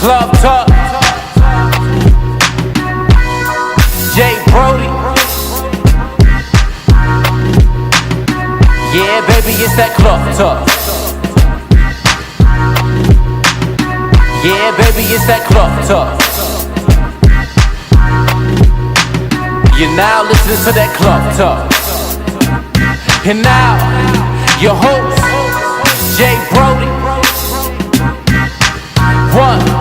Club Talk. Jay Brody. Yeah, baby, it's that Club Talk. Yeah, baby, it's that Club Talk. You're now listening to that Club Talk. And now, your host, Jay Brody. 1, 2, 1, 2,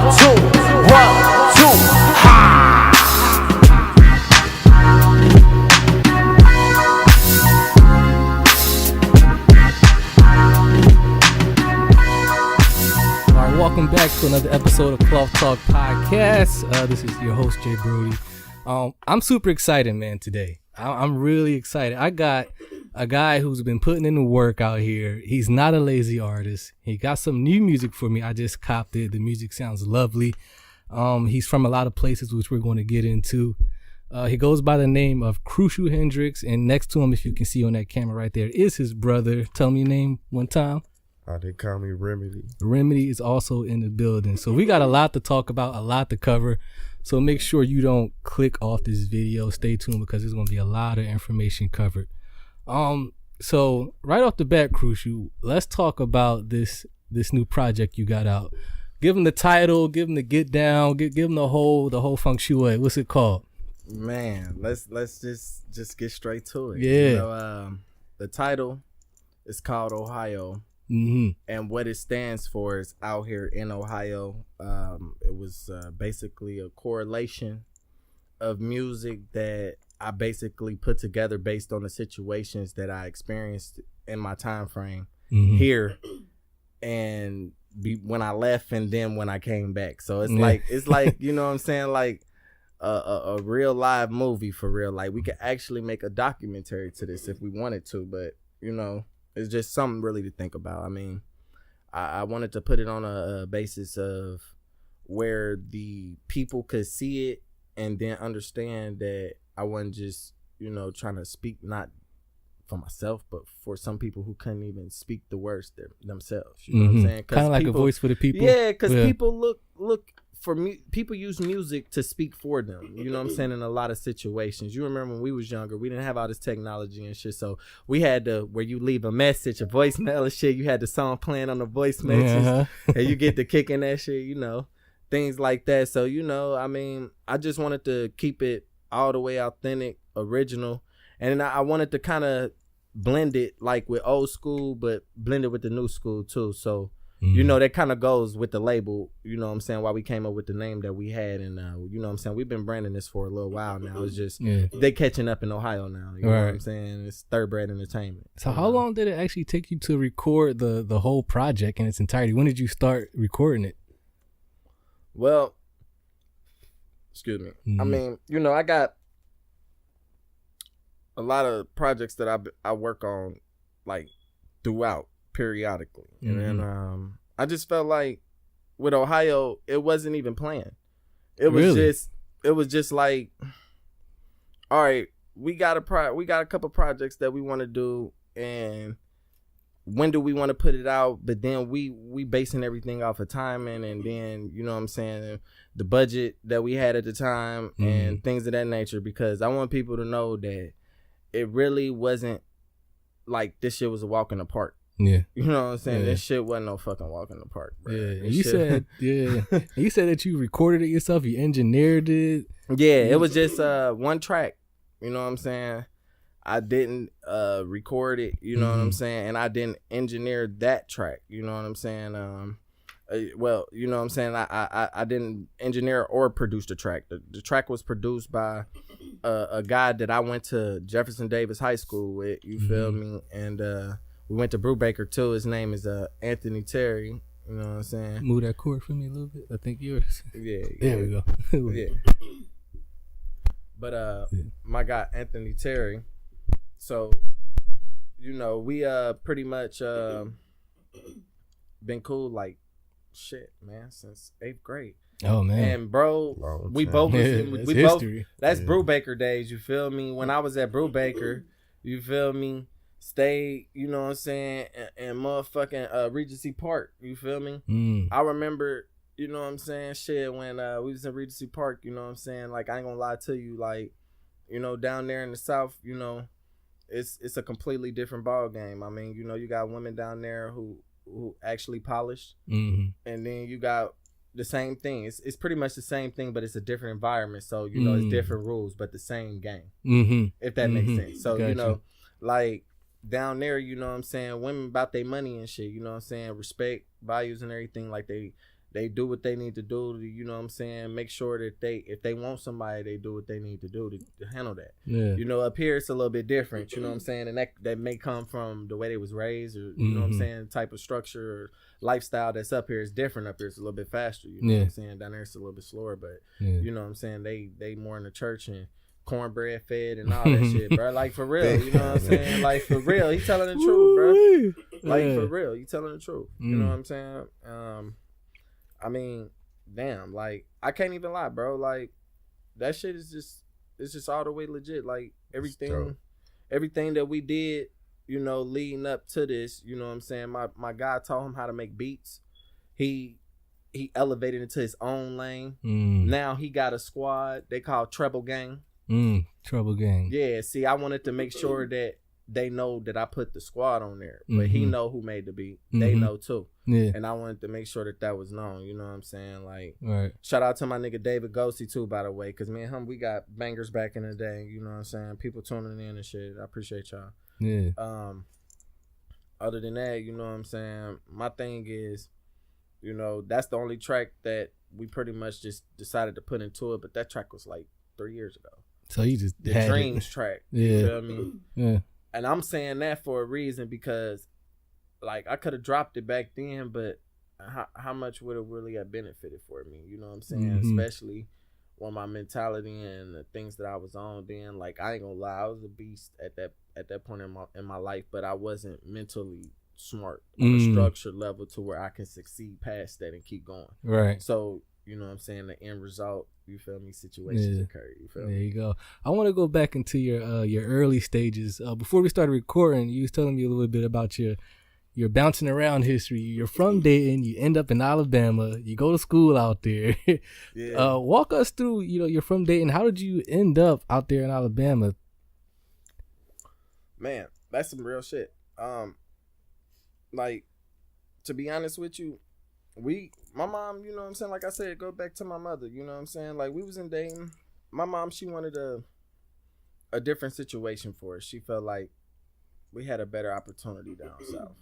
ha! Alright, welcome back to another episode of Club Talk Podcast. This is your host, Jay Brody. I'm super excited, man, today. I'm really excited. I got a guy who's been putting in the work out here. He's not a lazy artist. He got some new music for me. I just copped it. The music sounds lovely. He's from a lot of places, which we're going to get into. He goes by the name of Crucial Hendrix, and next to him, if you can see on that camera right there, is his brother. Tell me your name one time. They call me Remedy. Remedy is also in the building. So we got a lot to talk about, a lot to cover. So make sure you don't click off this video. Stay tuned because there's going to be a lot of information covered. So right off the bat, Crucial, let's talk about this new project you got out. Give them the title, give them the get down, give them the whole feng shui. What's it called? Man, let's just get straight to it. Yeah. You know, the title is called O.H.I.O. Mm-hmm. And what it stands for is out here in Ohio. It was basically a correlation of music that I basically put together based on the situations that I experienced in my time frame here, and when I left, and then when I came back. So it's like you know what I'm saying, like a real live movie for real. Like we could actually make a documentary to this if we wanted to, but you know. It's just something really to think about. I mean, I wanted to put it on a basis of where the people could see it and then understand that I wasn't just, you know, trying to speak not for myself, but for some people who couldn't even speak the words themselves. You know what I'm saying? Kind of like a voice for the people. Yeah, because people look for me. People use music to speak for them. You know what I'm saying? In a lot of situations. You remember when we was younger, we didn't have all this technology and shit. So we had to, where you leave a message, a voicemail and shit, you had the song playing on the voice message, and you get to kicking that shit, you know, things like that. So, you know, I mean, I just wanted to keep it all the way authentic, original. And I wanted to kind of blend it like with old school, but blend it with the new school too. So, you know, that kind of goes with the label, you know what I'm saying, why we came up with the name that we had. And, you know what I'm saying, we've been branding this for a little while now. It's just, they catching up in Ohio now. You know what I'm saying? It's Thoroughbred Entertainment. So how long did it actually take you to record the whole project in its entirety? When did you start recording it? Well, excuse me. I mean, you know, I got a lot of projects that I work on, like, throughout, periodically. And then I just felt like with O.H.I.O, it wasn't even planned. It was just like, all right, we got a couple projects that we want to do, and when do we want to put it out? But then we basing everything off of timing, and then, you know what I'm saying, the budget that we had at the time and things of that nature, because I want people to know that it really wasn't like this shit was a walk in the park. Yeah. You know what I'm saying? This shit wasn't no fucking walk in the park, bro. Yeah. You said you said that you recorded it yourself, you engineered it. Yeah, it was just one track. You know what I'm saying? I didn't record it, you know what I'm saying, and I didn't engineer that track, you know what I'm saying? Well, you know what I'm saying, I didn't engineer or produce the track. The track was produced by a guy that I went to Jefferson Davis High School with, you feel me? And we went to Brubaker too. His name is Anthony Terry. You know what I'm saying? Move that chord for me a little bit. I think yours. Yeah. There we go. Yeah. But my guy Anthony Terry. So, you know, we pretty much been cool like shit, man, since 8th grade. Oh man. And bro, we both that's Brubaker days, you feel me? When I was at Brubaker, you feel me? Stayed, you know what I'm saying, in motherfucking Regency Park, you feel me? I remember you know what I'm saying, shit, when we was in Regency Park, you know what I'm saying, like, I ain't gonna lie to you, like, you know, down there in the South, you know, it's a completely different ball game. I mean, you know, you got women down there who actually polish, and then you got the same thing. It's pretty much the same thing, but it's a different environment. So, you know, it's different rules, but the same game, if that makes sense. So, you know, like, down there, you know what I'm saying, women about their money and shit, you know what I'm saying, respect, values and everything, like they do what they need to do to, you know what I'm saying, make sure that if they want somebody, they do what they need to do to handle that. Yeah. You know, up here it's a little bit different, you know what I'm saying, and that may come from the way they was raised, or you know what I'm saying, type of structure or lifestyle that's up here is different. Up here it's a little bit faster, you know what I'm saying, down there it's a little bit slower, but you know what I'm saying, they more in the church and cornbread fed and all that shit, bro. Like, for real, you know what I'm saying? Like, for real, he telling the truth, bro. Like, for real, he telling the truth. You know what I'm saying? I mean, damn, like, I can't even lie, bro. Like, that shit is just all the way legit. Like, everything that we did, you know, leading up to this, you know what I'm saying? My guy taught him how to make beats. He elevated into his own lane. Now he got a squad they call Treble Gang. Trouble Gang. Yeah, see, I wanted to make sure that they know that I put the squad on there, but he know who made the beat. They know too. Yeah. And I wanted to make sure that was known, you know what I'm saying? Like, shout out to my nigga David Ghosty too, by the way, because me and him, we got bangers back in the day, you know what I'm saying? People tuning in and shit. I appreciate y'all. Yeah. Other than that, you know what I'm saying, my thing is, you know, that's the only track that we pretty much just decided to put into it, but that track was like 3 years ago. So you just the had Dreams it. Track. Yeah. You feel me? Yeah. And I'm saying that for a reason, because, like, I could have dropped it back then, but how much would it really have benefited for me? You know what I'm saying? Especially when my mentality and the things that I was on then. Like, I ain't gonna lie, I was a beast at that point in my life, but I wasn't mentally smart on a structured level to where I can succeed past that and keep going. Right. So, you know what I'm saying, the end result, you feel me, situations occur. You feel me? There you go. I want to go back into your early stages. Before we started recording, you was telling me a little bit about your bouncing around history. You're from Dayton, you end up in Alabama, you go to school out there. Yeah. Walk us through, you know, you're from Dayton. How did you end up out there in Alabama? Man, that's some real shit. Like, to be honest with you, my mom, you know what I'm saying, like I said, go back to my mother, you know what I'm saying, like, we was in Dayton. My mom, she wanted a different situation for us. She felt like we had a better opportunity down south.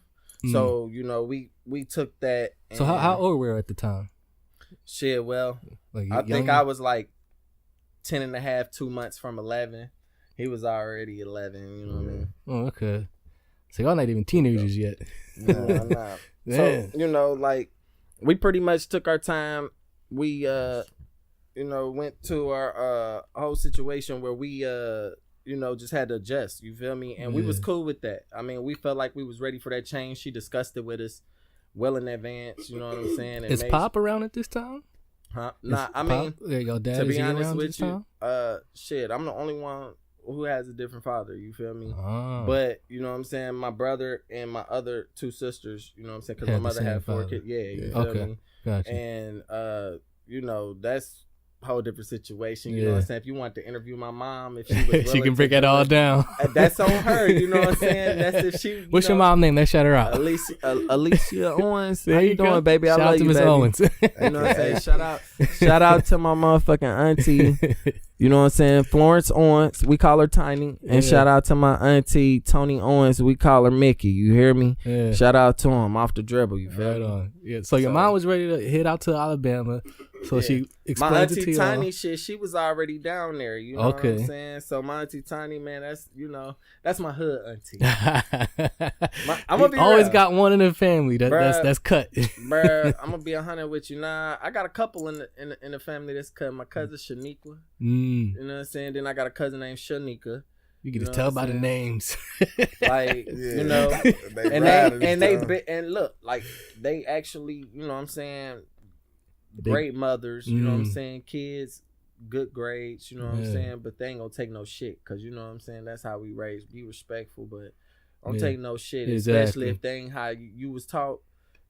So, you know, we took that. So how old were you at the time? Shit, well, like, I think I was like 10 and a half, 2 months from 11. He was already 11, you know what I mean? Oh, okay. So y'all not even teenagers yet. Nah. So, you know, like, we pretty much took our time. We, you know, went to our whole situation where we, you know, just had to adjust. You feel me? And we was cool with that. I mean, we felt like we was ready for that change. She discussed it with us well in advance. You know what I'm saying? Is Pop around at this time? Huh? Nah, I mean, your dad, to be honest with you, shit, I'm the only one who has a different father, you feel me? But, you know what I'm saying, my brother and my other two sisters, you know what I'm saying, because my mother had 4 kids. Yeah, you feel me? Gotcha. And, you know, that's a whole different situation, you know what I'm saying? If you want to interview my mom, if she was she can break it all down. That's on her, you know what I'm saying? That's if she. What's your mom's name? Let's shout her out. Alicia Owens. How you doing, baby? I love you, baby. Shout out to Miss Owens. You know what I'm saying? Shout out to my motherfucking auntie. You know what I'm saying? Florence Owens, we call her Tiny. And shout out to my auntie, Tony Owens, we call her Mickey. You hear me? Yeah. Shout out to him off the dribble. You feel me? On. Yeah. So your mom was ready to head out to Alabama. So she explained my it to auntie you. Tiny shit, she was already down there. You know what I'm saying? So my auntie Tiny, man, that's, you know, that's my hood auntie. I'm gonna be always real. got one in the family that's cut. Bruh, I'm gonna be 100 with you. Nah, I got a couple in the family that's cut. My cousin Shaniqua. You know what I'm saying? Then I got a cousin named Shanika. You can just tell by the names. Like, you know, and look, like, they actually, you know what I'm saying, great mothers, you know what I'm saying, kids, good grades, you know what I'm saying, but they ain't gonna take no shit, because, you know what I'm saying, that's how we raised. Be respectful, but don't take no shit, especially if they ain't how you was taught.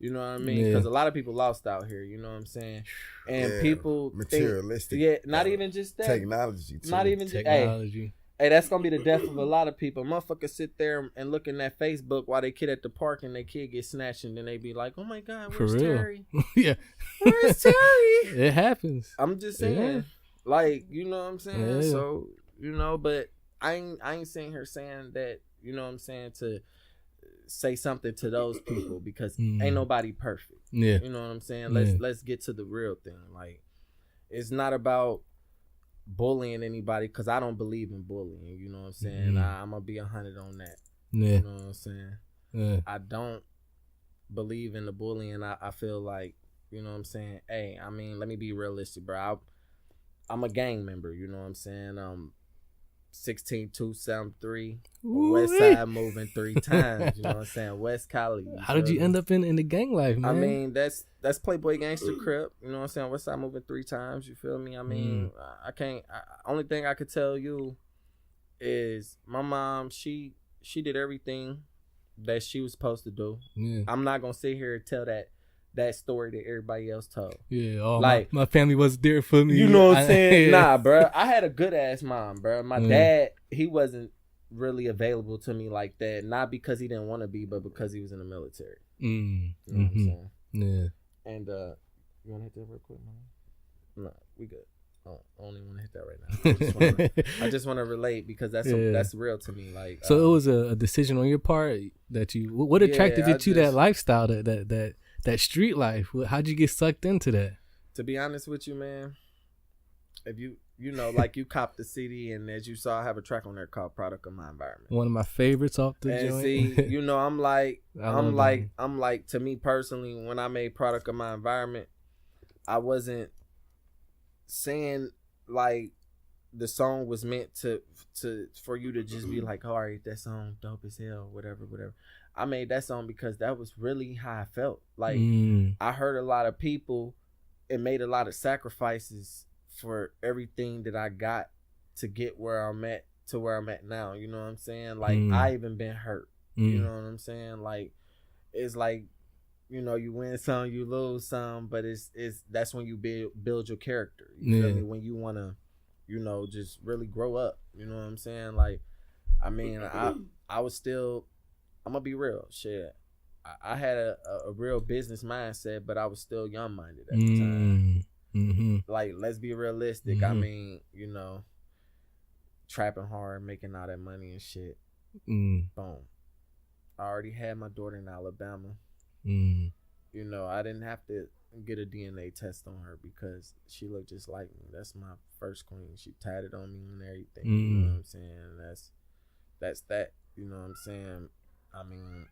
You know what I mean? Because a lot of people lost out here. You know what I'm saying? And people materialistic. not even just that. Technology too. Not even technology. Hey, that's gonna be the death of a lot of people. Motherfuckers sit there and looking at Facebook while they kid at the park and their kid gets snatched, and then they be like, "Oh my God, where's Terry? Yeah, Where's Terry?" It happens. I'm just saying, like, you know what I'm saying. Yeah. So but I ain't sitting here saying that. You know what I'm saying, to say something to those people because ain't nobody perfect. Yeah, you know what I'm saying. Let's get to the real thing. Like, it's not about bullying anybody because I don't believe in bullying. You know what I'm saying. I'm gonna be 100 on that. Yeah, you know what I'm saying. Yeah. I don't believe in the bullying. I feel like, you know what I'm saying. Hey, I mean, let me be realistic, bro. I'm a gang member. You know what I'm saying. 16-273 West Side moving 3 times. You know what I'm saying. West Cali. How did you end up in the gang life, man? I mean, that's Playboy Gangster Crip. You know what I'm saying. West Side moving 3 times. You feel me? I mean, I can't. Only thing I could tell you is my mom. She did everything that she was supposed to do. Yeah. I'm not gonna sit here and tell that story that everybody else told. Yeah, like my family was there for me. You know what I'm saying? Nah, bro. I had a good ass mom, bro. My dad, he wasn't really available to me like that. Not because he didn't want to be, but because he was in the military. You know what I'm saying? Yeah. And you want to hit that real quick, man? No, we good. I don't even want to hit that right now. I just want to relate because that's real to me. Like, so it was a decision on your part that you. What attracted you to that lifestyle, that street life? How'd you get sucked into that? To be honest with you, man, if you know, like, you cop the CD, and as you saw, I have a track on there called "Product of My Environment." One of my favorites off the and joint. See, you know, I'm like, to me personally, when I made "Product of My Environment," I wasn't saying like the song was meant for you to just be like, all right, that song dope as hell, whatever. I made that song because that was really how I felt. Like, I heard a lot of people and made a lot of sacrifices for everything that I got to get where I'm at to where I'm at now. You know what I'm saying? Like, I even been hurt. You know what I'm saying? Like, it's like, you know, you win some, you lose some, but it's that's when you build your character. You feel me? When you want to, you know, just really grow up. You know what I'm saying? Like, I mean, I was still, I'm gonna be real. Shit, I had a real business mindset, but I was still young minded at the time. Like, let's be realistic. I mean, you know, trapping hard, making all that money and shit. Boom. I already had my daughter in Alabama. You know, I didn't have to get a DNA test on her because she looked just like me. That's my first queen. She tatted on me and everything. You know what I'm saying? That's that. You know what I'm saying? I mean,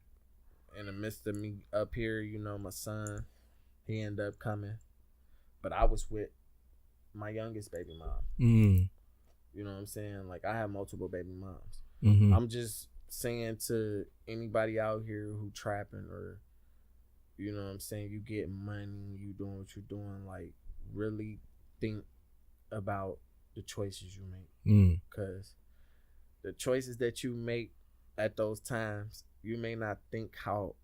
in the midst of me up here, you know, my son, he ended up coming, but I was with my youngest baby mom. You know what I'm saying? Like, I have multiple baby moms. I'm just saying to anybody out here who trapping, or, you know what I'm saying, you get money, you doing what you're doing, like, really think about the choices you make. Because the choices that you make at those times, you may not think how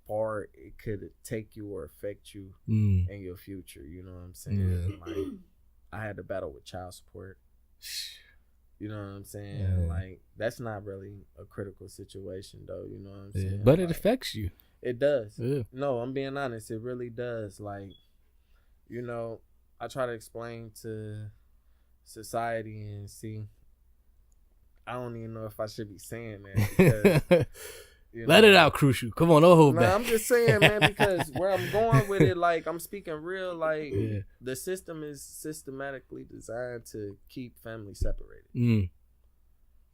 far it could take you or affect you in your future. You know what I'm saying? Like, I had to battle with child support. You know what I'm saying? Like, that's not really a critical situation, though. You know what I'm saying? But like, it affects you. It does. No, I'm being honest. It really does. Like, you know, I try to explain to society and see. I don't even know if I should be saying that. Because, you know, let it out, Crucial. Come on, don't hold back. I'm just saying, man, because where I'm going with it, like, I'm speaking real. Like, the system is systematically designed to keep families separated.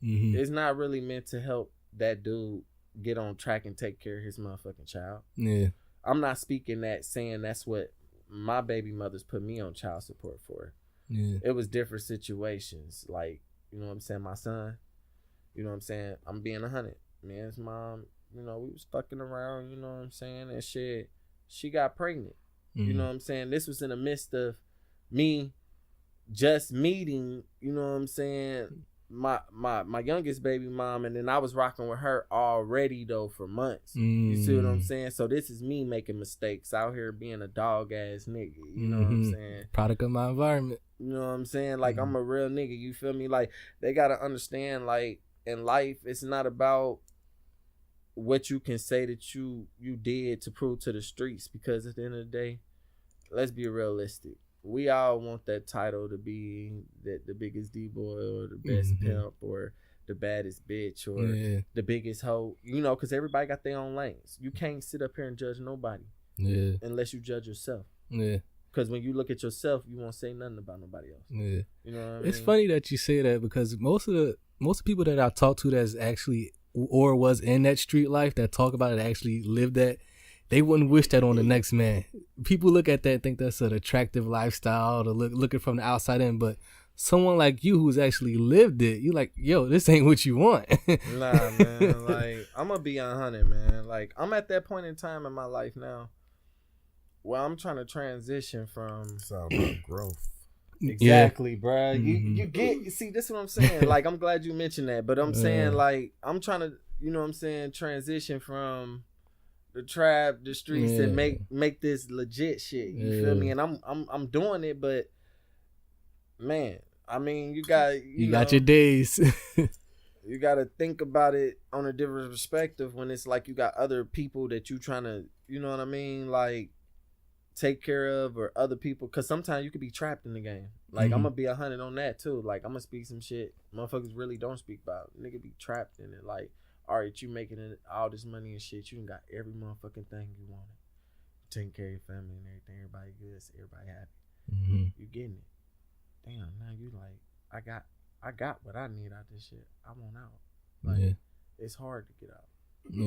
It's not really meant to help that dude get on track and take care of his motherfucking child. I'm not speaking that, saying that's what my baby mothers put me on child support for. It was different situations. Like, you know what I'm saying, my son, you know what I'm saying, I'm being 100. Me and his mom, you know, we was fucking around, you know what I'm saying, and shit, she got pregnant. You know what I'm saying? This was in the midst of me just meeting, you know what I'm saying, my youngest baby mom, and then I was rocking with her already though for months. You see what I'm saying? So this is me making mistakes out here being a dog ass nigga. You know what I'm saying? Product of my environment. You know what I'm saying? Like I'm a real nigga. You feel me? Like they gotta understand. Like in life, it's not about what you can say that you did to prove to the streets, because at the end of the day, let's be realistic. We all want that title to be the biggest D-boy or the best pimp or the baddest bitch or the biggest hoe, you know, because everybody got their own lanes. You can't sit up here and judge nobody unless you judge yourself. Because when you look at yourself, you won't say nothing about nobody else. You know what I mean? It's funny that you say that, because most of the people that I talk to that's actually or was in that street life that talk about it, actually lived that, they wouldn't wish that on the next man. People look at that and think that's an attractive lifestyle to look at from the outside in, but someone like you who's actually lived it, you like, yo, this ain't what you want. Nah, man. Like, I'm gonna be 100, man. Like, I'm at that point in time in my life now where I'm trying to transition from. It's all about growth. Exactly, bruh. You get, see, this is what I'm saying. Like, I'm glad you mentioned that, but I'm saying, like, I'm trying to, you know what I'm saying, transition from the trap, the streets, and make this legit shit. You feel me? And I'm doing it, but man, I mean, you got your days. You got to think about it on a different perspective when it's like you got other people that you trying to, you know what I mean, like take care of, or other people, because sometimes you could be trapped in the game. Like I'm gonna be 100 on that too. Like I'm gonna speak some shit motherfuckers really don't speak about. Nigga be trapped in it. Like, all right, you making all this money and shit, you done got every motherfucking thing you wanted. You taking care of your family and everything, everybody good, so everybody happy. You getting it. Damn, now you like, I got what I need out this shit. I want out. Like, it's hard to get out.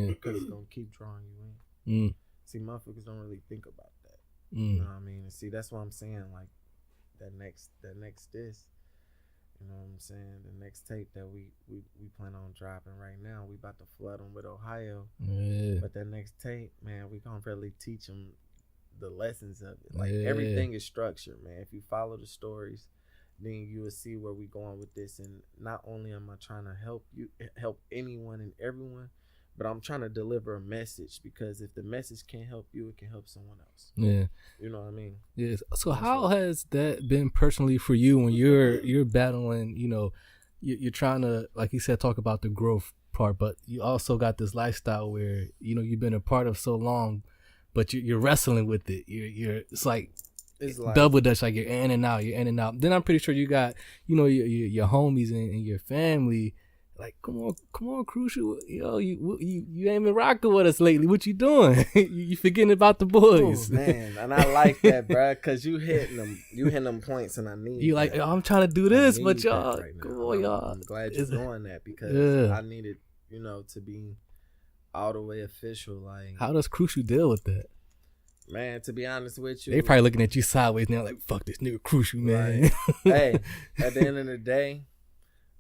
Because it's gonna keep drawing you in. See, motherfuckers don't really think about that. You know what I mean? And see, that's what I'm saying. Like, that next this. You know what I'm saying? The next tape that we plan on dropping right now, we about to flood them with O.H.I.O. But that next tape, man, we gonna really teach them the lessons of it. Like everything is structured, man. If you follow the stories, then you will see where we going with this. And not only am I trying to help anyone and everyone, but I'm trying to deliver a message, because if the message can't help you, it can help someone else. You know what I mean? Yes. So how has that been personally for you when you're battling, you know, you're trying to, like you said, talk about the growth part, but you also got this lifestyle where, you know, you've been a part of so long, but you're wrestling with it. It's like double dutch, like you're in and out. Then I'm pretty sure you got, you know, your homies and your family. Like, come on, Crucial. Yo, you ain't been rocking with us lately. What you doing? You forgetting about the boys. Oh, man, and I like that, bro, because you hitting them points, and I need. You like, I'm trying to do this, but y'all, right, come on, y'all. I'm glad you're doing that, because I needed, you know, to be all the way official. Like, how does Crucial deal with that? Man, to be honest with you, they probably looking at you sideways now, like, fuck this nigga Crucial, man. Right. Hey, at the end of the day,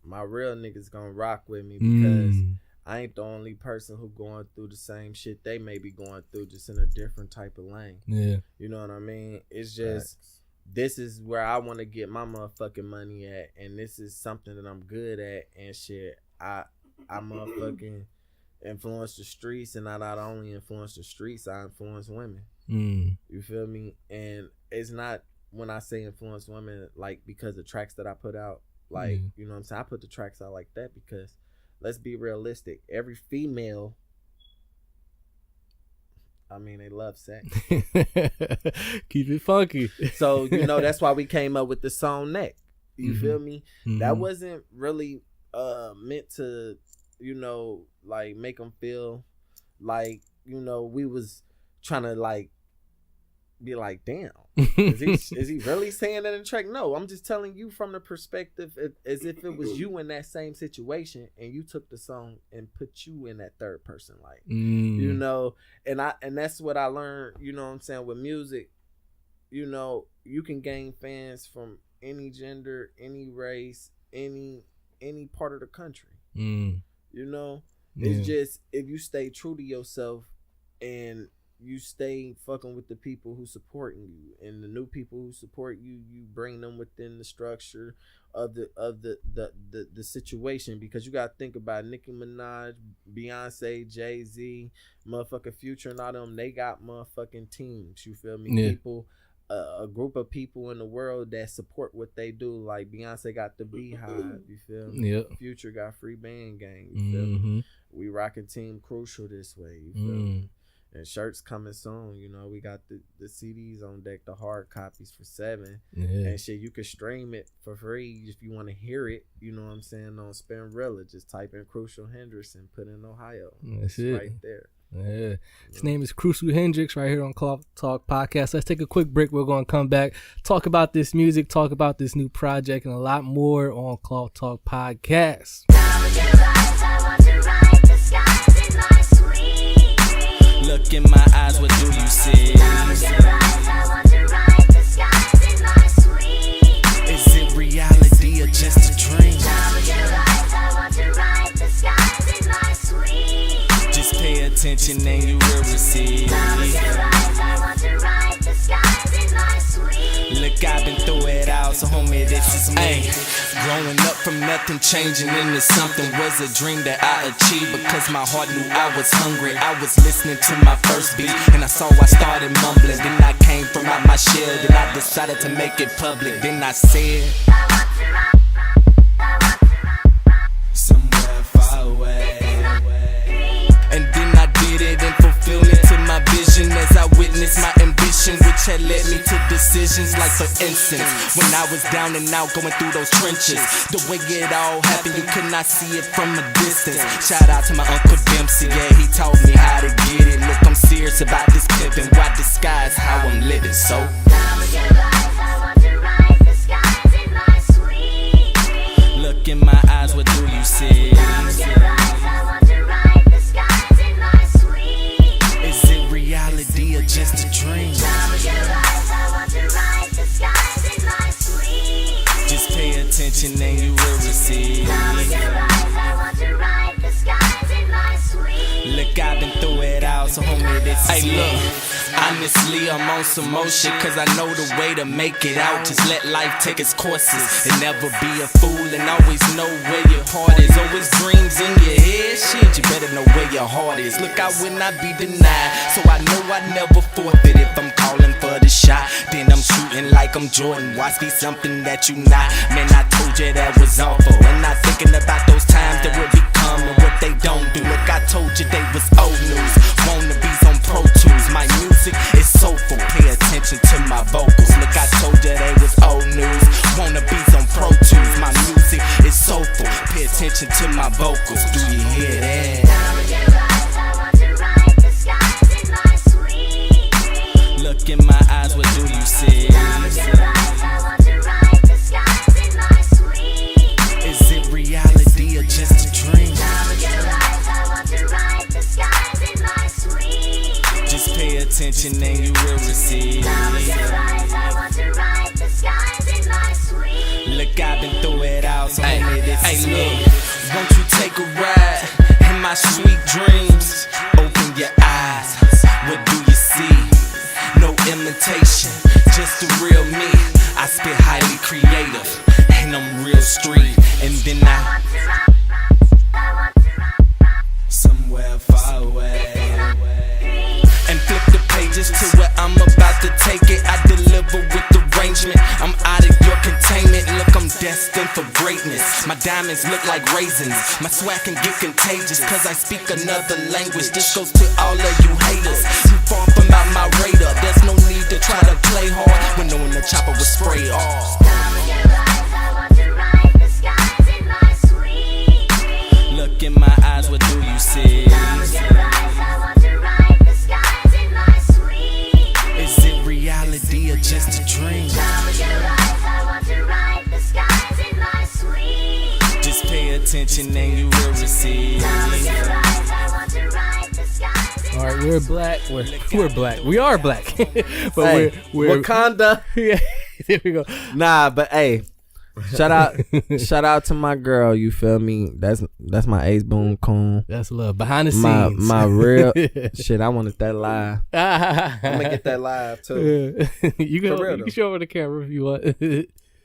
my real niggas gonna rock with me, because I ain't the only person who going through the same shit they may be going through, just in a different type of lane. You know what I mean? It's just, this is where I want to get my motherfucking money at, and this is something that I'm good at, and shit, I motherfucking influence the streets, and I not only influence the streets, I influence women. You feel me? And it's not, when I say influence women, like, because the tracks that I put out, like, you know what I'm saying, I put the tracks out like that because, let's be realistic, every female, I mean, they love sex. Keep it funky. So, you know, that's why we came up with the song Neck. You feel me? That wasn't really meant to, you know, like, make them feel like, you know, we was trying to, like, be like, damn, is he really saying that in the track? No, I'm just telling you from the perspective as if it was you in that same situation, and you took the song and put you in that third person, like, you know, and that's what I learned, you know what I'm saying, with music. You know, you can gain fans from any gender, any race, any part of the country. You know, it's just, if you stay true to yourself and you stay fucking with the people who supporting you, and the new people who support you, you bring them within the structure of the situation, because you gotta think about Nicki Minaj, Beyonce, Jay-Z, motherfucking Future, and all them. They got motherfucking teams. You feel me? Yeah. People, a group of people in the world that support what they do. Like Beyonce got the Beehive. You feel me? Yep. Future got Free Band Gang. You feel me? We rocking Team Crucial this way. You feel me? And shirts coming soon. You know, we got the CDs on deck, the hard copies for $7. Yeah. And shit, you can stream it for free if you want to hear it. You know what I'm saying? On Spinrilla, just type in Crucial Hendrix and put in O.H.I.O. That's it's it. right there. Yeah. His name is Crucial Hendrix right here on Cloth Talk Podcast. Let's take a quick break. We're going to come back, talk about this music, talk about this new project, and a lot more on Cloth Talk Podcast. Look in my eyes, what do you see? Is it reality or just a dream? Just pay attention and you will receive. Look, I've been through it all, so homie, this is me. Growing up from nothing, changing into something was a dream that I achieved, because my heart knew I was hungry. I was listening to my first beat, and I saw I started mumbling. Then I came from out my shell, then I decided to make it public. Then I said, somewhere far away. And then I did it in fulfillment to my vision, as I witnessed my ambition, which had led me to decisions. Like for instance, when I was down and out going through those trenches, the way it all happened, you could not see it from a distance. Shout out to my Uncle Dempsey, yeah, he taught me how to get it. Look, I'm serious about this pimping, why disguise how I'm living, so look in my eyes, what do you see? Is it reality or just a dream? Just pay attention and you will receive. Look, I've been through it all, so homie, this is look. Honestly, I'm on some more shit, cause I know the way to make it out. Just let life take its courses and never be a fool, and always know where your heart is. Always dreams in your head, shit, you better know where your heart is. Look, I will not be denied, so I know I never forfeit. If I'm calling for the shot, then I'm shooting like I'm Jordan. Watch me something that you not. Man, I told you that was awful, and not thinking about those times that will become and what they don't do. Look, I told you they was old news. Wannabes on Pro Tools. My music is soulful, pay attention to my vocals. Look, I told you they was old news. Wannabes on Pro Tools. My music is soulful, pay attention to my vocals. Do you hear that? Look in my eyes, what do you see? Is it reality or just a dream? Just pay attention and you will receive. Look, I've been through it all, so homie, this is me. Won't you take a ride in my sweet dreams? Open your eyes, what do you see? No imitation, just the real me. I spit highly creative, and I'm real street. And then I somewhere far away, and flip the pages to where I'm about to take it. I deliver with arrangement, I'm out of your containment. Look, I'm destined for greatness. My diamonds look like raisins. My swag can get contagious, cause I speak another language. This goes to all of you haters. You far from out my radar. There's no need to try to play hard when knowing the chopper was spray off. Look in my eyes, what do you see? Is it reality or just a dream? Just pay attention and you will receive. All right, we're black. We're black. We are black, but Hey, we're Wakanda. Yeah, there we go. Nah, but hey, Shout out to my girl. You feel me? That's my Ace Boone Coon. That's love behind the scenes. My real shit. I wanted that live. I'm gonna get that live too. You can show over the camera if you want.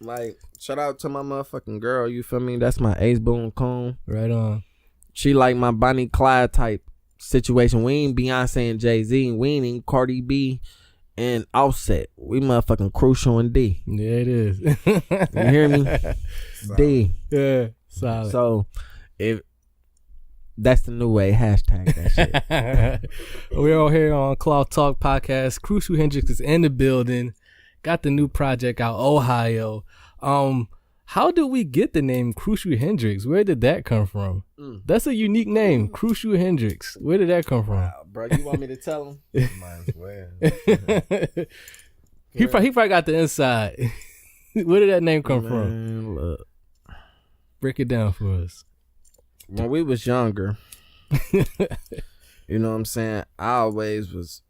Like, shout out to my motherfucking girl. You feel me? That's my Ace Boone Coon. Right on. She like my Bonnie Clyde type situation. We ain't Beyonce and Jay-Z. We ain't even Cardi B and Offset. We motherfucking Crucial and D. Yeah, it is. You hear me? D. Yeah, solid. So, if that's the new way, hashtag that shit. We're all here on Cloth Talk Podcast. Crucial Hendrix is in the building. Got the new project out, O.H.I.O. How did we get the name Crucial Hendrix? Where did that come from? That's a unique name, Crucial Hendrix. Where did that come from? Wow, bro, you want me to tell him? Might as well. He probably got the inside. Where did that name come from? Man, look. Break it down for us. When we was younger, you know what I'm saying? I always was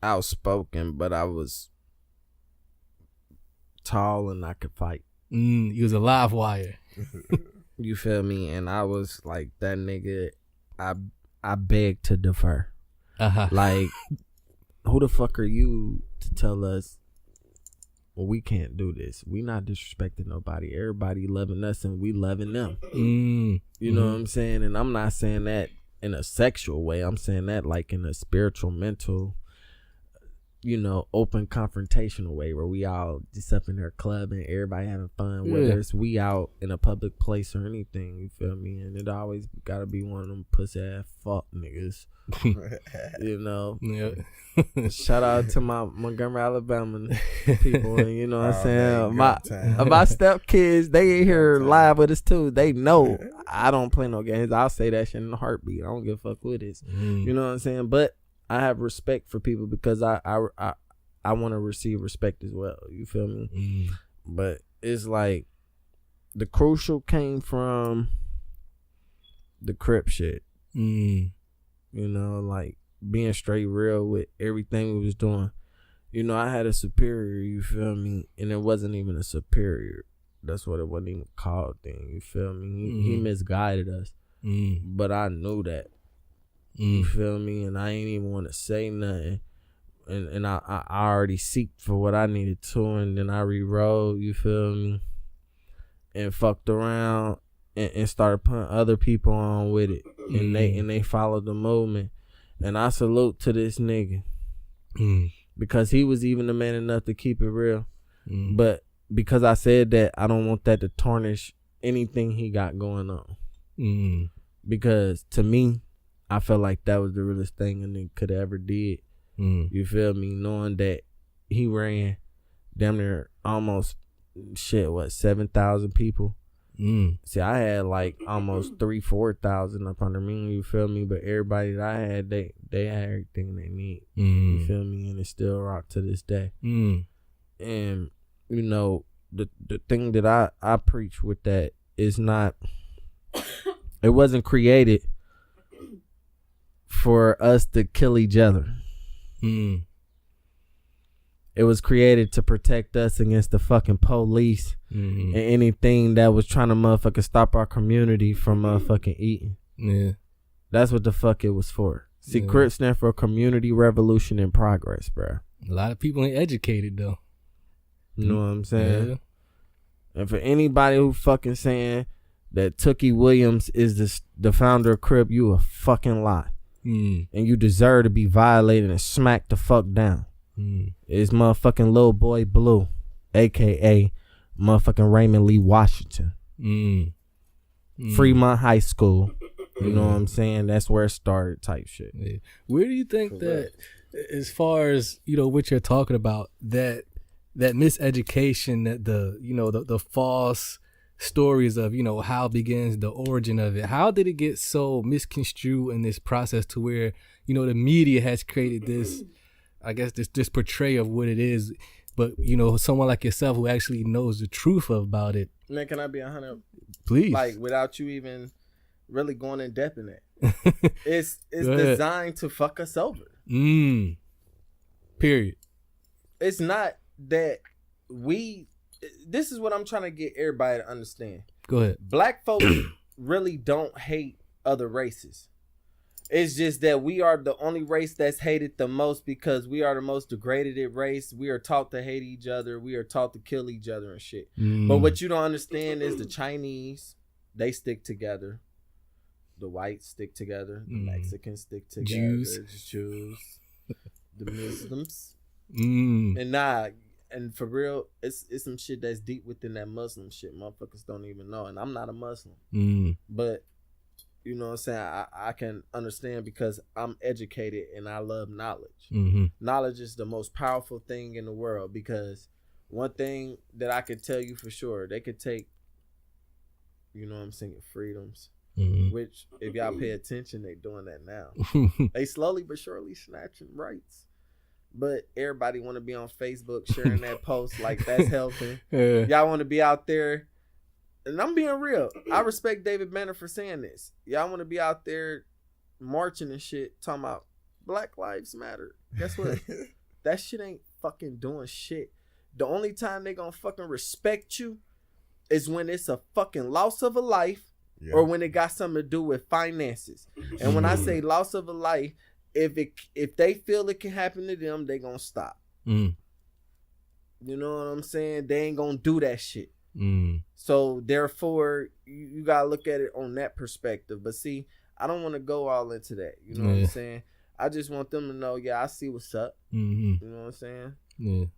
outspoken, but I was tall and I could fight. You was a live wire. You feel me? And I was like that nigga. I beg to defer. Like, who the fuck are you to tell us, well, we can't do this? We not disrespecting nobody. Everybody loving us and we loving them. You know what I'm saying? And I'm not saying that in a sexual way. I'm saying that like in a spiritual, mental, you know, open confrontational way where we all just up in their club and everybody having fun, whether it's we out in a public place or anything, you feel me? And it always gotta be one of them pussy ass fuck niggas. You know? Yeah. Shout out to my Montgomery, Alabama people, and you know what I'm saying? My step kids, they in here live with us too. They know I don't play no games. I'll say that shit in a heartbeat. I don't give a fuck with this. You know what I'm saying? But I have respect for people because I want to receive respect as well. You feel me? But it's like the Crucial came from the Crip shit. You know, like being straight real with everything we was doing. You know, I had a superior, you feel me? And it wasn't even a superior. That's what it wasn't even called then, you feel me? He misguided us. But I knew that. You feel me? And I ain't even want to say nothing. And I already seeked for what I needed to, and then I re-rolled, you feel me? And fucked around and started putting other people on with it. And they followed the movement. And I salute to this nigga. Because he was even the man enough to keep it real. But because I said that, I don't want that to tarnish anything he got going on. Because to me, I felt like that was the realest thing a nigga could have ever did. You feel me? Knowing that he ran damn near almost 7,000 people. See, I had like almost 3,000-4,000 up under me. You feel me? But everybody that I had, they had everything they need. You feel me? And it still rock to this day. And you know, the thing that I preach with that is not. It wasn't created for us to kill each other. It was created to protect us against the fucking police and anything that was trying to motherfucking stop our community from motherfucking eating. Yeah. That's what the fuck it was for. See, CRIP stand for Community Revolution in Progress, bro. A lot of people ain't educated though. You know what I'm saying? Yeah. And for anybody who fucking saying that Tookie Williams is the founder of CRIP, you a fucking lie. And you deserve to be violated and smacked the fuck down. It's motherfucking Lil Boy Blue, a.k.a. motherfucking Raymond Lee Washington. Fremont High School. You know what I'm saying? That's where it started type shit. Yeah. Where do you think that, as far as, you know, what you're talking about, that miseducation, that the false stories of, you know, how it begins, the origin of it, how did it get so misconstrued in this process to where, you know, the media has created this, I guess, this portrayal of what it is, but, you know, someone like yourself who actually knows the truth about it. Man, can I be 100? Please. Like, without you even really going in depth in it. It's designed to fuck us over. Period. It's not that we this is what I'm trying to get everybody to understand. Go ahead. Black folks really don't hate other races. It's just that we are the only race that's hated the most because we are the most degraded race. We are taught to hate each other. We are taught to kill each other and shit. But what you don't understand is the Chinese, they stick together. The whites stick together. The Mexicans stick together. Jews. The Muslims. And for real, it's some shit that's deep within that Muslim shit. Motherfuckers don't even know. And I'm not a Muslim. But you know what I'm saying? I can understand because I'm educated and I love knowledge. Knowledge is the most powerful thing in the world because one thing that I can tell you for sure, they could take, you know what I'm saying, freedoms, which if y'all pay attention, they doing that now. They slowly but surely snatching rights. But everybody want to be on Facebook sharing that post like that's helping. Y'all want to be out there. And I'm being real. I respect David Banner for saying this. Y'all want to be out there marching and shit, talking about Black Lives Matter. Guess what? That shit ain't fucking doing shit. The only time they gonna fucking respect you is when it's a fucking loss of a life or when it got something to do with finances. And when I say loss of a life, if they feel it can happen to them, they gonna stop. You know what I'm saying? They ain't gonna do that shit. So therefore you gotta look at it on that perspective. But see, I don't want to go all into that. You know what I'm saying? I just want them to know, I see what's up. You know what I'm saying? You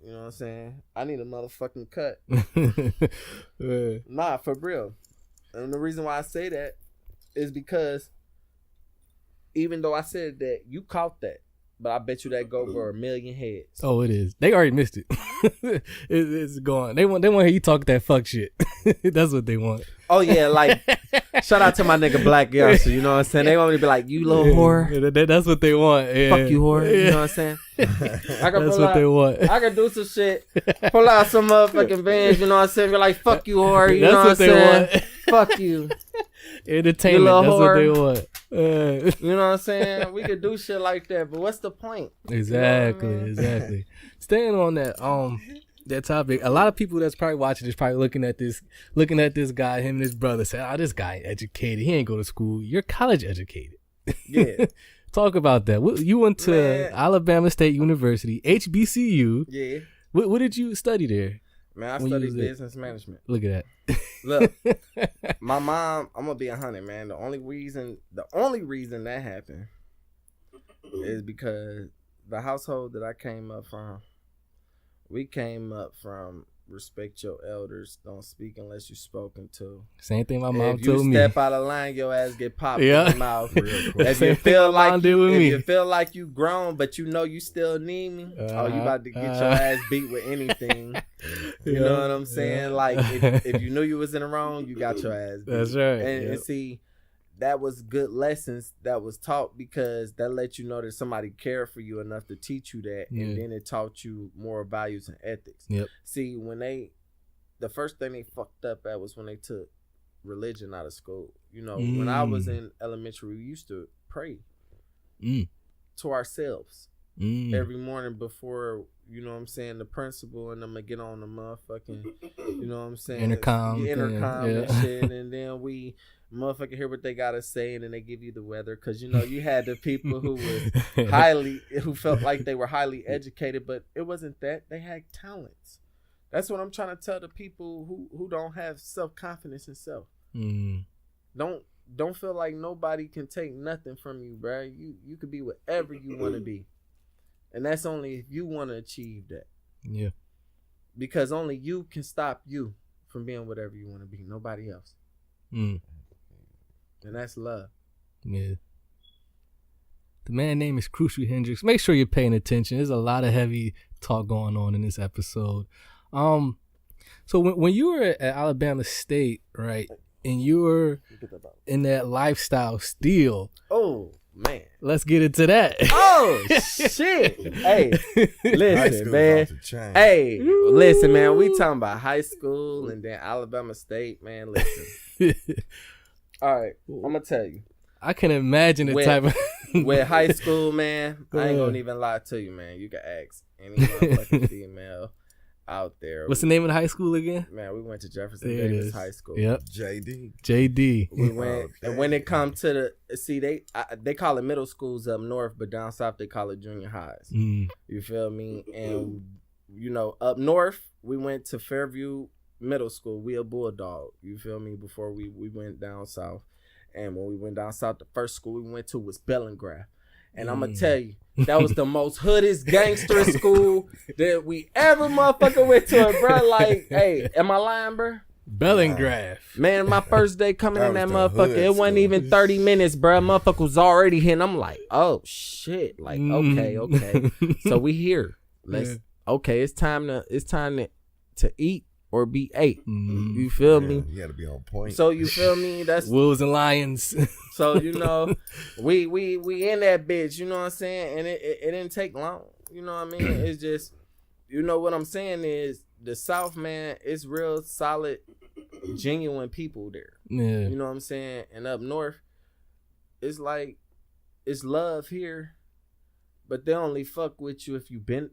know what I'm saying? I need a motherfucking cut. Nah, for real. And the reason why I say that is because even though I said that, you caught that. But I bet you that go for 1 million heads. Oh, it is. They already missed it. It's gone. They want to hear you talk that fuck shit. That's what they want. Oh yeah, like shout out to my nigga Black Youngster. You know what I'm saying? They want me to be like, you little whore. That's what they want. Fuck you, whore. You know what I'm saying? That's what they want. I can do some shit. Pull out some motherfucking bands. You know what I'm saying? Be like, fuck you, whore. You know what I'm saying? Fuck you. Entertainment. That's what they want. You know what I'm saying? We could do shit like that, but what's the point? Exactly, you know what I mean? Exactly. Staying on that topic, a lot of people that's probably watching this probably looking at this guy, him and his brother, say, this guy ain't educated. He ain't go to school. You're college educated. Yeah. Talk about that. You went to Alabama State University, HBCU. Yeah. What did you study there? Man, I studied business management. Look at that. Look, my mom, I'm gonna be 100, man. The only reason that happened is because the household that I came up from, we came up from respect your elders, don't speak unless you're spoken to. Same thing my mom told me. If you step out of line, your ass get popped in the mouth. If you feel like you grown, but you know you still need me, you about to get your ass beat with anything. You know what I'm saying? Like if you knew you was in the wrong, you got your ass beat. That's right. And see, that was good lessons that was taught because that let you know that somebody cared for you enough to teach you that, and then it taught you moral values and ethics. Yep. See, the first thing they fucked up at was when they took religion out of school. You know, when I was in elementary, we used to pray to ourselves every morning before, you know what I'm saying, the principal and I'm gonna get on the motherfucking, you know what I'm saying, intercom and shit, and then we motherfucker hear what they gotta say, and then they give you the weather, because you know you had the people who was who felt like they were highly educated, but it wasn't that. They had talents. That's what I'm trying to tell the people who don't have self-confidence in self. Don't feel like nobody can take nothing from you, bro. You could be whatever you want to be, and that's only if you want to achieve that. Yeah, because only you can stop you from being whatever you want to be. Nobody else. And that's love. Yeah. The man's name is Crucial Hendrix. Make sure you're paying attention. There's a lot of heavy talk going on in this episode. So when you were at Alabama State, right, and you were in that lifestyle still. Oh, man. Let's get into that. Oh, shit. Hey, listen, man. Hey, listen, man. We talking about high school and then Alabama State, man. Listen. All right, I'm going to tell you. I can imagine the type of... with high school, man, I ain't going to even lie to you, man. You can ask any motherfucking female. out there. What's the name of the high school again? Man, we went to Jefferson There it Davis is. High School. Yep. JD. We went, Okay. and when it comes to they call it middle schools up north, but down south they call it junior highs. You feel me? And up north we went to Fairview Middle School. We a Bulldog. You feel me? Before we went down south, and when we went down south, the first school we went to was Bellingraph. And I'm gonna tell you, that was the most hoodest gangster school that we ever motherfucker went to, bro. Like, hey, am I lying, bro? Bellingraph. Man, my first day coming in that was the motherfucker, hood it wasn't school. even 30 minutes, bro. Motherfucker was already here. And I'm like, oh shit. Like, okay. So we here. Okay, it's time to eat or be ate. You feel me? You gotta be on point. So you feel me? That's Wolves and Lions. so we in that bitch, you know what I'm saying? And it didn't take long. You know what I mean? It's just, what I'm saying is the South, man, it's real solid, genuine people there. Yeah. You know what I'm saying? And up north, it's like it's love here, but they only fuck with you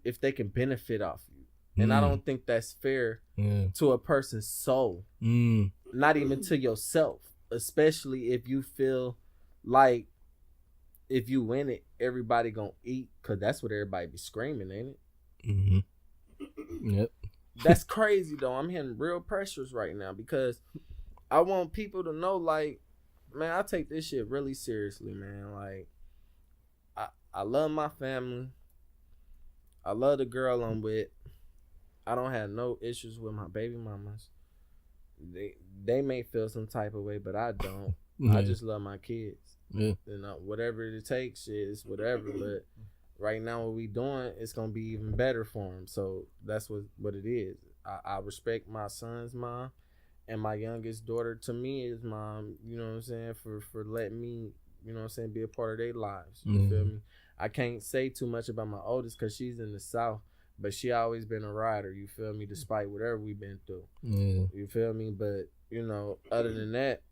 if they can benefit off you. And I don't think that's fair to a person's soul. Not even to yourself. Especially if you feel like if you win it, everybody gonna eat, cause that's what everybody be screaming, ain't it? Yep. That's crazy though. I'm hitting real pressures right now because I want people to know, like, man, I take this shit really seriously, man. Like, I love my family. I love the girl I'm with. I don't have no issues with my baby mamas. They may feel some type of way, but I don't. I just love my kids. Yeah. Whatever it takes, shit, it's whatever. But right now, what we doing, it's gonna be even better for them. So that's what it is. I respect my son's mom, and my youngest daughter to me is mom. You know what I'm saying? For letting me, you know what I'm saying, be a part of their lives. You feel me? I can't say too much about my oldest because she's in the South. But she always been a rider, you feel me, despite whatever we've been through. You feel me? But, other than that,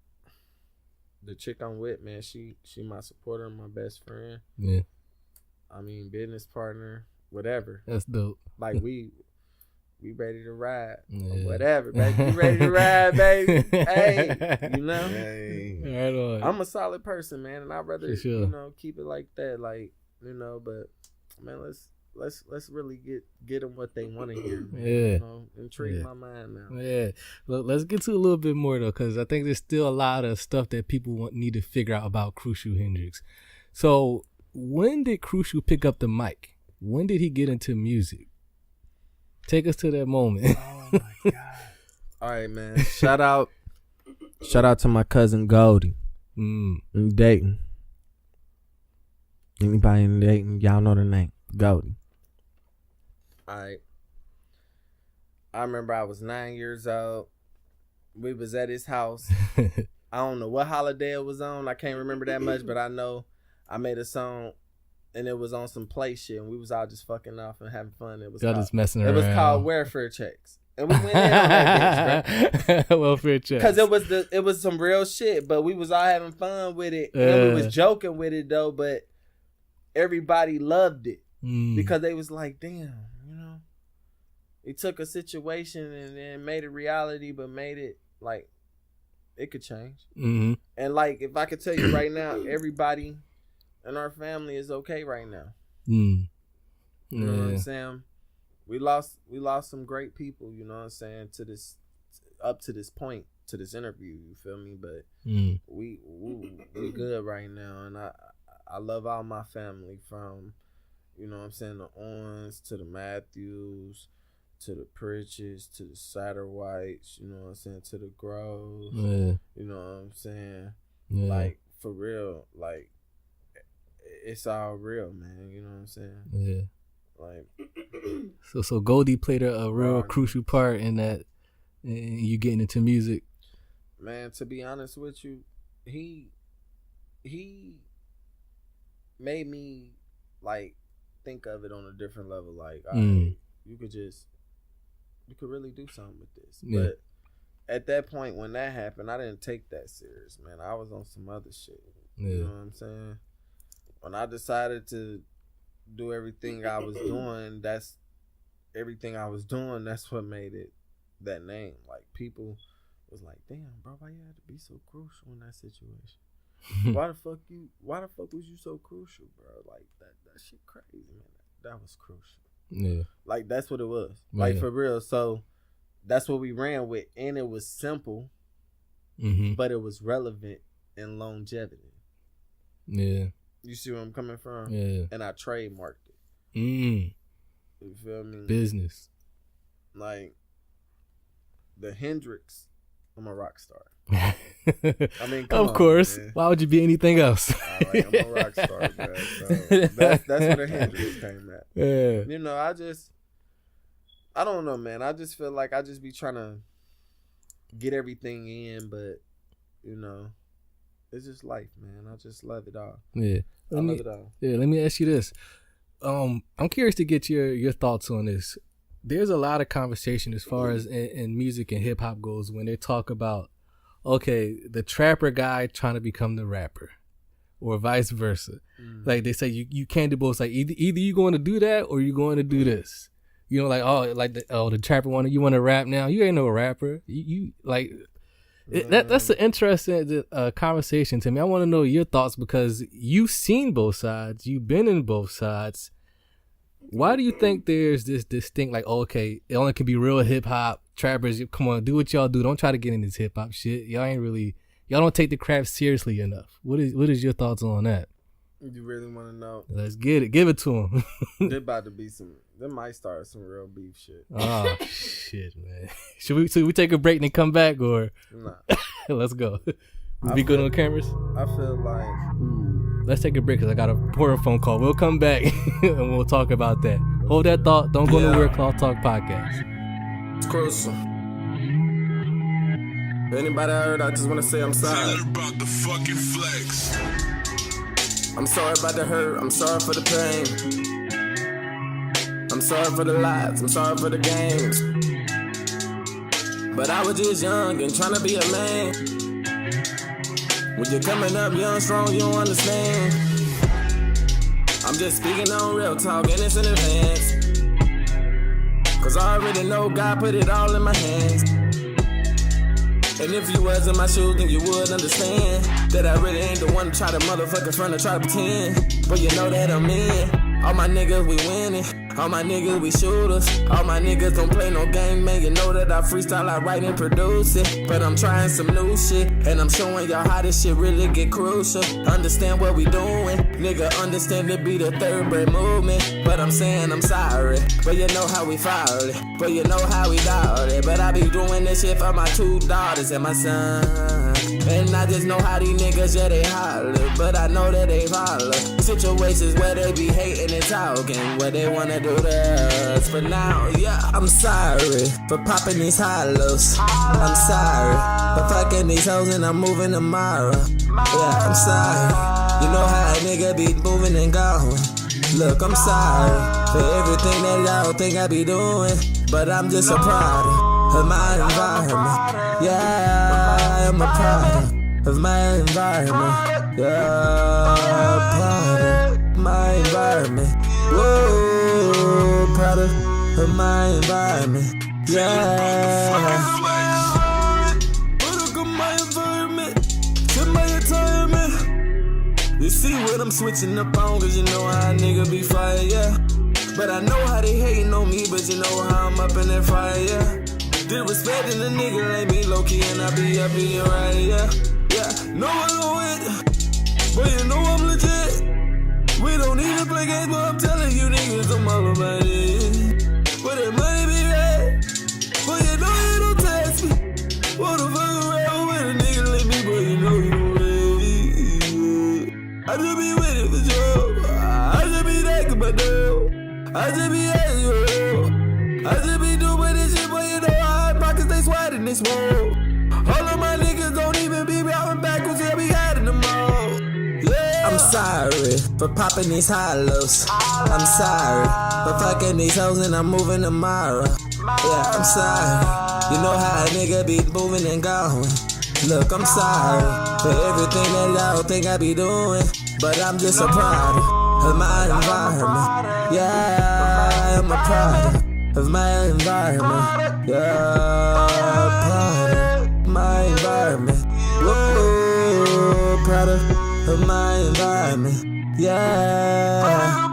the chick I'm with, man, she my supporter, my best friend. Yeah. I mean, business partner, whatever. That's dope. Like, we ready to ride. Yeah. Whatever, baby. We ready to ride, baby. Hey, Hey. Right on. I'm a solid person, man, and I'd rather, For sure. keep it like that. Like, but, man, let's really get them what they want to hear. Man, intrigue my mind now. Yeah. Look, let's get to a little bit more though, because I think there's still a lot of stuff that people need to figure out about Crucial Hendrix. So, when did Crucial pick up the mic? When did he get into music? Take us to that moment. Oh my God. All right, man. Shout out to my cousin Goldie in Dayton. Anybody in Dayton, y'all know the name Goldie. All right. I remember I was 9 years old. We was at his house. I don't know what holiday it was on. I can't remember that much, but I know I made a song and it was on some play shit, and we was all just fucking off and having fun. It was messing around. It was called Welfare Checks, and we went in on that bitch, bro. Welfare Checks. Because it was some real shit, but we was all having fun with it, and we was joking with it though. But everybody loved it because they was like, "Damn, he took a situation and then made it reality, but made it like it could change." And like, if I could tell you right now, everybody in our family is okay right now. You know what I'm saying? We lost some great people, you know what I'm saying, up to this point, to this interview, you feel me? But we good right now, and I love all my family, from, you know what I'm saying, the Owens to the Matthews to the Pritchett's to the Satterwhites, you know what I'm saying, to the Groves, you know what I'm saying? Like, for real, like, it's all real, man. You know what I'm saying? Yeah. Like, so Goldie played a real crucial part in that, in you getting into music. Man, to be honest with you, he made me like think of it on a different level. Like, you could really do something with this. Yeah. But at that point when that happened, I didn't take that serious, man. I was on some other shit. You know what I'm saying? When I decided to do everything I was doing, that's everything I was doing, that's what made it that name. Like, people was like, damn, bro, why you had to be so crucial in that situation? Why the fuck was you so crucial, bro? Like, that shit crazy, man. That was crucial. Yeah. Like, that's what it was. Yeah. Like, for real. So that's what we ran with, and it was simple, but it was relevant and longevity. Yeah. You see where I'm coming from? Yeah. And I trademarked it. You feel me? Business. Like, the Hendrix, I'm a rock star. I mean, come of on, course. man. Why would you be anything else? I'm a rock star, man. So that's where the Hendrix came at. Yeah. You know, I don't know, man. I just feel like I just be trying to get everything in, but, you know, it's just life, man. I just love it all. Yeah. I love it all. Yeah, let me ask you this. I'm curious to get your thoughts on this. There's a lot of conversation as far as in music and hip hop goes when they talk about, okay, the trapper guy trying to become the rapper, or vice versa. Like, they say you can't do both. It's like either you going to do that or you going to do this. You know, like the trapper you want to rap now. You ain't no rapper. You like that's an interesting conversation to me. I want to know your thoughts because you've seen both sides. You've been in both sides. Why do you think there's this distinct, like, oh, okay, it only can be real hip hop trappers? Come on, do what y'all do. Don't try to get in this hip hop shit. Y'all don't take the craft seriously enough. What is your thoughts on that? You really want to know? Let's get it. Give it to them. There about to be they might start some real beef shit. Oh shit, man. Should we take a break and come back, or Nah. Let's go? We good on the cameras? I feel like Let's take a break because I got a important phone call. We'll come back and we'll talk about that. Hold that thought. Don't go nowhere. Cloth Talk Podcast. It's crucial. Anybody heard? I just want to say I'm sorry. About the fucking flex. I'm sorry about the hurt. I'm sorry for the pain. I'm sorry for the lies. I'm sorry for the games. But I was just young and trying to be a man. When you're coming up young, strong, you don't understand. I'm just speaking on real talk, and it's in advance. Cause I already know God put it all in my hands. And if you was in my shoes, then you would understand that I really ain't the one to try to motherfucking front or try to pretend. But you know that I'm in. All my niggas, we winning. All my niggas, we shooters. All my niggas don't play no game, man. You know that I freestyle, I write and produce it. But I'm trying some new shit, and I'm showing y'all how this shit really get crucial. Understand what we doing, nigga, understand it be the third brain movement. But I'm saying I'm sorry, but you know how we filed it. But you know how we dialed it. But I be doing this shit for my 2 daughters and my son. And I just know how these niggas, yeah, they holler. But I know that they follow situations where they be hating and talking, where they wanna do this. But now, yeah, I'm sorry for popping these hollows. I'm sorry for fucking these hoes and I'm moving tomorrow. Yeah, I'm sorry. You know how a nigga be moving and going. Look, I'm sorry for everything that y'all think I be doing. But I'm just a product of my environment. Yeah, I'm a product of my environment. Yeah, product of my environment. Whoa, product of my environment. Yeah. Product of my environment. To my retirement. You see what I'm switching up on, cause you know how a nigga be fire, yeah. But I know how they hating on me, but you know how I'm up in that fire, yeah. Disrespecting a nigga like me, low-key, and I be up in your right, yeah. Yeah, no I know it, but you know I'm legit. We don't need to play games, but I'm telling you niggas I'm all about it. But that money be right, but you know you don't test me. Wanna fuck around with a nigga like me, but you know you don't ready. I just be with it for sure. I just be thinking about though. I just be asking you. I just be doing this shit, but you know hard pockets they sweat in this world. All of my niggas don't even be rapping backwards, they be hiding them all. Yeah. I'm sorry for popping these hollows. I'm sorry for fucking these hoes and I'm moving tomorrow. Yeah, I'm sorry. You know how a nigga be moving and going. Look, I'm sorry for everything that y'all think I be doing. But I'm just a product of my environment. Yeah, I'm a product of my environment. Yeah, proud of my environment. Whoa, proud of my environment. Yeah.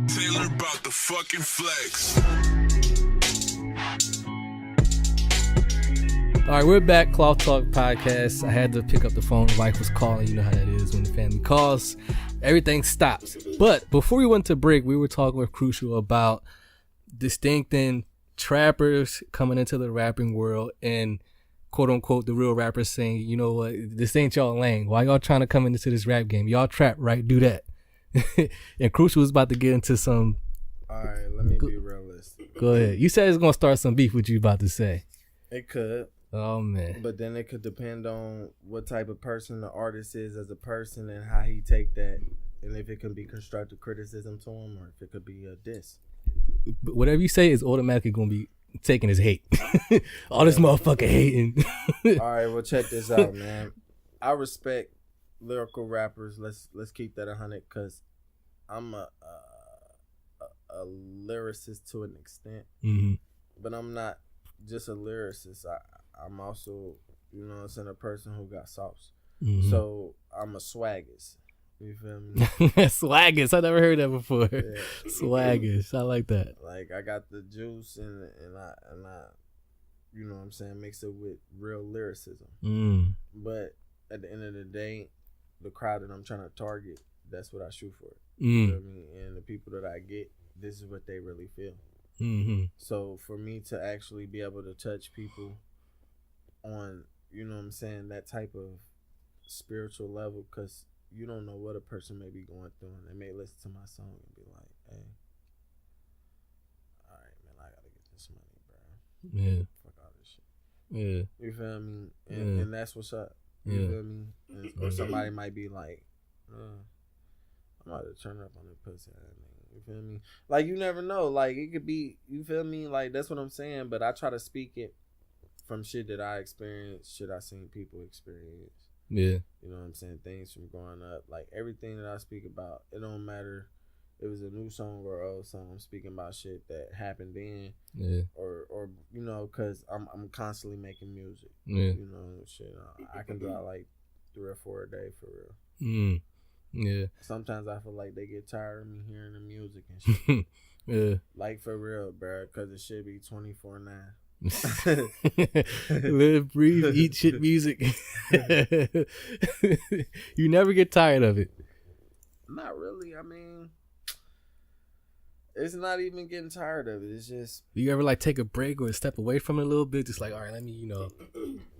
Taylor about the fucking flex. All right, we're back. Cloth Talk Podcast. I had to pick up the phone. The wife was calling. You know how that is when the family calls. Everything stops. But before we went to break, we were talking with Crucial about distincting trappers coming into the rapping world and quote unquote the real rappers saying, you know what, this ain't y'all lane. Why y'all trying to come into this rap game? Y'all trap, right? Do that. And Crucial was about to get into some. All right, let me be realistic. Go ahead. You said it's gonna start some beef. What you about to say? It could. Oh man. But then it could depend on what type of person the artist is as a person and how he take that, and if it can be constructive criticism to him or if it could be a diss. But whatever you say is automatically gonna be taken as hate. All this motherfucker hating. All right, well check this out, man. I respect lyrical rappers. Let's keep that 100 because I'm a lyricist to an extent, but I'm not just a lyricist. I'm also, you know what I'm saying, a person who got sauce. So I'm a swaggist. You feel me? Swaggist. I never heard that before. Yeah. Swaggist. I like that. Like I got the juice and I you know what I'm saying, mix it with real lyricism. But at the end of the day, the crowd that I'm trying to target, that's what I shoot for. You know what I mean? And the people that I get, this is what they really feel. So for me to actually be able to touch people on, you know what I'm saying, that type of spiritual level, because you don't know what a person may be going through, and they may listen to my song and be like, hey, all right, man, I gotta get this money, bro. Yeah. Fuck all this shit. Yeah. You feel me? And that's what's up. You feel me? Or somebody might be like, I'm about to turn up on the pussy. You feel me? Like, you never know. Like, it could be, you feel me? Like, that's what I'm saying. But I try to speak it from shit that I experienced, shit I seen people experience. Yeah. You know what I'm saying? Things from growing up. Like, everything that I speak about, it don't matter if it was a new song or an old song. I'm speaking about shit that happened then. Yeah. Or you know, because I'm constantly making music. Yeah. You know, shit. I can drop like 3 or 4 a day for real. Yeah. Sometimes I feel like they get tired of me hearing the music and shit. Yeah. Like, for real, bro, because it should be 24/9. Live, breathe, eat shit music. You never get tired of it. Not really. I mean, it's not even getting tired of it. It's just, You ever like take a break or step away from it a little bit? Just like, all right, let me, you know,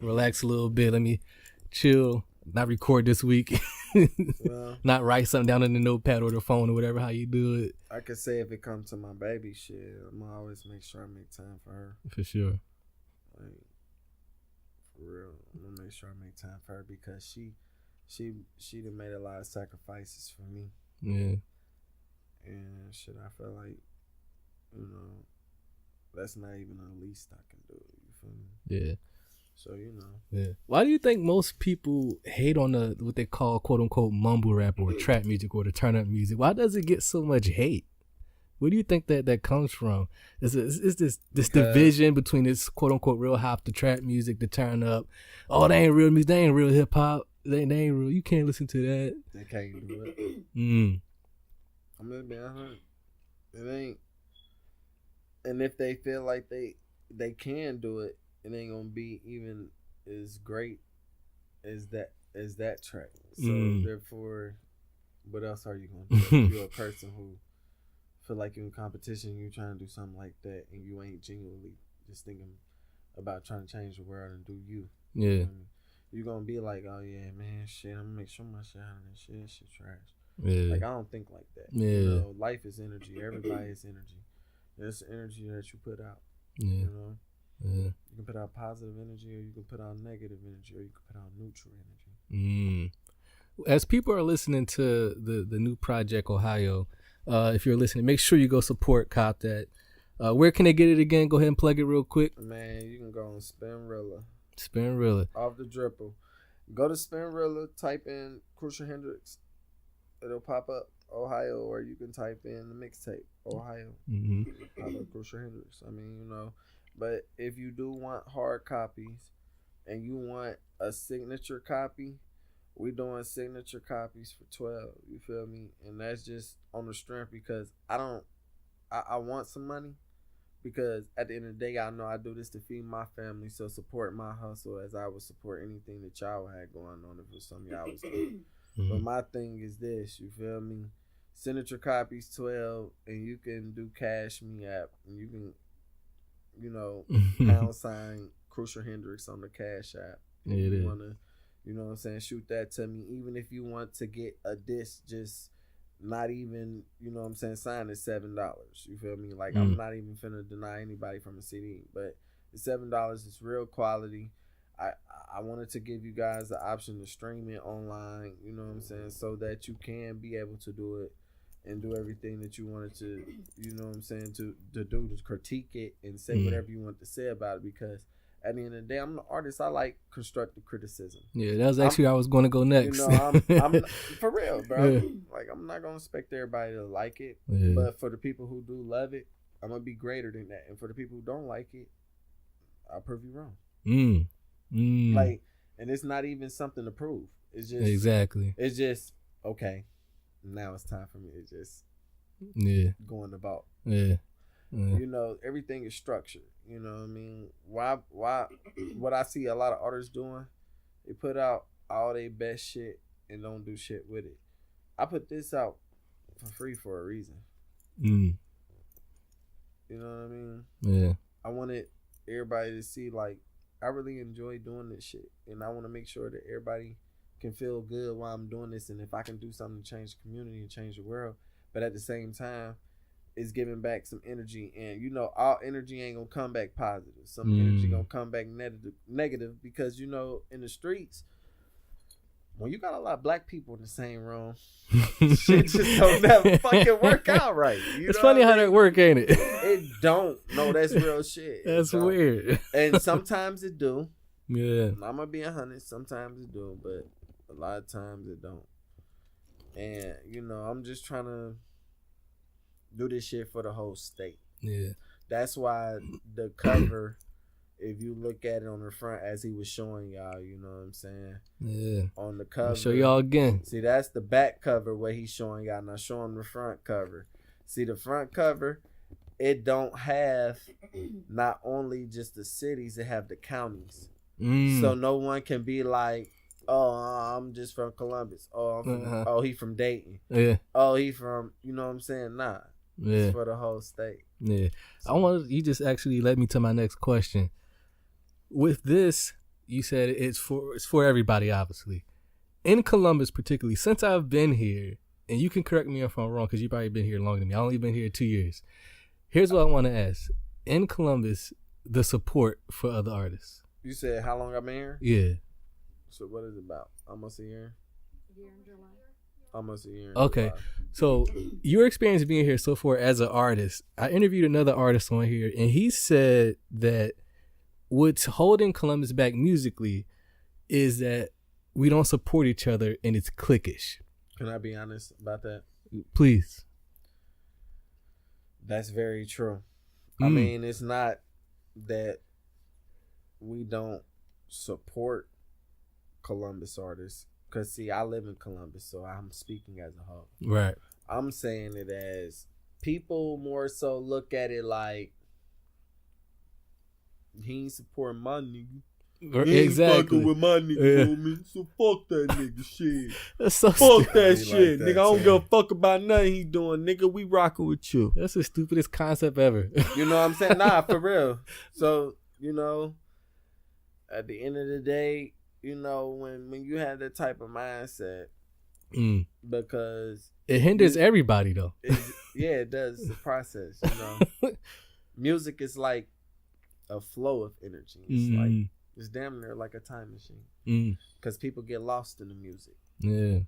relax a little bit. Let me chill. Not record this week. well, Not write something down in the notepad or the phone or whatever, how you do it. I could say if it comes to my baby shit, I'm gonna always make sure I make time for her. For sure. Like, for real, I'm gonna make sure I make time for her because she done made a lot of sacrifices for me. Yeah. And shit, I feel like, you know, that's not even the least I can do. You feel me? Yeah. So, you know. Yeah. Why do you think most people hate on the what they call quote unquote mumble rap or trap music or the turn up music? Why does it get so much hate? Where do you think that comes from? Is this division between this quote unquote real hop, the trap music, the turn up? Oh, they ain't real music. They ain't real hip hop. They ain't real. You can't listen to that. They can't do it. I'm just being honest. It ain't. And if they feel like they can do it, it ain't gonna be even as great as that track. So therefore, what else are you gonna do? If you're a person who feel like you're in competition, you trying to do something like that, and you ain't genuinely just thinking about trying to change the world and do you. Yeah. You know what I mean? You're gonna be like, oh yeah, man, shit, I'm gonna make sure my shit out of this shit. Shit trash. Yeah. Like, I don't think like that. Yeah. You know, life is energy. Everybody is energy. It's energy that you put out. Yeah. You know? Yeah. You can put out positive energy, or you can put out negative energy, or you can put out neutral energy. As people are listening to the new project O.H.I.O, if you're listening, make sure you go support Cop That. Where can they get it again? Go ahead and plug it real quick. Man, you can go on Spinrilla. Spinrilla. Off the dripple. Go to Spinrilla, type in Crucial Hendrix. It'll pop up O.H.I.O, or you can type in the mixtape O.H.I.O. Mm-hmm. Pop up Crucial Hendrix. I mean, you know. But if you do want hard copies and you want a signature copy, we doing signature copies for 12. You feel me? And that's just on the strength because I want some money. Because at the end of the day, I know I do this to feed my family, so support my hustle as I would support anything that y'all had going on if it was something y'all was doing. But my thing is this, you feel me? Signature copies 12, and you can do Cash Me app, and you can, you know, # Crucial Hendrix on the Cash app. Yeah, If it you is. wanna, you know what I'm saying, shoot that to me. Even if you want to get a disc, just not even, you know what I'm saying, sign is $7. You feel me? Like, I'm not even finna deny anybody from a CD, but it's $7. It's real quality. I wanted to give you guys the option to stream it online, you know what I'm saying, so that you can be able to do it and do everything that you wanted to, you know what I'm saying, to do, to critique it and say whatever you want to say about it, because at the end of the day, I'm an artist. I like constructive criticism. Yeah, that was actually where I was going to go next. You know, I'm for real, bro. Yeah. Like, I'm not gonna expect everybody to like it, Yeah. but for the people who do love it, I'm gonna be greater than that. And for the people who don't like it, I'll prove you wrong. Like, and it's not even something to prove. It's just exactly. It's just okay. Now it's time for me to just going about. Yeah. You know, everything is structured. You know what I mean? Why what I see a lot of artists doing, they put out all their best shit and don't do shit with it. I put this out for free for a reason. You know what I mean? Yeah. I wanted everybody to see, like, I really enjoy doing this shit, and I want to make sure that everybody can feel good while I'm doing this, and if I can do something to change the community and change the world, but at the same time, it's giving back some energy. And you know, all energy ain't gonna come back positive. Some energy gonna come back negative because, you know, in the streets, when you got a lot of black people in the same room, shit just don't never fucking work out right. It's funny how that work, ain't it? It don't. No, that's real shit. That's weird. And sometimes it do. Yeah. I'm gonna be 100. Sometimes it do, but a lot of times it don't. And, you know, I'm just trying to do this shit for the whole state. Yeah. That's why the cover, if you look at it on the front as he was showing y'all, you know what I'm saying? Yeah. On the cover. I'll show y'all again. See, that's the back cover where he's showing y'all. Now show him the front cover. See, the front cover, it don't have not only just the cities, it have the counties. So no one can be like, oh, I'm just from Columbus. Oh, I'm from, oh, he from Dayton. Yeah. Oh, he from, you know what I'm saying? Nah. Yeah. It's for the whole state. Yeah. I want you just actually led me to my next question. With this, you said it's for everybody, obviously. In Columbus, particularly, since I've been here, and you can correct me if I'm wrong because you've probably been here longer than me. I've only been here 2 years. Here's what I want to ask. In Columbus, the support for other artists. You said how long I've been here? Yeah. So what is it about? Almost a year? Almost a year. Okay. So your experience being here so far as an artist, I interviewed another artist on here, and he said that what's holding Columbus back musically is that we don't support each other and it's cliquish. Can I be honest about that? Please. That's very true. I mean, it's not that we don't support Columbus artists. Because, see, I live in Columbus, so I'm speaking as a whole. Right. I'm saying it as people more so look at it like, he ain't supporting my nigga. He ain't fucking with my nigga, homie. So fuck that nigga shit. That's so fuck stupid. that He shit, like that, nigga. I don't too. give a fuck about nothing he doing, nigga. We rocking with you. That's the stupidest concept ever. You know what I'm saying? Nah, for real. So, you know, at the end of the day, you know, when you have that type of mindset, because it hinders everybody, though. yeah, it does. It's a process, you know. Music is like a flow of energy. It's like, it's damn near like a time machine. Because people get lost in the music. Yeah.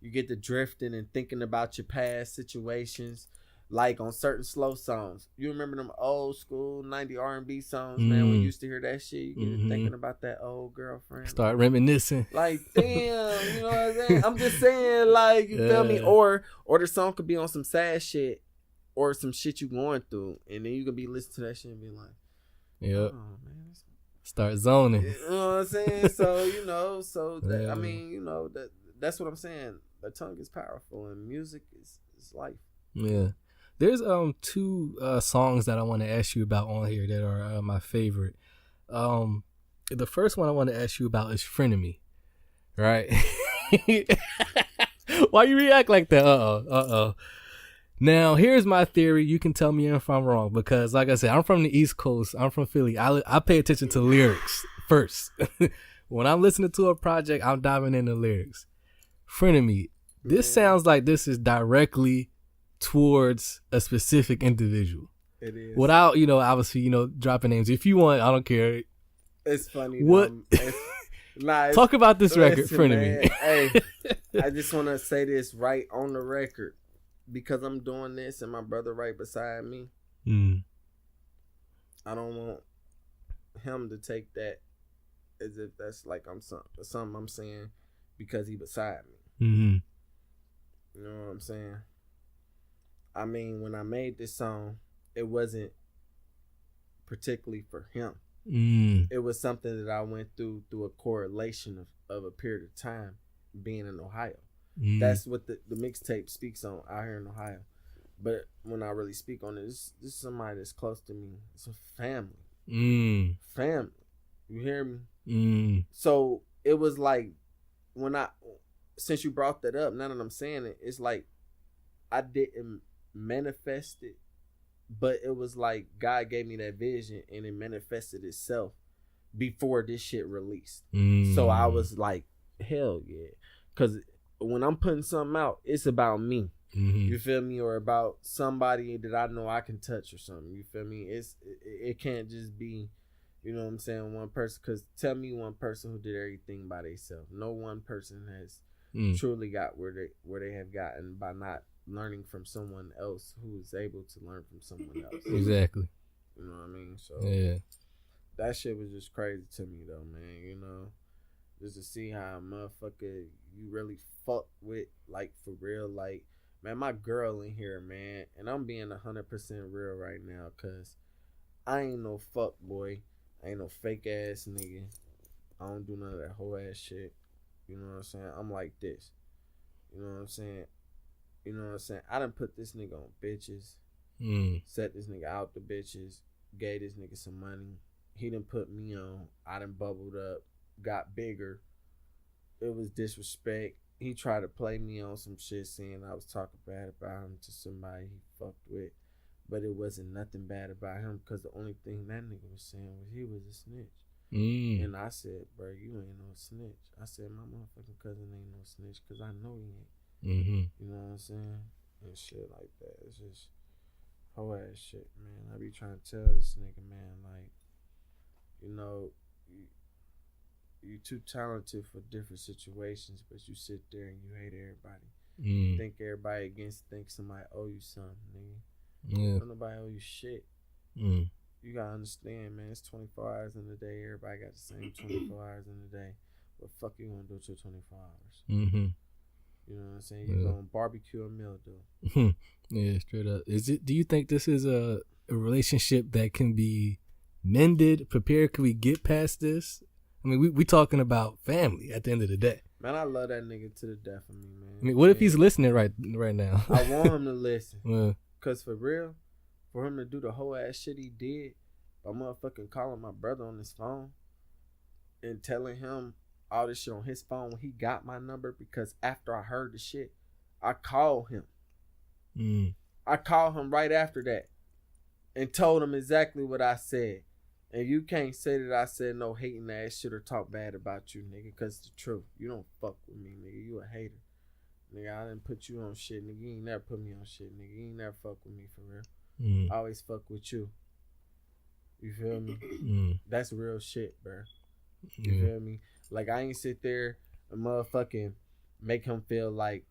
You get to drifting and thinking about your past situations. Like on certain slow songs. You remember them old school 90 R&B songs, man, when you used to hear that shit, you get to thinking about that old girlfriend. Start reminiscing. Like, damn, you know what I'm saying? I'm just saying, like, you feel me? Or the song could be on some sad shit or some shit you going through, and then you could be listening to that shit and be like, yep. oh, man. Start zoning. You know what I'm saying? So, you know, that, I mean, you know, that's what I'm saying. The tongue is powerful, and music is life. Yeah. There's two songs that I want to ask you about on here that are my favorite. The first one I want to ask you about is Frenemy, right? Why you react like that? Uh-oh. Now, here's my theory. You can tell me if I'm wrong, because like I said, I'm from the East Coast. I'm from Philly. I pay attention to lyrics first. When I'm listening to a project, I'm diving into lyrics. Frenemy, this sounds like this is directly towards a specific individual. It is. Without, obviously, dropping names. If you want, I don't care. It's funny. What? Talk about this record, Frenemy. Hey, I just want to say this right on the record. Because I'm doing this and my brother right beside me, I don't want him to take that as if that's like I'm something I'm saying because he beside me. You know what I'm saying? I mean, when I made this song, it wasn't particularly for him. It was something that I went through a correlation of a period of time being in Ohio. That's what the mixtape speaks on out here in Ohio. But when I really speak on it, this is somebody that's close to me. It's a family. Family. You hear me? So it was like, since you brought that up, now that I'm saying it, it's like I didn't manifest it, but it was like God gave me that vision and it manifested itself before this shit released. So I was like, hell yeah. Because when I'm putting something out, it's about me. You feel me? Or about somebody that I know I can touch or something. You feel me? It can't just be, you know what I'm saying, one person. Because tell me one person who did everything by themselves. No one person has truly got where they have gotten by not learning from someone else who is able to learn from someone else. Exactly. You know what I mean? So yeah, that shit was just crazy to me though, man. You know, just to see how a motherfucker you really fuck with, like, for real. Like, man, my girl in here, man, and I'm being 100% real right now, cause I ain't no fuck boy. I ain't no fake ass nigga. I don't do none of that whole ass shit. You know what I'm saying? I'm like this. You know what I'm saying? You know what I'm saying? I done put this nigga on bitches. Set this nigga out to bitches. Gave this nigga some money. He done put me on. I done bubbled up. Got bigger. It was disrespect. He tried to play me on some shit saying I was talking bad about him to somebody he fucked with. But it wasn't nothing bad about him, because the only thing that nigga was saying was he was a snitch. And I said, bro, you ain't no snitch. I said, my motherfucking cousin ain't no snitch, because I know he ain't. You know what I'm saying? And shit like that. It's just whole ass shit, man. I be trying to tell this nigga, man, like, you know, you too talented for different situations, but you sit there and you hate everybody. You think everybody think somebody owe you something, nigga. Don't nobody owe you shit. You gotta understand, man, it's 24 hours in the day. Everybody got the same 24 hours in the day. What the fuck you gonna do with your 24 hours? You know what I'm saying? You gonna barbecue a meal, though. Yeah, straight up. Do you think this is a relationship that can be mended, prepared? Can we get past this? I mean, we talking about family at the end of the day. Man, I love that nigga to the death of me, man. I mean, what if he's listening right now? I want him to listen. Yeah. Cause for real, for him to do the whole ass shit he did, by motherfucking calling my brother on his phone and telling him all this shit on his phone when he got my number, because after I heard the shit, I called him. I called him right after that and told him exactly what I said. And you can't say that I said no hating ass shit or talk bad about you, nigga, cause it's the truth. You don't fuck with me, nigga. You a hater. Nigga, I didn't put you on shit, nigga. You ain't never put me on shit, nigga. You ain't never fuck with me, for real. I always fuck with you. You feel me? That's real shit, bro. You feel me? Like, I ain't sit there and motherfucking make him feel like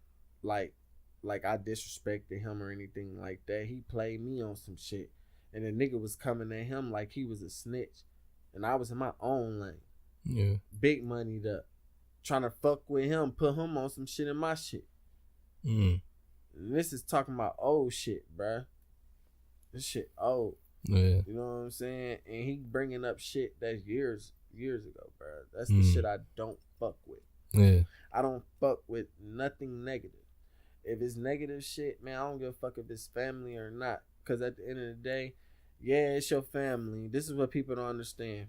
like I disrespected him or anything like that. He played me on some shit. And the nigga was coming at him like he was a snitch. And I was in my own lane. Yeah. Big moneyed up. Trying to fuck with him, put him on some shit in my shit. Mm. And this is talking about old shit, bruh. This shit old. Yeah. You know what I'm saying? And he bringing up shit that's years ago, bruh. That's the shit I don't fuck with. Yeah. I don't fuck with nothing negative. If it's negative shit, man, I don't give a fuck if it's family or not. Because at the end of the day, yeah, it's your family. This is what people don't understand.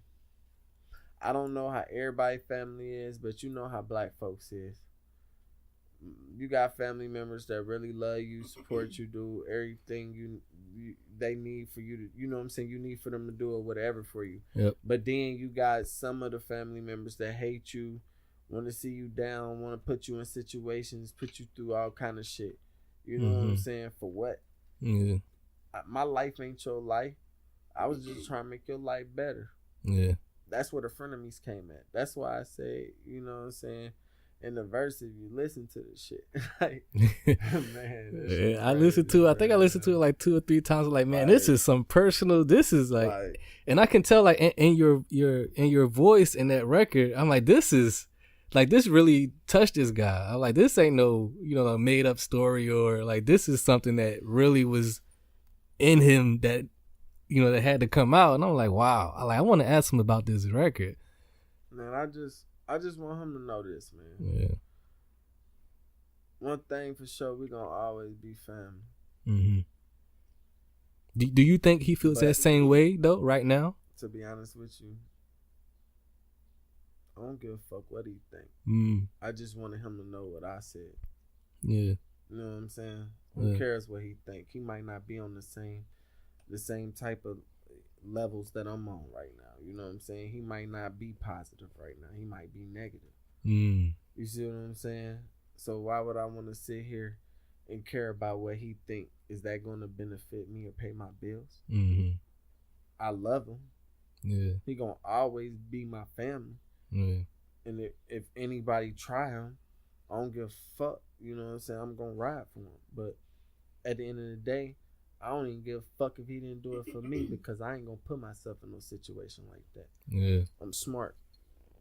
I don't know how everybody family is, but you know how black folks is. You got family members that really love you, support you, do everything they need for you to, you know what I'm saying, you need for them to do or whatever for you. Yep. But then you got some of the family members that hate you, want to see you down, want to put you in situations, put you through all kind of shit. You know what I'm saying? For what? Yeah. My life ain't your life. I was just trying to make your life better. Yeah. That's where the frenemies came at. That's why I say, you know what I'm saying, in the verse, if you listen to the shit, like, man, yeah, I listened to it. I think I listened to it like 2 or 3 times. Like, man, this is some personal. This is like, and I can tell like in your voice in that record. I'm like, this is like, this really touched this guy. I'm like, this ain't no, you know, a made up story, or like, this is something that really was in him that, you know, that had to come out. And I'm like, wow. I want to ask him about this record. Man, I just want him to know this, man. Yeah. One thing for sure, we gonna always be family. Mm-hmm. Do you think he feels that same way though right now? To be honest with you, I don't give a fuck what he think. I just wanted him to know what I said. Yeah. You know what I'm saying? Who cares what he think? He might not be on the same type of levels that I'm on right now. You know what I'm saying? He might not be positive right now. He might be negative. You see what I'm saying? So why would I want to sit here and care about what he think? Is that going to benefit me or pay my bills? I love him. Yeah. He gonna always be my family. Yeah. And if anybody try him, I don't give a fuck. You know what I'm saying? I'm gonna ride for him. But at the end of the day, I don't even give a fuck if he didn't do it for me, because I ain't gonna put myself in no situation like that. Yeah. I'm smart.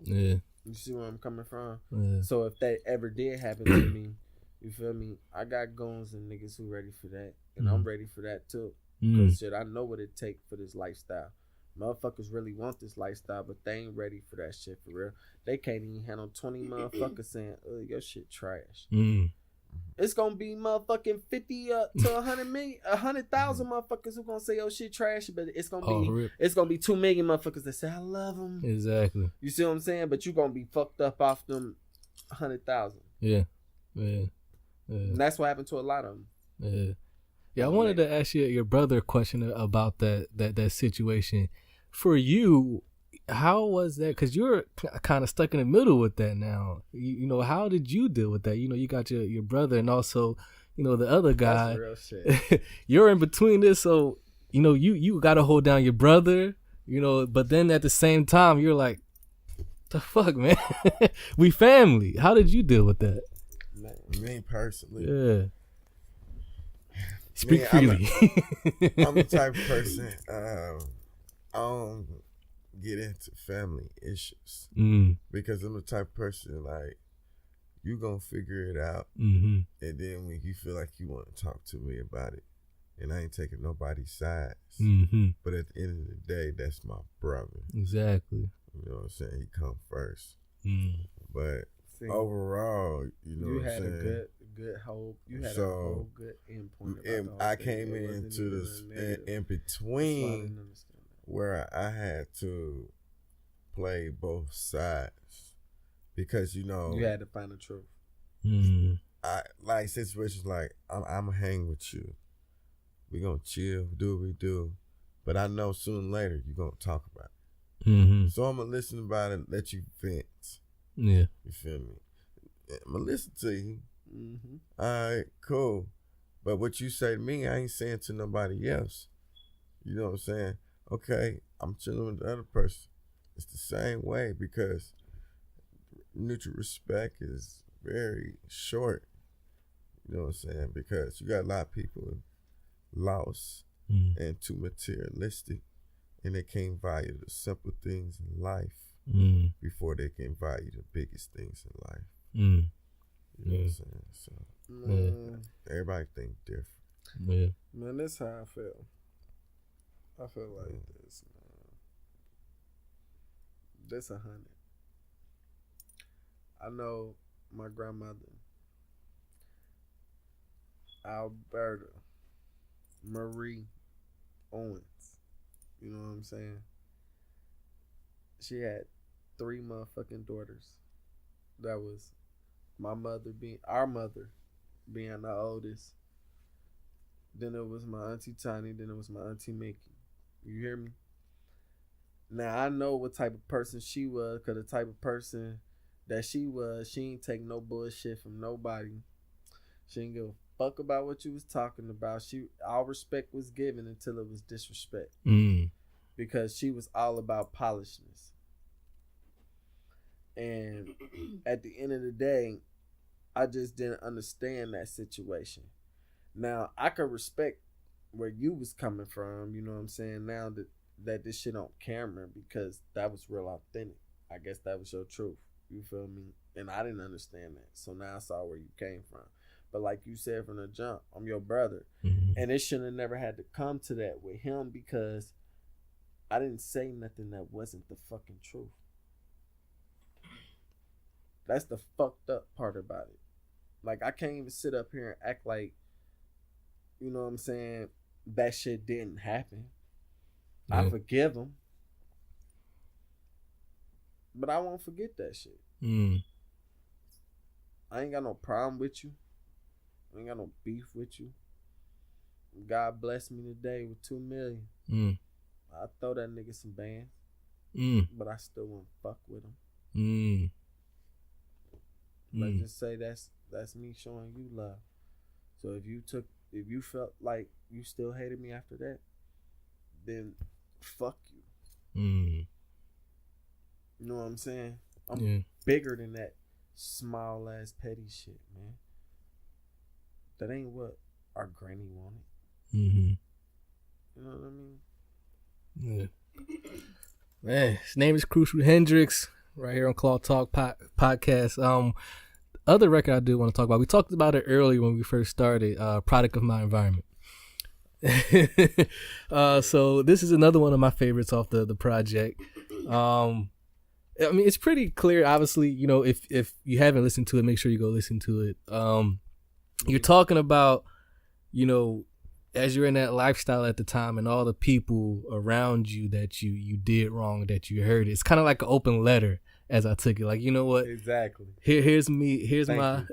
Yeah. You see where I'm coming from? Yeah. So if that ever did happen to me, you feel me? I got goons and niggas who ready for that. And I'm ready for that too. Because shit, I know what it take for this lifestyle. Motherfuckers really want this lifestyle, but they ain't ready for that shit for real. They can't even handle 20 motherfuckers saying, "Oh, your shit trash." It's gonna be motherfucking 50 to 100 million, 100,000 motherfuckers who gonna say your shit trash, but it's gonna be 2 million motherfuckers that say I love them. Exactly. You see what I'm saying? But you gonna be fucked up off them 100,000. Yeah. Yeah. And that's what happened to a lot of them. Yeah. Yeah, I wanted to ask you your brother a question about that situation. For you, how was that? Because you're kind of stuck in the middle with that now. You know, how did you deal with that? You know, you got your brother and also, you know, the other guy. That's real shit. You're in between this, so, you know, you got to hold down your brother, you know, but then at the same time, you're like, the fuck, man? We family. How did you deal with that? Me personally. Yeah. Speak freely. I'm the type of person, I don't get into family issues because I'm the type of person, like, you gonna figure it out, and then when you feel like you want to talk to me about it, and I ain't taking nobody's sides, but at the end of the day, that's my brother. Exactly. You know what I'm saying? He come first. But overall, you know what I'm saying? You had a good whole good endpoint. And I came into this in between where I had to play both sides because, you know, you had to find the truth. I like situations like I'm gonna hang with you. We gonna chill, do what we do, but I know sooner or later you're gonna talk about it. So I'm gonna listen about it, let you vent. Yeah, you feel me? I'm gonna listen to you. All right, cool. But what you say to me, I ain't saying to nobody else. You know what I'm saying? Okay, I'm chilling with the other person. It's the same way because mutual respect is very short. You know what I'm saying? Because you got a lot of people lost and too materialistic, and they can't value the simple things in life before they can value the biggest things in life. You know what I'm saying? So everybody think different. Yeah. Man, that's how I feel. I feel like this, man. This 100. I know my grandmother, Alberta Marie Owens. You know what I'm saying? She had 3 motherfucking daughters. That was our mother being the oldest. Then it was my auntie Tiny. Then it was my auntie Mickey. You hear me? Now I know what type of person she was, cause the type of person that she was, she ain't take no bullshit from nobody. She didn't give a fuck about what you was talking about. All respect was given until it was disrespect. Because she was all about polishness. And at the end of the day, I just didn't understand that situation. Now, I could respect where you was coming from, you know what I'm saying, now that this shit on camera, because that was real authentic. I guess that was your truth. You feel me? And I didn't understand that. So now I saw where you came from. But like you said from the jump, I'm your brother. And it shouldn't have never had to come to that with him, because I didn't say nothing that wasn't the fucking truth. That's the fucked up part about it. Like, I can't even sit up here and act like, you know what I'm saying, that shit didn't happen. Yeah. I forgive him. But I won't forget that shit. I ain't got no problem with you. I ain't got no beef with you. God blessed me today with $2 million. I throw that nigga some bands. But I still won't fuck with him. Let's just say that's me showing you love. So if you felt like you still hated me after that, then fuck you. You know what I'm saying? I'm bigger than that small ass petty shit, man. That ain't what our granny wanted. You know what I mean? Yeah. Man, his name is Crucial Hendrix, right here on Claw Talk podcast. Other record I do want to talk about. We talked about it earlier when we first started. Product of My Environment. So this is another one of my favorites off the project. I mean, it's pretty clear. Obviously, you know, if you haven't listened to it, make sure you go listen to it. You're talking about, you know, as you're in that lifestyle at the time and all the people around you that you did wrong, that you hurt. It's kind of like an open letter, as I took it. Like, you know what? Exactly. Here's my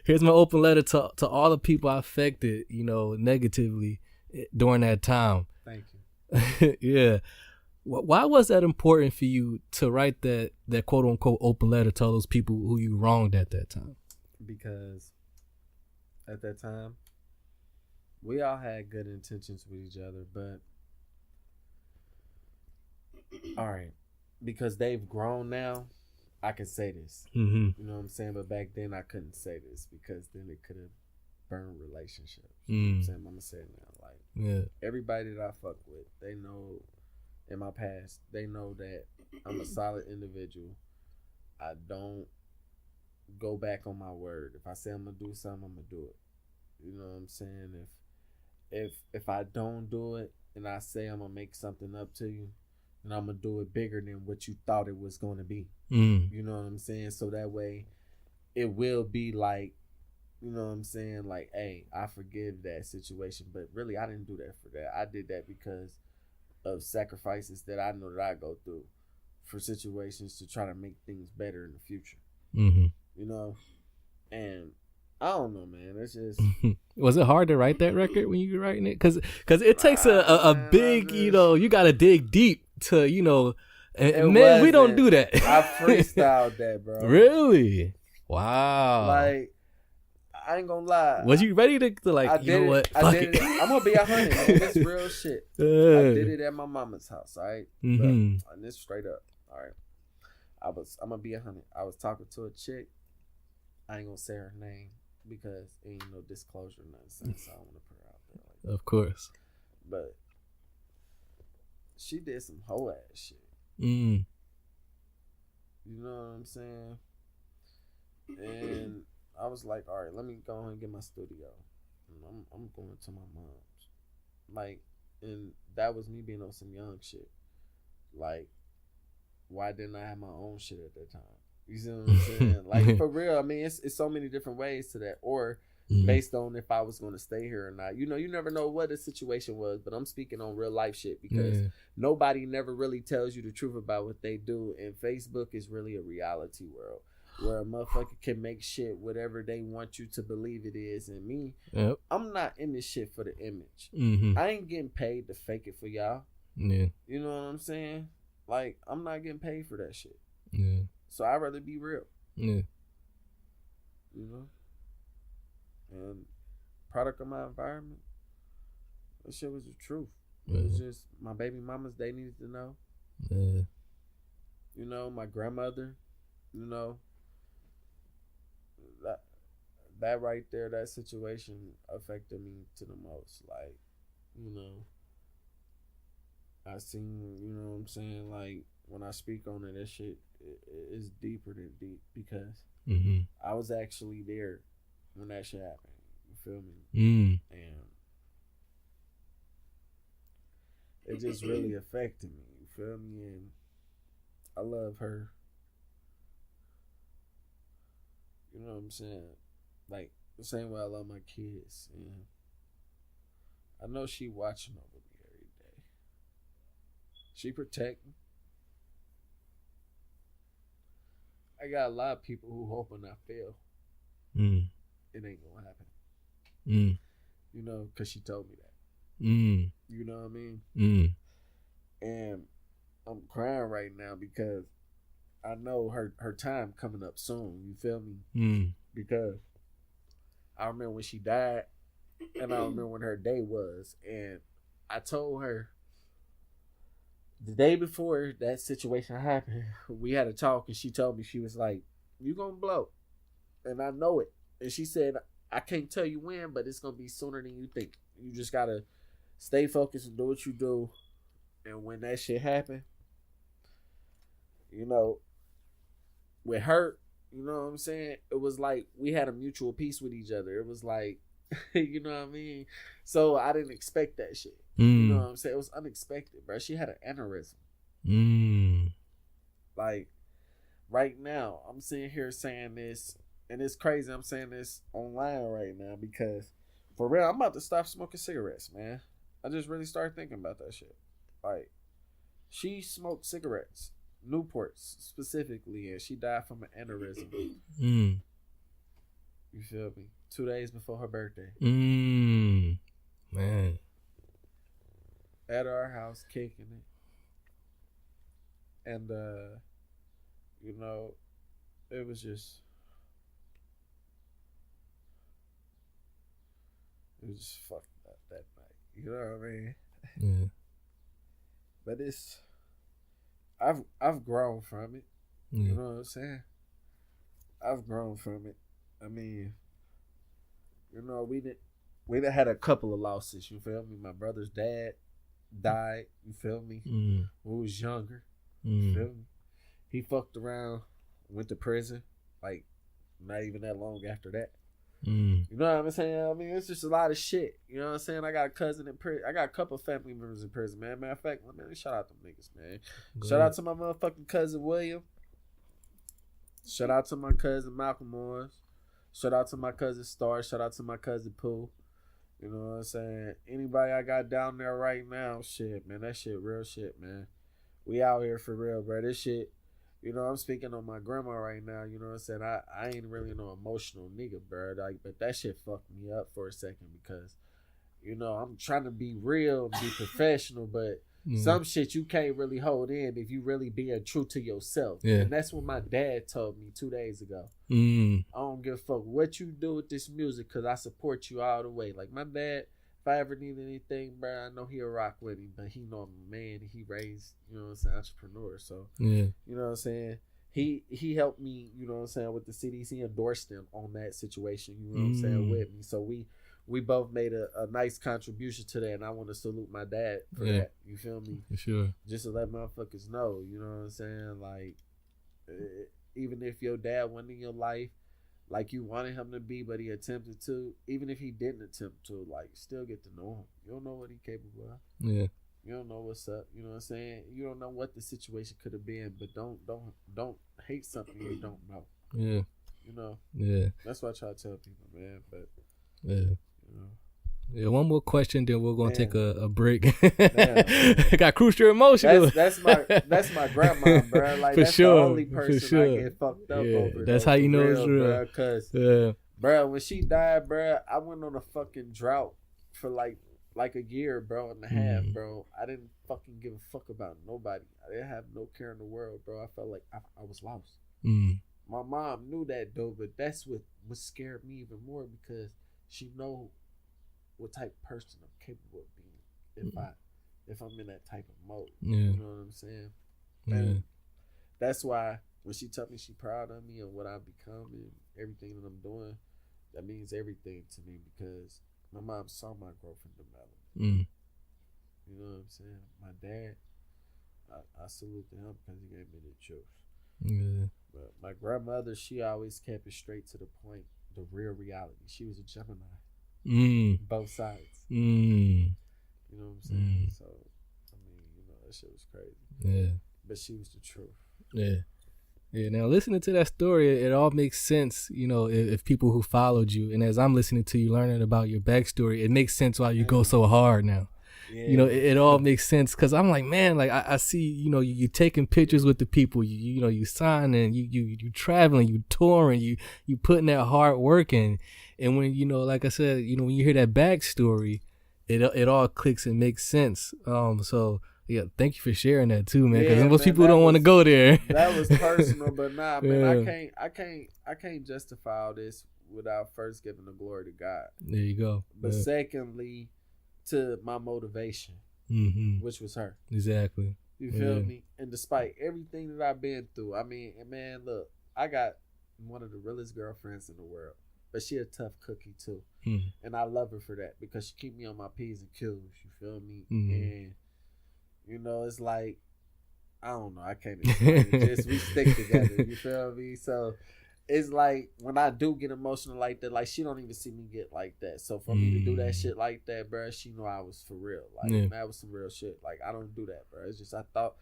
here's my open letter to all the people I affected, you know, negatively during that time. Thank you. Yeah. Why was that important for you to write that quote unquote open letter to all those people who you wronged at that time? Because at that time, we all had good intentions with each other, but all right, because they've grown now, I can say this. You know what I'm saying? But back then, I couldn't say this because then it could have burned relationships. You know what I'm saying? I'm gonna say it now. Like, everybody that I fuck with, they know in my past, they know that I'm a solid individual. I don't go back on my word. If I say I'm gonna do something, I'm gonna do it. You know what I'm saying? If I don't do it and I say I'm gonna make something up to you, then I'm gonna do it bigger than what you thought it was gonna be. You know what I'm saying? So that way it will be like, you know what I'm saying, like, hey, I forgive that situation, but really I didn't do that for that. I did that because of sacrifices that I know that I go through for situations to try to make things better in the future. You know? And I don't know, man. It's just... Was it hard to write that record when you were writing it? Because it takes a big, you know, you got to dig deep to, you know, and man, we don't do that. I freestyled that, bro. Really? Wow. Like, I ain't gonna lie. Was you ready to like, you know what? I did it. I'm gonna be 100, man. That's real shit. I did it at my mama's house, all right? And this straight up, all right? I'm gonna be 100. I was talking to a chick. I ain't gonna say her name, because ain't no disclosure nonsense. So I don't want to put her out there like that. Of course. But she did some hoe ass shit. Mm. You know what I'm saying? And I was like, all right, let me go ahead and get my studio. And I'm going to my mom's. Like, and that was me being on some young shit. Like, why didn't I have my own shit at that time? You see what I'm saying? Like, for real, I mean, it's so many different ways to that. Or based on if I was going to stay here or not. You know, you never know what the situation was, but I'm speaking on real life shit because nobody never really tells you the truth about what they do. And Facebook is really a reality world where a motherfucker can make shit whatever they want you to believe it is. And me, I'm not in this shit for the image. I ain't getting paid to fake it for y'all. Yeah. You know what I'm saying? Like, I'm not getting paid for that shit. Yeah. So I'd rather be real. Yeah. You know? And product of my environment, that shit was the truth. It was just my baby mamas, they needed to know. Yeah. You know, my grandmother, you know, that right there, that situation affected me to the most. Like, you know, I seen, you know what I'm saying? Like, when I speak on it, that shit is deeper than deep because I was actually there when that shit happened. You feel me? And it just really affected me. You feel me? And I love her. You know what I'm saying? Like, the same way I love my kids. And I know she watching over me every day. She protect me. I got a lot of people who hoping I fail. It ain't gonna happen. You know, because she told me that. You know what I mean? And I'm crying right now because I know her time coming up soon. You feel me? Because I remember when she died, and I remember when her day was, and I told her the day before that situation happened, we had a talk, and she told me, she was like, "You gonna blow," and I know it. And she said, "I can't tell you when, but it's gonna be sooner than you think. You just gotta stay focused and do what you do." And when that shit happened, you know, with her, you know what I'm saying? It was like we had a mutual peace with each other. It was like, you know what I mean? So I didn't expect that shit. You know what I'm saying? It was unexpected, bro. She had an aneurysm. Like, right now, I'm sitting here saying this, and it's crazy I'm saying this online right now because, for real, I'm about to stop smoking cigarettes, man. I just really started thinking about that shit. Like, she smoked cigarettes, Newports specifically, and she died from an aneurysm. You feel me? 2 days before her birthday. Man. At our house, kicking it. And, you know, it was just fucked up that night. You know what I mean? Yeah. But it's, I've grown from it. You know what I'm saying? I've grown from it. I mean, you know, we done had a couple of losses. You feel me? My brother's dad died. You feel me? When we was younger. You feel me? He fucked around, went to prison. Like, not even that long after that. You know what I'm saying? I mean, it's just a lot of shit. You know what I'm saying? I got a cousin in prison. I got a couple of family members in prison, man. Matter of fact, man, shout out them niggas, man. Shout out to my motherfucking cousin William. Shout out to my cousin Malcolm Morris. Shout out to my cousin Star. Shout out to my cousin Pooh. You know what I'm saying? Anybody I got down there right now, shit, man, that shit real shit, man. We out here for real, bro. This shit, you know, I'm speaking on my grandma right now. You know what I'm saying? I ain't really no emotional nigga, bro. Like, but that shit fucked me up for a second because, you know, I'm trying to be real and be professional, but some shit you can't really hold in if you really being true to yourself. Yeah. And that's what my dad told me 2 days ago. I don't give a fuck what you do with this music because I support you all the way. Like, my dad, if I ever need anything, bro, I know he'll rock with me, but he know I'm a man and he raised, you know what I'm saying, entrepreneur. So, you know what I'm saying? he helped me, you know what I'm saying, with the CDs. He endorsed them on that situation, you know what I'm saying, with me. So we both made a nice contribution to that, and I want to salute my dad for that. You feel me? For sure. Just to let motherfuckers know, you know what I'm saying? Like, even if your dad wasn't in your life like you wanted him to be, but he attempted to, even if he didn't attempt to, like, still get to know him. You don't know what he's capable of. Yeah. You don't know what's up. You know what I'm saying? You don't know what the situation could have been, but don't hate something you don't know. Yeah. You know? Yeah. That's what I try to tell people, man. But yeah. You know. Yeah, one more question, then we're gonna take a break. I got crucial emotional. That's my grandma, bro. Like, that's the only person I get fucked up over. That's how you know it's real. Cause, bro, when she died, bro, I went on a fucking drought for like a year, bro, and a half, bro. I didn't fucking give a fuck about nobody. I didn't have no care in the world, bro. I felt like I was lost. My mom knew that though, but that's what scared me even more, because she know what type of person I'm capable of being if I'm in that type of mode. You know what I'm saying? And that's why when she told me she proud of me and what I've become and everything that I'm doing, that means everything to me, because my mom saw my growth and development. You know what I'm saying? My dad, I salute to him because he gave me the truth. But my grandmother, she always kept it straight to the point, the real reality. She was a Gemini. Both sides. You know what I'm saying? So, I mean, you know, that shit was crazy. Yeah. But she was the truth. Yeah. Yeah, now listening to that story, it all makes sense, you know, if people who followed you, and as I'm listening to you, learning about your backstory, it makes sense why you go so hard now. Yeah. You know, it all makes sense, because I'm like, man, like I see, you know, you taking pictures with the people, you know, you signing, you traveling, you touring, you putting that hard work in, and when, you know, like I said, you know, when you hear that backstory, it all clicks and makes sense. So yeah, thank you for sharing that too, man, because most people don't want to go there. That was personal, but nah, man, I can't justify all this without first giving the glory to God. There you go. But secondly, to my motivation, which was her. Exactly. You feel me? And despite everything that I've been through, I mean, man, look, I got one of the realest girlfriends in the world, but she a tough cookie too. And I love her for that, because she keep me on my P's and Q's. You feel me? And you know, it's like, I don't know, I can't explain it. Just we stick together. You feel me? So it's like, when I do get emotional like that, like, she don't even see me get like that. So for me to do that shit like that, bro, she know I was for real. Like, that was some real shit. Like, I don't do that, bro. It's just, I thought,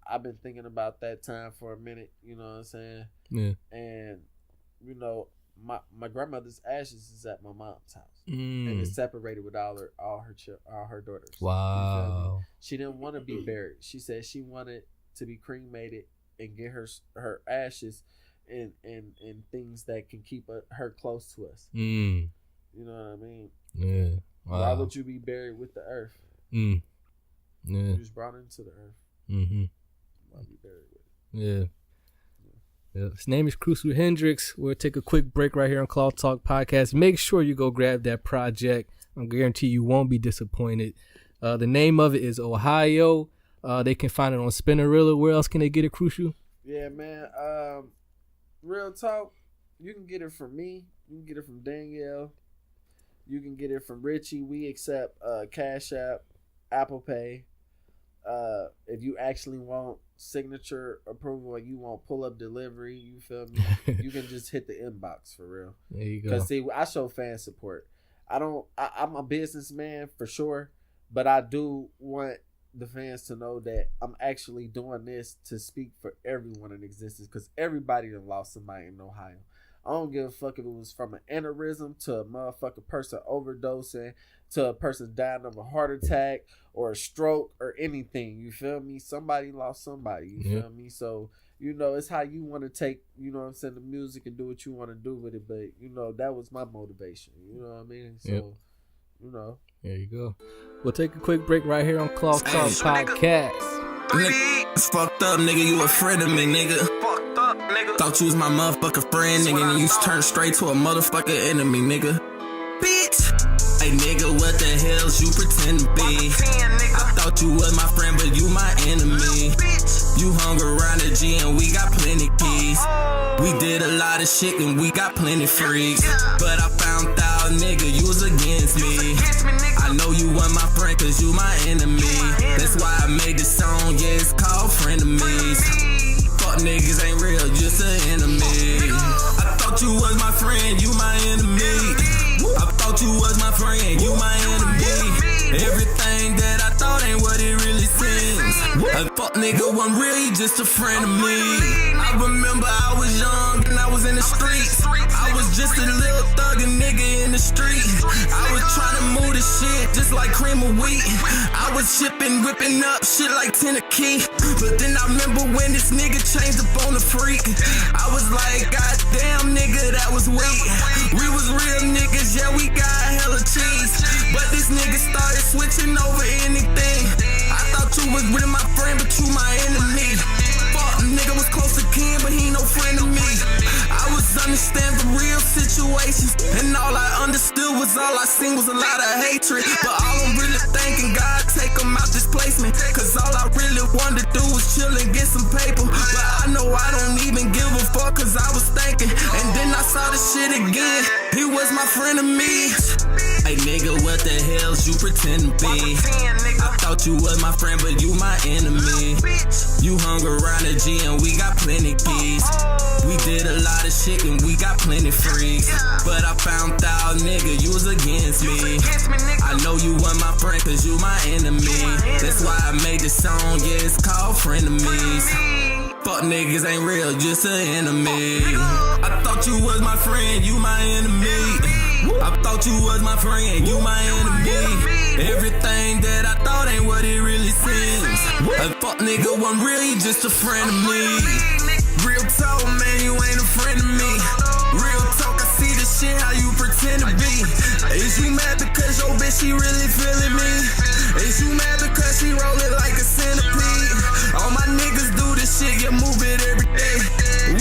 I've been thinking about that time for a minute, you know what I'm saying? Yeah. And, you know, my grandmother's ashes is at my mom's house, and it's separated with all her daughters. Wow. She didn't want to be buried. She said she wanted to be cremated and get her ashes and things that can keep her close to us. You know what I mean? Yeah. Wow. Why would you be buried with the earth? Yeah. You just brought into the earth. Why be buried with it? Yeah. Yeah. His name is Crucial Hendrix. We'll take a quick break right here on Cloth Talk Podcast. Make sure you go grab that project. I guarantee you won't be disappointed. The name of it is O.H.I.O. They can find it on Spinnerilla. Where else can they get it, Crucial? Yeah, man. Real talk, you can get it from me. You can get it from Danielle. You can get it from Richie. We accept Cash App, Apple Pay. If you actually want signature approval and you want pull-up delivery, you feel me? You can just hit the inbox for real. There you go. Because see, I show fan support. I'm a businessman for sure, but I do want the fans to know that I'm actually doing this to speak for everyone in existence, because everybody done lost somebody in Ohio. I don't give a fuck if it was from an aneurysm to a motherfucking person overdosing to a person dying of a heart attack or a stroke or anything. You feel me? Somebody lost somebody. You feel me? So, you know, it's how you want to take, you know what I'm saying, the music and do what you want to do with it. But, you know, that was my motivation. You know what I mean? So, you know. There you go. We'll take a quick break right here on Cloth Talk Podcast. Nigga, it's fucked up, nigga. You a friend of me, nigga. Fucked up, nigga. Thought you was my motherfucking friend, nigga. And you turned straight to a motherfucking enemy, nigga. Bitch. Hey, nigga, what the hell's you pretend to be? I thought you was my friend, but you my enemy. Bitch. You hung around the G and we got plenty keys. We did a lot of shit and we got plenty freaks. But I found out, nigga, you was against me. I know you weren't my friend cause you my enemy. That's why I made this song, yeah, it's called Frenemies. Fuck niggas ain't real, just an enemy. I thought you was my friend, you my enemy. I thought you was my friend, you my enemy. Everything that I thought ain't what it really seems. A fuck nigga wasn't really just a friend of me. I remember I was young and I was in the streets. I was just a little thuggin' nigga in the street. I was trying to move the shit just like cream of wheat. I was shipping, whipping up shit like Tennessee. But then I remember when this nigga changed up on the freak. I was like, God damn nigga, that was weak. We was real niggas, yeah, we got hella cheese. But this nigga started switching over anything. I thought you was really my friend, but you my enemy. Fuck, nigga was close to kin, but he no friend of me. I was understand the real situations, and all I understood was all I seen was a lot of hatred. But all I'm really thanking God, take him out this placement. Cause all I really wanted to do was chill and get some paper. But I know I don't even give a fuck cause I was thinking. And then I saw the shit again, he was my friend of me. Hey nigga, what the hell's you pretend to be? I thought you was my friend, but you my enemy. You hung around the G and we got plenty keys. We did a lot of shit and we got plenty freaks. But I found out, nigga, you was against me. I know you weren't my friend cause you my enemy. That's why I made this song, yeah, it's called Frenemies. Fuck niggas ain't real, just an enemy. I thought you was my friend, you my enemy. I thought you was my friend, you my enemy. Everything that I thought ain't what it really seems. A fuck nigga wasn't really just a friend of me. Real talk, man, you ain't a friend of me. Real talk, I see the shit how you pretend to be. Is you mad because your bitch, she really feeling me? Is you mad because she rollin' like a centipede? All my niggas do this shit, get move it every day.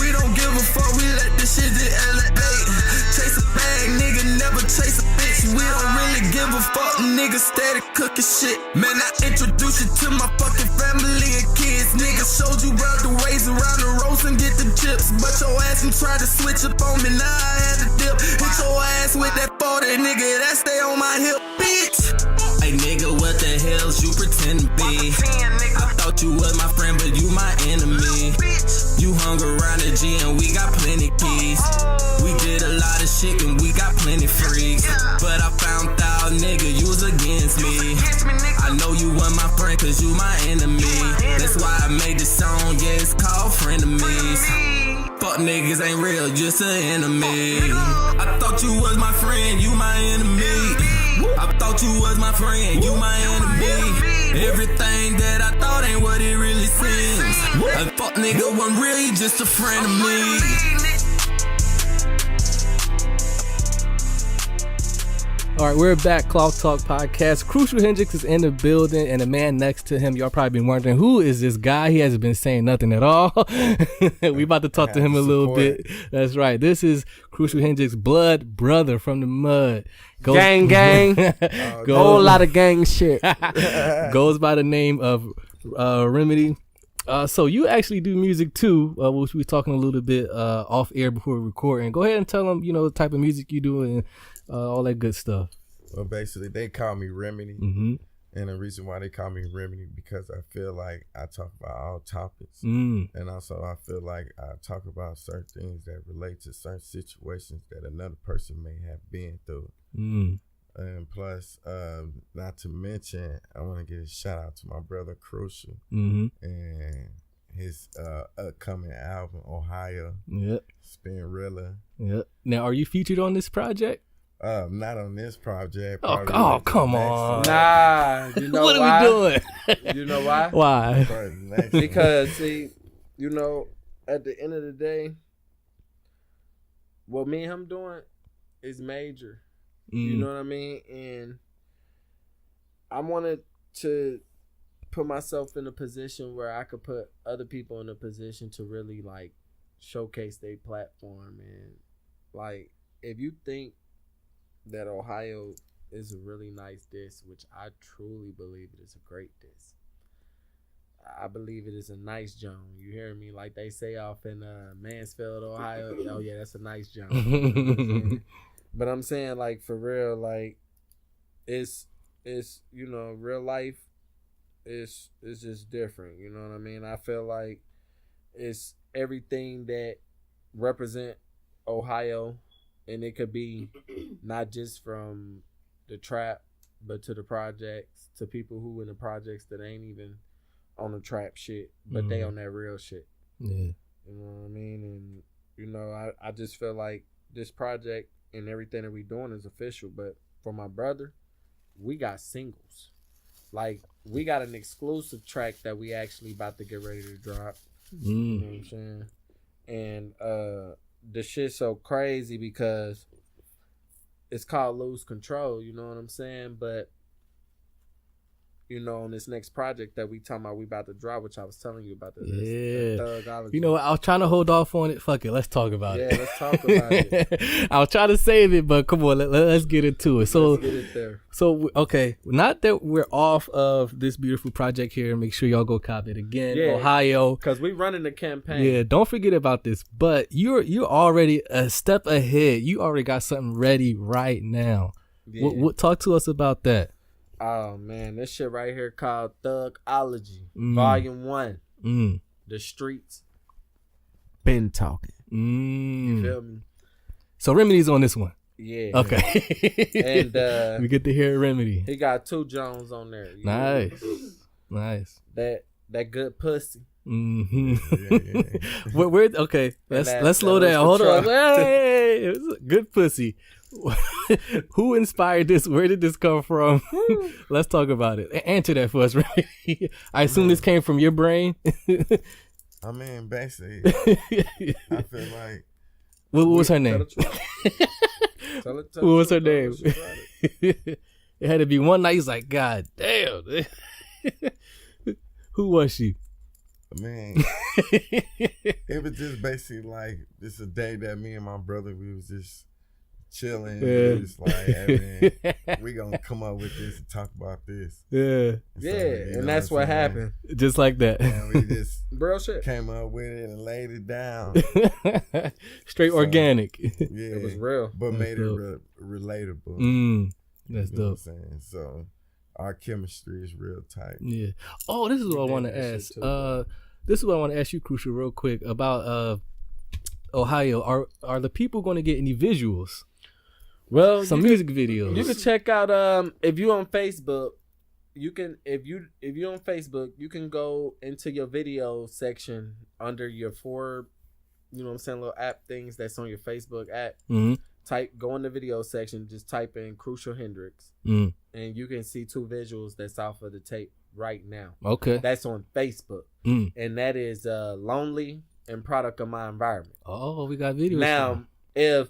We don't give a fuck, we let this shit just elevate. Chase a bag, nigga, never chase a bitch. We don't really give a fuck, nigga, steady cooking shit. Man, I introduced you to my fucking family and kids. Nigga showed you about the ways around the roast and get them chips. But your ass and tried to switch up on me, now I had to dip. Hit your ass with that 40, nigga, that stay on my hip, bitch. Hey nigga, what the hell's you pretend to be? I thought you was my friend, but you my enemy. You hung around the G and we got plenty keys. We did a lot of shit and we got plenty freaks. But I found out, nigga, you was against me. I know you weren't my friend cause you my enemy. That's why I made this song, yeah, it's called Frenemies. Fuck niggas ain't real, just an enemy. I thought you was my friend, you my enemy. I thought you was my friend, you my enemy. Everything that I thought ain't what it really seems. A fuck nigga wasn't really just a friend of me. All right, we're back. Cloth Talk Podcast. Crucial Hendrix is in the building, and the man next to him, y'all probably been wondering, who is this guy? He hasn't been saying nothing at all. We about to talk to him a little bit. That's right. This is Crucial Hendrix, blood brother from the mud. Gang. Whole lot of gang shit. Goes by the name of Remedy. So you actually do music too, which we were talking a little bit off air before recording. Go ahead and tell them, the type of music you do and all that good stuff. Well, basically, they call me Remedy. Mm-hmm. And the reason why they call me Remedy, because I feel like I talk about all topics. And also I feel like I talk about certain things that relate to certain situations that another person may have been through. And plus, not to mention, I want to give a shout out to my brother Crucial and his upcoming album, O.H.I.O. Yep. Spinrilla. Yep. Now, are you featured on this project? Not on this project. Oh, come on. Nah, you know what why? Are we doing? You know why? Why? Because, see, at the end of the day, what me and him doing is major. You know what I mean? And I wanted to put myself in a position where I could put other people in a position to really, like, showcase their platform. And, like, if you think that O.H.I.O is a really nice disc, which I truly believe it is a great disc, I believe it is a nice Joan. You hear me? Like they say off in Mansfield, Ohio. Oh yeah, that's a nice Joan. You know what I'm saying? But I'm saying like for real, like it's you know, real life is just different. You know what I mean? I feel like it's everything that represent Ohio, and it could be not just from the trap, but to the projects, to people who in the projects that ain't even on the trap shit, but they on that real shit. Yeah. You know what I mean? And you know, I just feel like this project and everything that we doing is official. But for my brother, we got singles. Like we got an exclusive track that we actually about to get ready to drop. You know what I'm saying? And the shit's so crazy because it's called Lose Control, you know what I'm saying? But you know, on this next project that we talking about, we about to drop, which I was telling you about. The Thugology. You know what? I was trying to hold off on it. Fuck it. Let's talk about it. Yeah, let's talk about it. I was trying to save it, but come on, let's get into it. So, let's get it there. So, okay. Not that we're off of this beautiful project here. Make sure y'all go copy it again. Yeah, O.H.I.O. Because we running the campaign. Yeah, don't forget about this. But you're already a step ahead. You already got something ready right now. Yeah. What talk to us about that? Oh man, this shit right here called Thugology, Volume 1. The streets been talking. You feel me? So Remedy's on this one. Yeah. Okay. And we get to hear Remedy. He got 2 Jones on there. Nice. Nice. That good pussy. Mm-hmm. Where okay, let's slow down. Hold on. Hey, it was a good pussy. Who inspired this? Where did this come from? Let's talk about it. Answer that for us, right? I assume this came from your brain. I mean, basically, I feel like. What was her name? What was her name? It had to be one night. He's like, God damn. Who was she? I mean, it was just basically like just a day that me and my brother, we was just chilling. Yeah. We was like, hey, man, we gonna come up with this and talk about this. Yeah. And that's what happened. Just like that. And we just Real shit. came up with it and laid it down. Straight organic. Yeah, It was real. but That's made dope. it relatable. That's You know dope. what I'm saying? So our chemistry is real tight. Yeah. Oh, this is what I want to that ask. shit too, This is what I want to ask you, Crucial, real quick about O.H.I.O. Are the people going to get any visuals? Well, Some music videos. You can check out if you on Facebook, you can if you on Facebook, you can go into your video section under your 4, you know what I'm saying, little app things that's on your Facebook app. Mm-hmm. Go in the video section, just type in Crucial Hendrix, and you can see 2 visuals that's off of the tape right now. Okay. That's on Facebook, and that is Lonely and Product of My Environment. Oh, we got videos. Now, if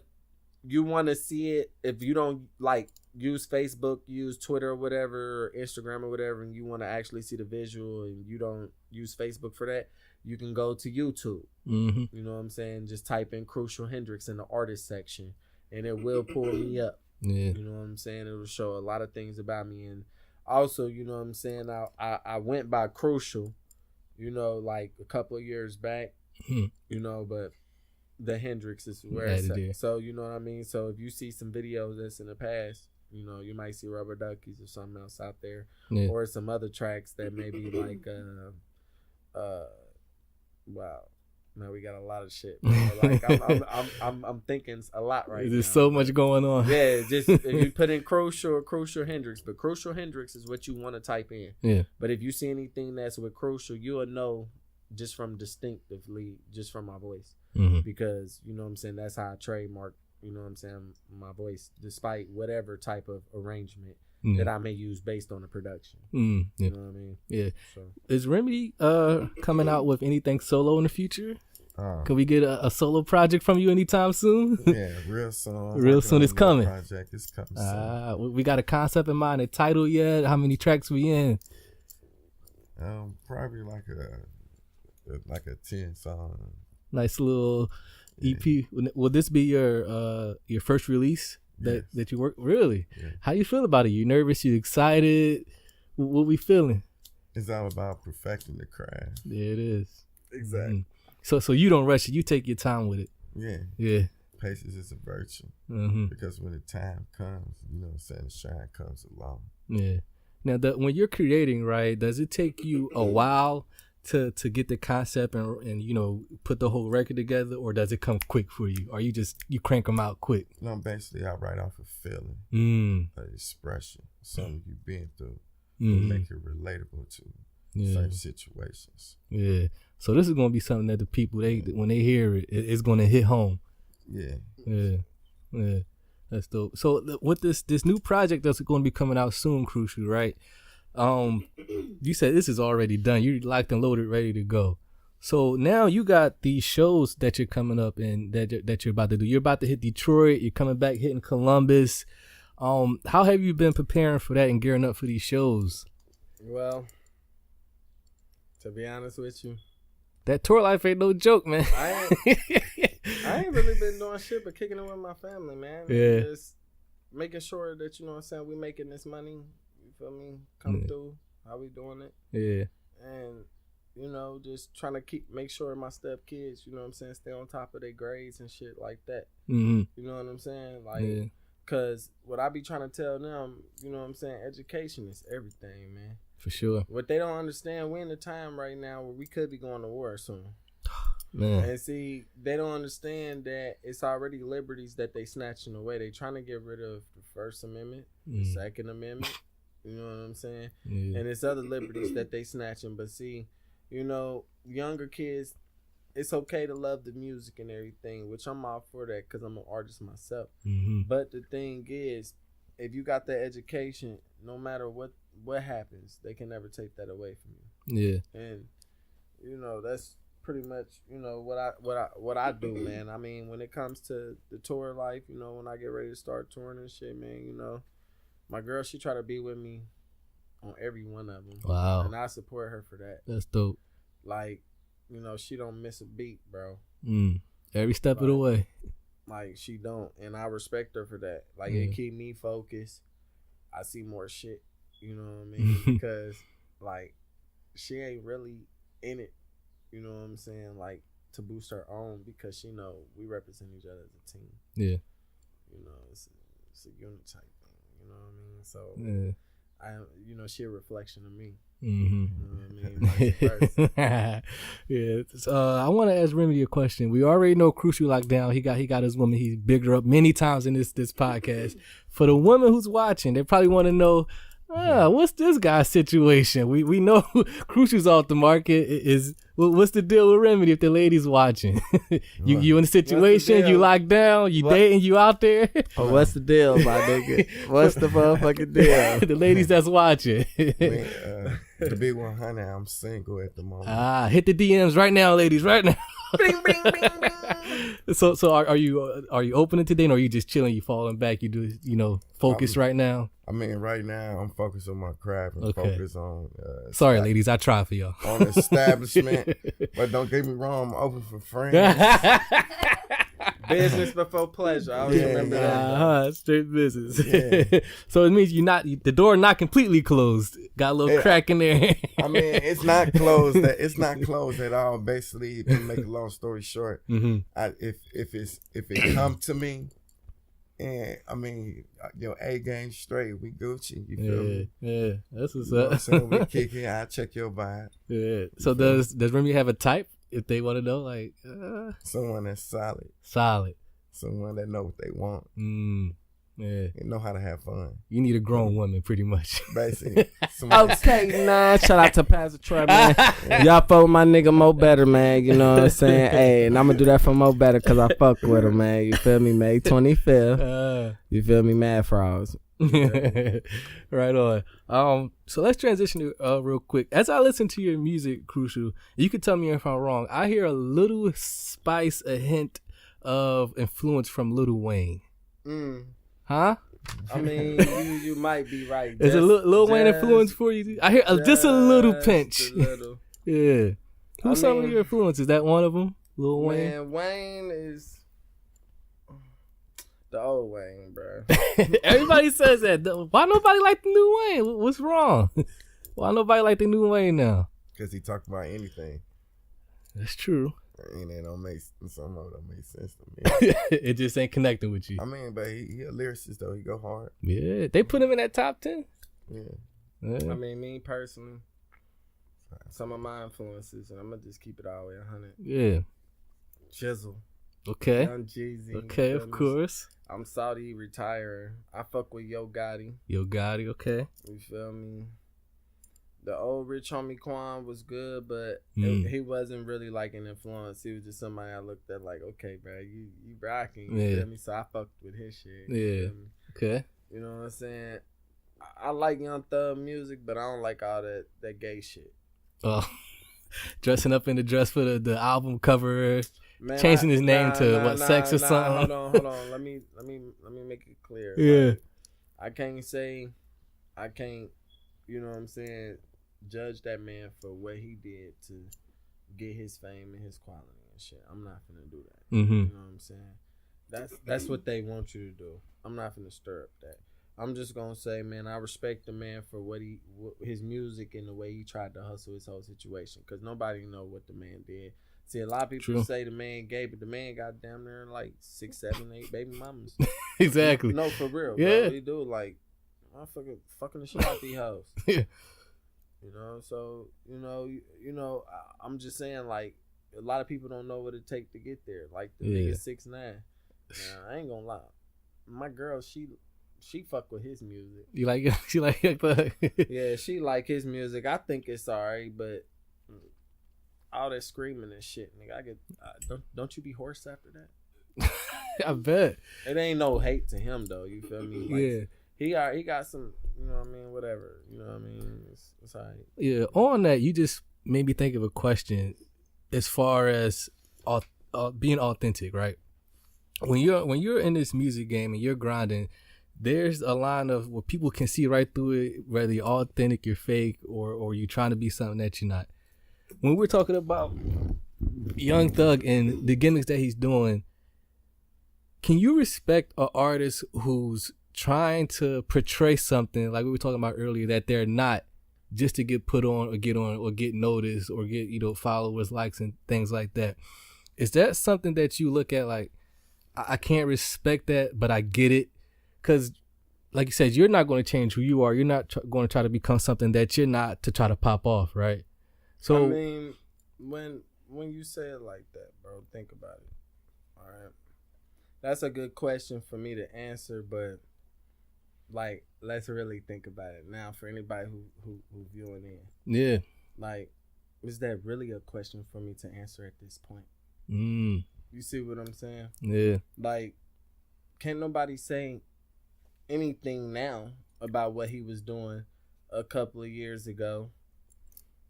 you want to see it, if you don't like use Facebook, use Twitter or whatever, or Instagram or whatever, and you want to actually see the visual and you don't use Facebook for that, you can go to YouTube. You know what I'm saying? Just type in Crucial Hendrix in the artist section, and it will pull me up. Yeah. You know what I'm saying? It will show a lot of things about me. And also, you know what I'm saying, I went by Crucial, you know, like a couple of years back, you know, but the Hendrix is where it's at. So, you know what I mean? So if you see some videos that's in the past, you know, you might see Rubber Duckies or something else out there, or some other tracks that may be like, wow. No, we got a lot of shit. Like I'm thinking a lot right now. There's so much going on. Yeah, just if you put in Crucial or Crucial Hendrix, but Crucial Hendrix is what you want to type in. Yeah. But if you see anything that's with Crucial, you'll know just from distinctively, just from my voice, because you know what I'm saying. That's how I trademark. You know what I'm saying, my voice, despite whatever type of arrangement that I may use based on the production. You know what I mean? Yeah. So. Is Remedy coming out with anything solo in the future? Can we get a solo project from you anytime soon? Yeah, real soon. Real soon it's coming. Project is coming soon. We got a concept in mind, a title yet? How many tracks we in? Probably like a 10 song. Nice little EP. Will this be your first release that you work? Really? Yeah. How you feel about it? You nervous? You excited? What we feeling? It's all about perfecting the craft. Yeah, it is. Exactly. So you don't rush it. You take your time with it. Yeah. Patience is a virtue. Because when the time comes, you know what I'm saying, the shine comes along. Yeah. Now, when you're creating, right, does it take you a while to get the concept and you know, put the whole record together, or does it come quick for you? Or you crank them out quick? No, basically I write off a feeling, an expression, something you've been through, to make it relatable to certain situations. Yeah. So this is gonna be something that the people when they hear it, it's gonna hit home. Yeah. That's dope. So with this new project that's going to be coming out soon, Crucial, right? You said this is already done. You're locked and loaded, ready to go. So now you got these shows that you're coming up and that you're about to do. You're about to hit Detroit. You're coming back, hitting Columbus. How have you been preparing for that and gearing up for these shows? Well, to be honest with you, that tour life ain't no joke, man. I ain't really been doing shit but kicking it with my family, man. Yeah. Just making sure that, you know what I'm saying, we making this money, you feel me, come through, how we doing it. Yeah. And, you know, just trying to make sure my step kids, you know what I'm saying, stay on top of their grades and shit like that. You know what I'm saying? Like, because what I be trying to tell them, you know what I'm saying, education is everything, man. For sure. What they don't understand, we're in a time right now where we could be going to war soon. Man. And see, they don't understand that it's already liberties that they snatching away. They trying to get rid of the First Amendment, the Second Amendment, you know what I'm saying? And it's other liberties that they snatching. But see, you know, younger kids, it's okay to love the music and everything, which I'm all for that because I'm an artist myself. But the thing is, if you got that education, no matter what happens, they can never take that away from you. Yeah. And, you know, that's pretty much, you know, what I do, man. I mean, when it comes to the tour life, you know, when I get ready to start touring and shit, man, you know, my girl, she try to be with me on every one of them. Wow. And I support her for that. That's dope. Like, you know, she don't miss a beat, bro. Every step of the way. Like, she don't. And I respect her for that. Like, it keep me focused. I see more shit, you know what I mean? Because, like, she ain't really in it, you know what I'm saying, like, to boost her own, because she know we represent each other as a team. Yeah. You know, it's a unit type thing, you know what I mean? So, you know, she a reflection of me. You know what I mean? I want to ask Remedy a question. We already know Crucial lockdown. He got his woman. He's bigged her up many times in this podcast. For the woman who's watching, they probably want to know, what's this guy's situation? We know Crucial's off the market. What's the deal with Remedy if the lady's watching? you in a situation, you locked down, you dating, you out there. What's the deal, my nigga? What's the motherfucking deal? The ladies that's watching. To be 100, I'm single at the moment. Hit the DMs right now, ladies, right now. Bing, bing, bing, bing. So are you opening today, or are you just chilling? You falling back? You do, you know, focus right now. I mean, right now I'm focused on my craft and focus on. Sorry, ladies, I try for y'all. On establishment, but don't get me wrong, I'm open for friends. Business before pleasure. I always remember that. Straight business. Yeah. So it means the door not completely closed. Got a little crack in there. I mean, it's not closed. It's not closed at all. Basically, to make a long story short, if it come to me, and I mean, your A game straight, we Gucci. You feel me? Yeah, that's what's you know up. what I'm saying? We kick it. I check your vibe. Yeah. So does Remy have a type? If they want to know, like someone that's solid, someone that know what they want, and know how to have fun. You need a grown woman, pretty much. Basically. Okay, nah. Shout out to Pastor Troy, man. Y'all fuck with my nigga Mo Better, man. You know what I'm saying? Hey, and I'm gonna do that for Mo Better because I fuck with him, man. You feel me? May 25th. You feel me? Mad Frogs. Right on. So let's transition real quick. As I listen to your music, Crucial, you can tell me if I'm wrong. I hear a little spice, a hint of influence from Lil Wayne. Huh? I mean, you might be right. Is it Lil Wayne influence for you? I hear just a little pinch. A little. Yeah. Who's some of your influences? Is that one of them? Lil Wayne? Man, Wayne is the old Wayne, bro. Everybody says that. Why nobody like the new Wayne? What's wrong? Why nobody like the new Wayne now? Because he talk about anything. That's true. And it don't make somehow don't make sense to me. It just ain't connecting with you. I mean, but he a lyricist though. He go hard. Yeah, they put him in that top 10. Yeah. I mean, me personally, some of my influences, and I'm gonna just keep it all the way 100. Yeah. Chisel. Okay. Young Jeezy. Okay, of course. I'm Saudi retired. I fuck with Yo Gotti. Yo Gotti, okay. You feel me? The old Rich Homie Quan was good, but he wasn't really like an influence. He was just somebody I looked at like, okay, bro, you rocking. You feel me? So I fucked with his shit. Yeah. Okay. You know what I'm saying? I like Young Thug music, but I don't like all that gay shit. Oh, dressing up in the dress for the album cover, man, changing his name to sex or something. Hold on. Let me make it clear. Yeah. Like, I can't, you know what I'm saying, judge that man for what he did to get his fame and his quality and shit. I'm not finna do that. Mm-hmm. You know what I'm saying? That's what they want you to do. I'm not finna stir up that. I'm just gonna say, man, I respect the man for his music and the way he tried to hustle his whole situation. Cause nobody know what the man did. See, a lot of people say the man gay, but the man got damn near like 6, 7, 8 baby mamas. Exactly. No, for real. Yeah. Bro. He do like, motherfucker fucking the shit out these hoes. Yeah. You know, so you know, I'm just saying, like, a lot of people don't know what it take to get there. Like the nigga 6'9". Now, I ain't gonna lie, my girl, she fuck with his music. You like she like yeah, she like his music. I think it's alright, but all that screaming and shit, nigga, I get don't you be hoarse after that? I bet. It ain't no hate to him though. You feel me? Like, yeah. He got some, you know what I mean, whatever. You know what I mean? It's alright. Yeah, on that, you just made me think of a question as far as being authentic, right? When you're in this music game and you're grinding, there's a line of where people can see right through it, whether you're authentic, you're fake, or you're trying to be something that you're not. When we're talking about Young Thug and the gimmicks that he's doing, can you respect an artist who's trying to portray something like we were talking about earlier that they're not, just to get put on or get noticed or get, you know, followers, likes and things like that? Is that something that you look at like, I can't respect that, but I get it? Because like you said, you're not going to change who you are. You're not going to try to become something that you're not to try to pop off, right? So I mean, when you say it like that, bro, think about it. All right, that's a good question for me to answer, but like, let's really think about it now for anybody who viewing in. Yeah. Like, is that really a question for me to answer at this point? You see what I'm saying? Yeah. Like, can't nobody say anything now about what he was doing a couple of years ago.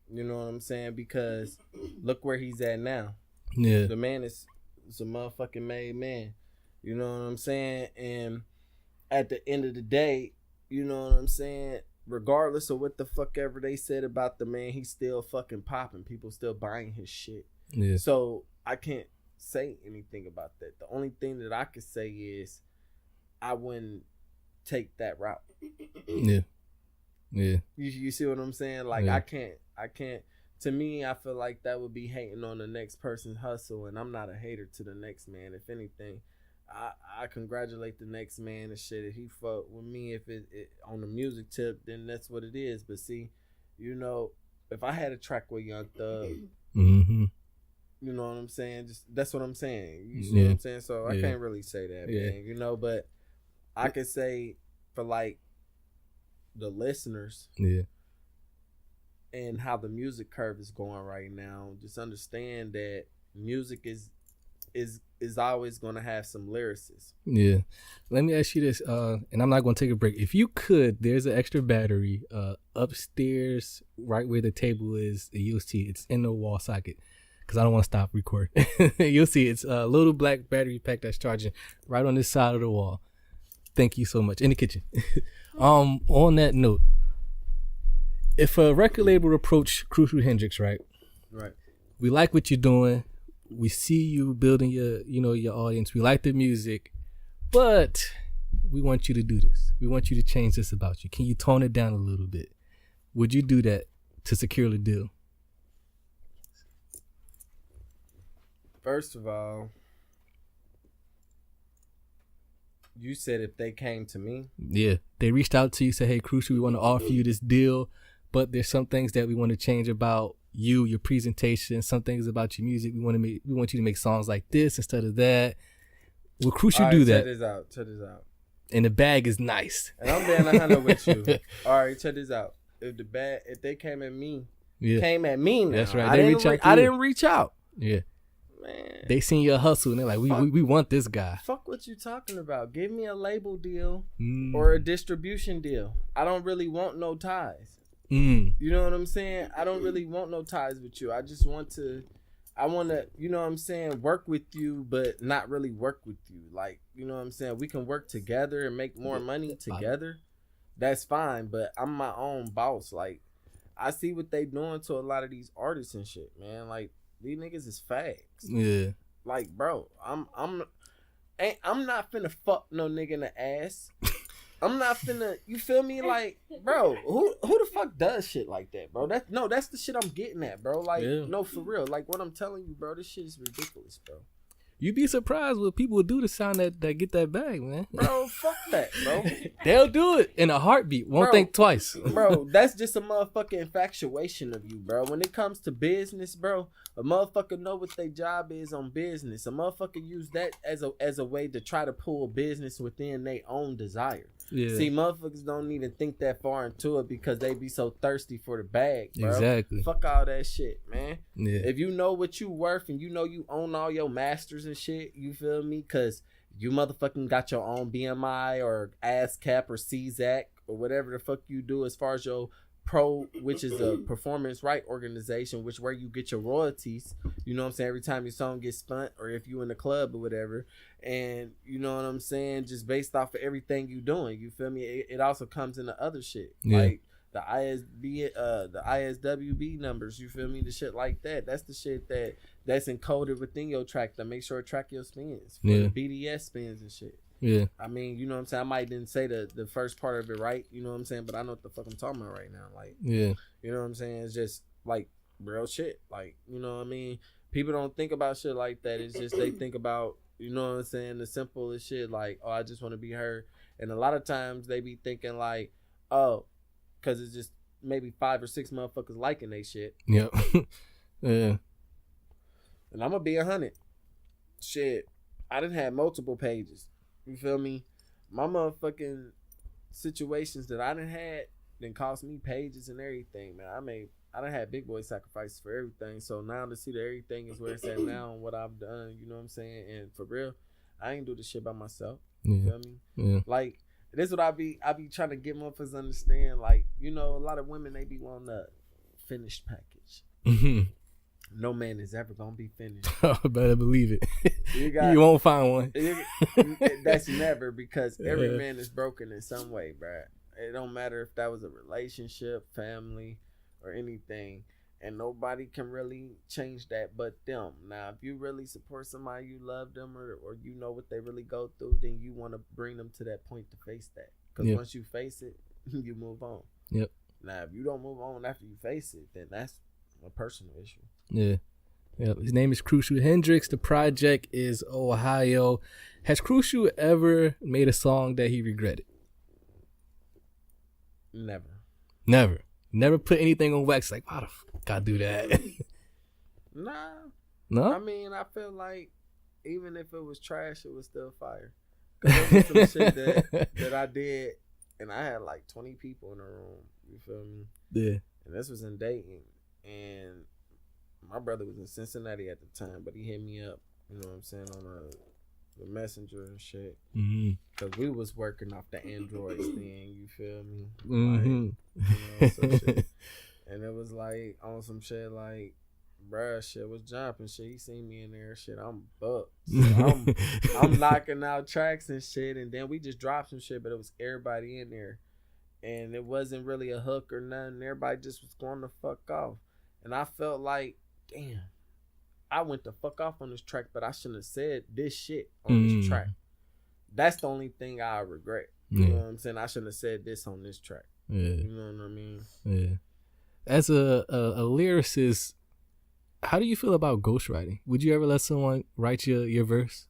You know what I'm saying? Because look where he's at now. Yeah. The man is a motherfucking made man. You know what I'm saying? And at the end of the day, you know what I'm saying? Regardless of what the fuck ever they said about the man, he's still fucking popping. People still buying his shit. Yeah. So I can't say anything about that. The only thing that I could say is I wouldn't take that route. Yeah. Yeah. You see what I'm saying? Like, yeah. I can't. To me, I feel like that would be hating on the next person's hustle, and I'm not a hater to the next man. If anything, I congratulate the next man and shit. If he fuck with me, if it on the music tip, then that's what it is. But see, you know, if I had a track with Young Thug, mm-hmm. you know what I'm saying? Just that's what I'm saying. You see what I'm saying? So I can't really say that, man. You know, but I could say for like the listeners, and how the music curve is going right now, just understand that music is always going to have some lyricists. Yeah. Let me ask you this, and I'm not going to take a break. If you could, there's an extra battery upstairs, right where the table is. You'll see it's in the wall socket, because I don't want to stop recording. You'll see it's a little black battery pack that's charging right on this side of the wall. Thank you so much. In the kitchen. On that note, if a record label approached Crucial Hendrix, right? We like what you're doing. We see you building your audience. We like the music, but we want you to do this. We want you to change this about you. Can you tone it down a little bit? would you do that to secure the deal? First of all, you said if they came to me. Yeah, they reached out to you, said, "Hey, Crucial, we want to offer you this deal, but there's some things that we want to change about you, your presentation, some things about your music. We want you to make songs like this instead of that." Will Crucial do that? Check this out. And the bag is nice. And I'm being 100 with you. All right, check this out. If they came at me, now. That's right. I didn't reach out. Yeah. Man. They seen your hustle and they're like, we want this guy. Fuck what you talking about. Give me a label deal or a distribution deal. I don't really want no ties. You know what I'm saying? I don't really want no ties with you. I want to, you know what I'm saying, work with you, but not really work with you. Like, you know what I'm saying? We can work together and make more money together. That's fine, but I'm my own boss. Like, I see what they doing to a lot of these artists and shit, man. Like, these niggas is fags. Yeah. Like, bro, I'm not finna fuck no nigga in the ass. I'm not finna, you feel me? Like, bro, who the fuck does shit like that, bro? That's the shit I'm getting at, bro. Like, no, for real. Like, what I'm telling you, bro, this shit is ridiculous, bro. You'd be surprised what people would do to sound that get that bag, man. Bro, fuck that, bro. They'll do it in a heartbeat. Won't think twice. Bro, that's just a motherfucking infatuation of you, bro. When it comes to business, bro, a motherfucker know what their job is on business. A motherfucker use that as a way to try to pull business within their own desire. Yeah. See, motherfuckers don't even think that far into it because they be so thirsty for the bag, bro. Exactly. Fuck all that shit, man. Yeah. If you know what you worth and you know you own all your masters and shit, you feel me? Because you motherfucking got your own BMI or ASCAP or CZAC or whatever the fuck you do as far as your pro, which is a performance right organization, which where you get your royalties, you know what I'm saying, every time your song gets spun or if you in the club or whatever, and you know what I'm saying, just based off of everything you doing, you feel me? It also comes into other shit, like the ISWB numbers, you feel me, the shit like that. That's the shit that's encoded within your track to make sure it track your spins for the BDS spins and shit. Yeah. I mean, you know what I'm saying? I might didn't say the first part of it right, you know what I'm saying? But I know what the fuck I'm talking about right now. Like, you know what I'm saying? It's just like real shit. Like, you know what I mean? People don't think about shit like that. It's just they think about, you know what I'm saying, the simplest shit like, oh, I just want to be heard. And a lot of times they be thinking like, oh, because it's just maybe 5 or 6 motherfuckers liking they shit. Yeah. Yeah. And I'm going to be 100. Shit. I done had multiple pages. You feel me? My motherfucking situations that I done had done cost me pages and everything, man. I done had big boy sacrifices for everything. So now to see that everything is where it's at now and what I've done, you know what I'm saying? And for real, I ain't do this shit by myself. You feel me? Yeah. Like, this is what I be trying to get motherfuckers to understand. Like, you know, a lot of women, they be wanting a finished package. Mm-hmm. No man is ever gonna be finished. Better believe it. You won't find one. That's never, because every man is broken in some way, bruh. It don't matter if that was a relationship, family, or anything, and nobody can really change that but them. Now, if you really support somebody, you love them, or you know what they really go through, then you want to bring them to that point to face that. Because once you face it, you move on. Yep. Now, if you don't move on after you face it, then that's a personal issue. Yeah. His name is Crucial Hendrix. The project is O.H.I.O. Has Crucial ever made a song that he regretted? Never put anything on wax like, why the fuck I do that? No. I mean, I feel like even if it was trash, it was still fire. Cause there was some shit that I did, and I had like 20 people in the room. You feel me? Yeah. And this was in Dayton, and my brother was in Cincinnati at the time, but he hit me up, you know what I'm saying, on the messenger and shit. Mm-hmm. Cause we was working off the Androids thing, you feel me? Mm-hmm. Like, you know, some shit. And it was like on some shit like, bruh, shit was jumping shit. He seen me in there, shit. I'm bucked. So I'm knocking out tracks and shit, and then we just dropped some shit, but it was everybody in there, and it wasn't really a hook or nothing. Everybody just was going the fuck off, and I felt like, damn, I went the fuck off on this track, but I shouldn't have said this shit on this track. That's the only thing I regret. You know what I'm saying? I shouldn't have said this on this track. Yeah. You know what I mean? Yeah. As a lyricist, how do you feel about ghostwriting? Would you ever let someone write your verse?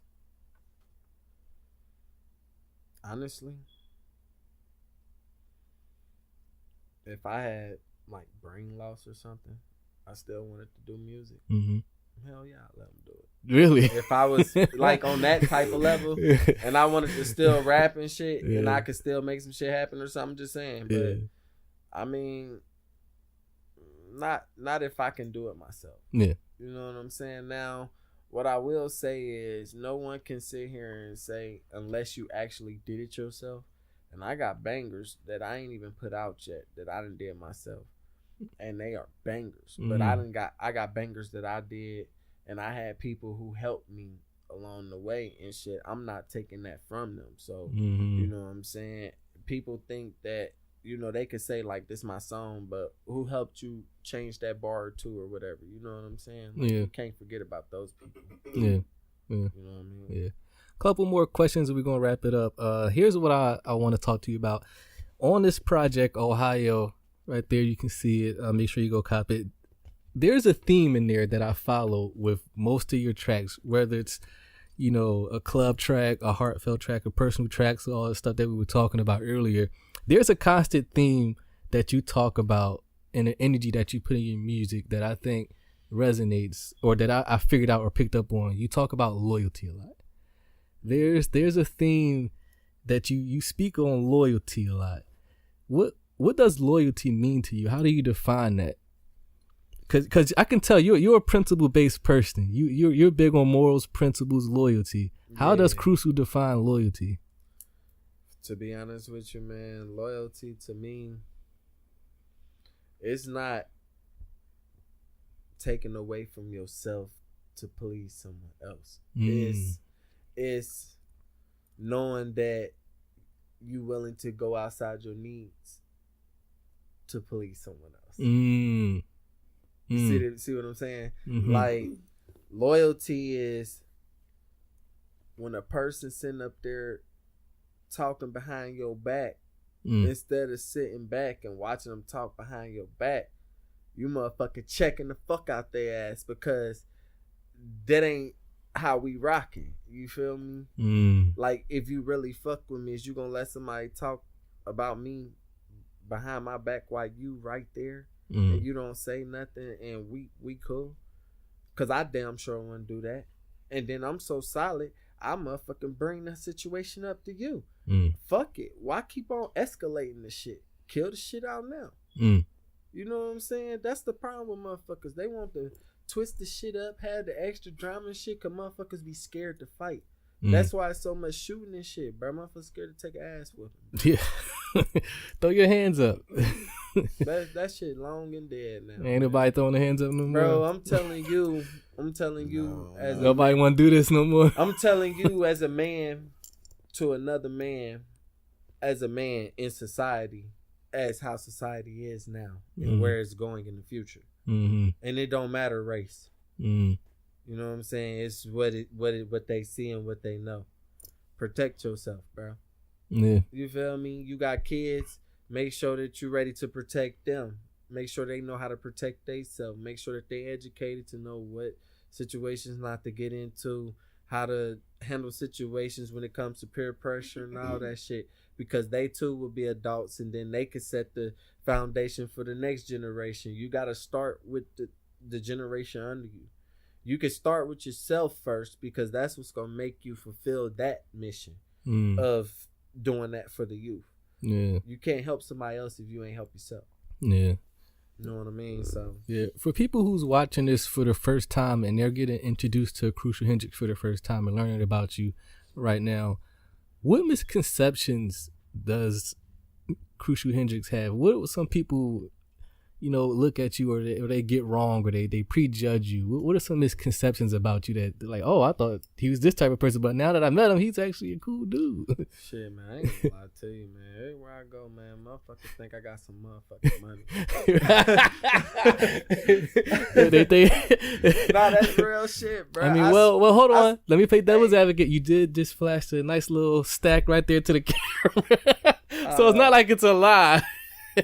Honestly, if I had like brain loss or something, I still wanted to do music. Mm-hmm. Hell yeah, I'd let them do it. Really? If I was like on that type of level and I wanted to still rap and shit and I could still make some shit happen or something, just saying. But I mean, not if I can do it myself. Yeah. You know what I'm saying? Now, what I will say is no one can sit here and say unless you actually did it yourself. And I got bangers that I ain't even put out yet that I done did myself. And they are bangers. But I got bangers that I did and I had people who helped me along the way and shit. I'm not taking that from them. So, you know what I'm saying? People think that, you know, they could say like, this my song, but who helped you change that bar or two or whatever? You know what I'm saying? Like, you can't forget about those people. Yeah. You know what I mean? Yeah. Couple more questions and we're going to wrap it up. Here's what I want to talk to you about. On this project, O.H.I.O, right there, you can see it. Make sure you go cop it. There's a theme in there that I follow with most of your tracks, whether it's, you know, a club track, a heartfelt track, a personal tracks, all the stuff that we were talking about earlier. There's a constant theme that you talk about and an energy that you put in your music that I think resonates, or that I figured out or picked up on. You talk about loyalty a lot. There's a theme that you speak on loyalty a lot. What does loyalty mean to you? How do you define that? Cause I can tell you're a principle based person. You're big on morals, principles, loyalty. How does Crucial define loyalty? To be honest with you, man, loyalty to me, it's not taking away from yourself to please someone else. It's knowing that you willing to go outside your needs to please someone else. See what I'm saying? Mm-hmm. Like, loyalty is when a person sitting up there talking behind your back, instead of sitting back and watching them talk behind your back, you motherfucking checking the fuck out their ass, because that ain't how we rocking. You feel me? Like, if you really fuck with me, is you gonna let somebody talk about me behind my back while you right there and you don't say nothing and we cool? Cause I damn sure wouldn't do that. And then I'm so solid, I motherfucking bring that situation up to you. Fuck it. Why keep on escalating the shit? Kill the shit out now. You know what I'm saying? That's the problem with motherfuckers. They want to twist the shit up, have the extra drama and shit, cause motherfuckers be scared to fight. That's why it's so much shooting and shit, bro. Motherfuckers scared to take an ass with them. Yeah. Throw your hands up. that shit long and dead now. Ain't nobody throwing their hands up no more. Bro, I'm telling you as nobody want to do this no more. I'm telling you, as a man to another man, as a man in society, as how society is now and where it's going in the future. And it don't matter race. You know what I'm saying? It's what they see and what they know. Protect yourself, bro. Yeah. You feel me? You got kids. Make sure that you're ready to protect them. Make sure they know how to protect themselves. Make sure that they educated to know what situations not to get into, how to handle situations when it comes to peer pressure and all that shit. Because they too will be adults, and then they could set the foundation for the next generation. You got to start with the generation under you. You can start with yourself first, because that's what's going to make you fulfill that mission of doing that for the youth. Yeah. You can't help somebody else if you ain't help yourself. Yeah. You know what I mean? So yeah, for people who's watching this for the first time and they're getting introduced to Crucial Hendrix for the first time and learning about you right now, what misconceptions does Crucial Hendrix have? What some people, you know, look at you or they get wrong or they prejudge you? What are some misconceptions about you that like, oh, I thought he was this type of person, but now that I met him, he's actually a cool dude? Shit, man, I ain't gonna lie to you, man. Everywhere I go, man, motherfuckers think I got some motherfucking money. they think. Nah, that's real shit, bro. I mean, well, hold on. Let me play devil's advocate. You did just flash a nice little stack right there to the camera, so it's not like it's a lie.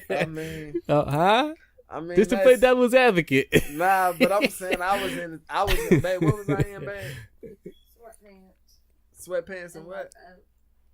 I mean, huh? I mean, Just to play devil's advocate. Nah, but I'm saying I was in, babe. What was I in, babe? Sweatpants and what?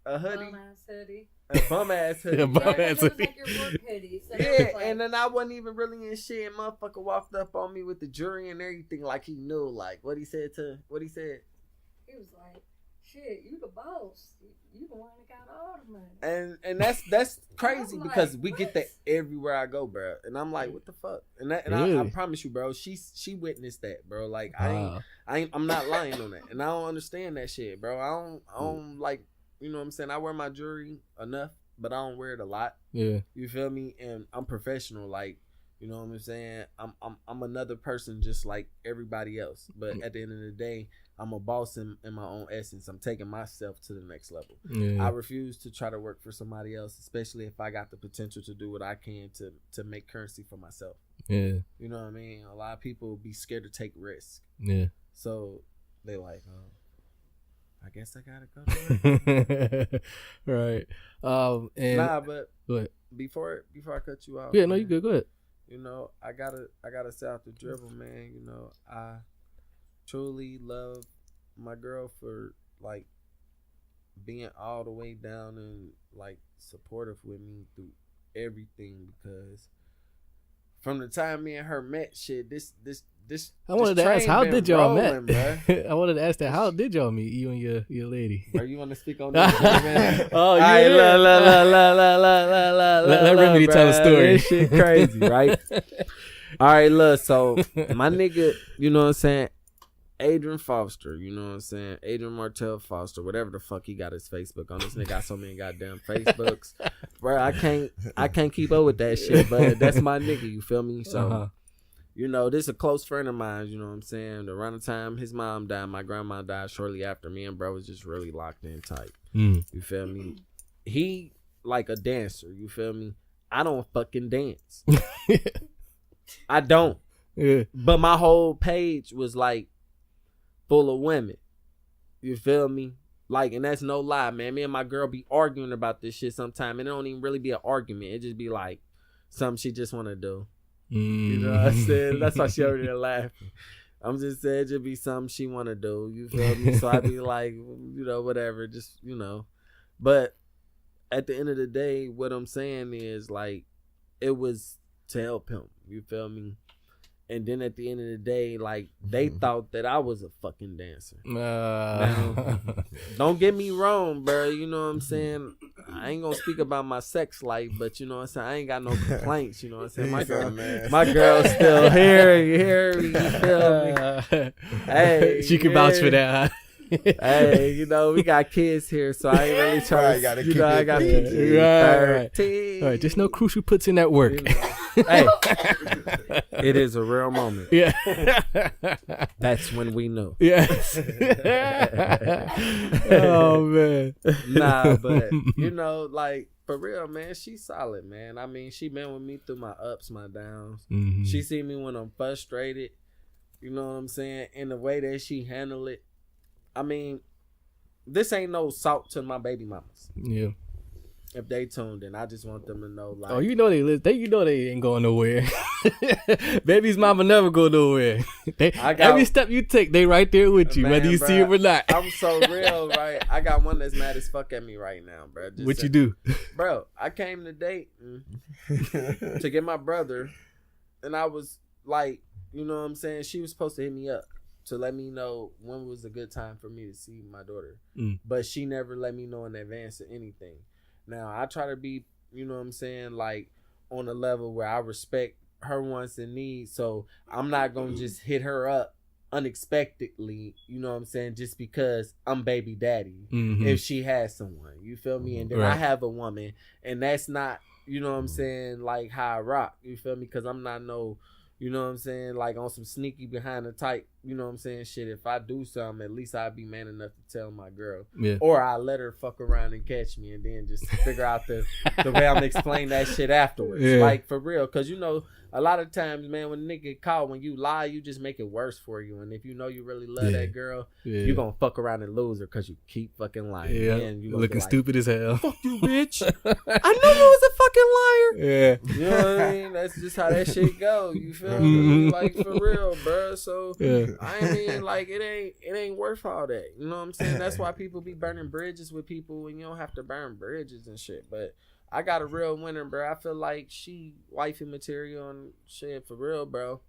A hoodie. Bum ass hoodie. A bum ass hoodie. A bum right? ass It was hoodie. like your work hoodie. So Yeah, like, and then I wasn't even really in shit. And motherfucker walked up on me with the jury and everything, like he knew, like what he said. he was like, "Shit, you the boss. You the one that got all the money." And that's crazy I'm because like, we get that what? everywhere I go, bro. And I'm like, what the fuck? And I Really? promise you, bro, she witnessed that, bro. Like Wow. I'm not lying on that, and I don't understand that shit, bro. I don't like, you know what I'm saying. I wear my jewelry enough, but I don't wear it a lot. Yeah. You feel me? And I'm professional, like, you know what I'm saying. I'm another person just like everybody else, but at the end of the day, I'm a boss in my own essence. I'm taking myself to the next level. Yeah. I refuse to try to work for somebody else, especially if I got the potential to do what I can to make currency for myself. Yeah. You know what I mean? A lot of people be scared to take risks. Yeah. So they like, oh, I guess I gotta go to work. Right. And Nah, but what? before I cut you off. Yeah, no, you man, good. Go ahead. You know, I gotta say out the dribble, man. You know, I truly love my girl for like being all the way down and like supportive with me through everything, because from the time me and her met, shit, this I wanted this to ask, train how been did y'all rolling, met? bruh. I wanted to ask that. How did y'all meet, you and your lady? Bro, you want to speak on this, man? Oh, you Alright, did? Let Remedy tell a story. This shit crazy, right? All right, look. So my nigga, you know what I'm saying, Adrian Foster, you know what I'm saying, Adrian Martell Foster, whatever the fuck he got his Facebook on. This nigga got so many goddamn Facebooks, bro. I can't keep up with that shit, but that's my nigga. You feel me? So. You know, this is a close friend of mine, you know what I'm saying? Around the time his mom died, my grandma died shortly after. Me and bro was just really locked in tight. You feel me? He like a dancer, you feel me? I don't fucking dance. I don't. Yeah. But my whole page was like full of women. You feel me? Like, and that's no lie, man. Me and my girl be arguing about this shit sometime, and it don't even really be an argument. It just be like something she just want to do. You know what I'm saying? That's why she over there laughing. I'm just saying it just be something she want to do. You feel me? So I be like, you know, whatever. Just, you know. But at the end of the day, what I'm saying is, like, it was to help him. You feel me? And then at the end of the day, like, they thought that I was a fucking dancer. Now, don't get me wrong, bro. You know what I'm saying? I ain't gonna speak about my sex life, but you know what I'm saying? I ain't got no complaints, you know what I'm saying? My girl's still here, you feel me? Hey, she can vouch for that, huh? Hey, you know, we got kids here, so I ain't really trying to, you know, I got right. All right, just know Crucial puts in that work. You know. Hey, it is a real moment. Yeah. That's when we know. Yes. Oh, man. Nah, but, you know, like, for real, man, she's solid, man. I mean, she been with me through my ups, my downs. She see me when I'm frustrated. You know what I'm saying? And the way that she handle it. I mean, this ain't no salt to my baby mamas. Yeah. If they tuned in, I just want them to know, like, oh, you know you know they ain't going nowhere. Baby's mama never go nowhere. Every step you take, they right there with you, man, whether you see it or not. I'm so real, right? I got one that's mad as fuck at me right now, bro. What you do? Bro, I came to date to get my brother, and I was like, you know what I'm saying? She was supposed to hit me up to let me know when was a good time for me to see my daughter. But she never let me know in advance of anything. Now, I try to be, you know what I'm saying, like, on a level where I respect her wants and needs. So I'm not going to just hit her up unexpectedly, you know what I'm saying, just because I'm baby daddy if she has someone. You feel me? And then I have a woman, and that's not, you know what I'm saying, like how I rock. You feel me? Because I'm not no, you know what I'm saying, like on some sneaky behind the tight you know what I'm saying, shit, if I do something, at least I'd be man enough to tell my girl. Yeah. Or I let her fuck around and catch me and then just figure out the way I'm explain that shit afterwards. Yeah. Like, for real. Because, you know, a lot of times, man, when a nigga get caught, when you lie, you just make it worse for you. And if you know you really love that girl, you gonna fuck around and lose her because you keep fucking lying. Yeah. And you Looking stupid as hell. Fuck you, bitch. I know you was a fucking liar. Yeah. You know what I mean? That's just how that shit go. You feel me? Like, for real, bro. So, I mean, like, it ain't worth all that. You know what I'm saying? That's why people be burning bridges with people when you don't have to burn bridges and shit. But I got a real winner, bro. I feel like she wifey material and shit, for real, bro.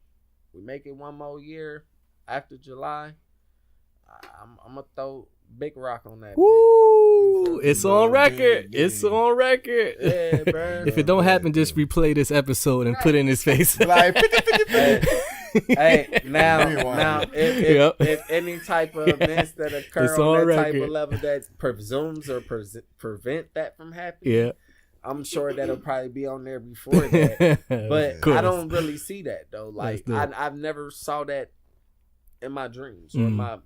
We make it one more year after July. I'm gonna throw big rock on that. Woo! It's on record. It's on record. Yeah, bro. If it don't happen, just replay this episode and put it in his face. Like, Hey, now, if any type of events that occur It's on that record. type of level that presumes or prevent that from happening, I'm sure that'll probably be on there before that. But I don't really see that though. Like, I've never saw that in my dreams or my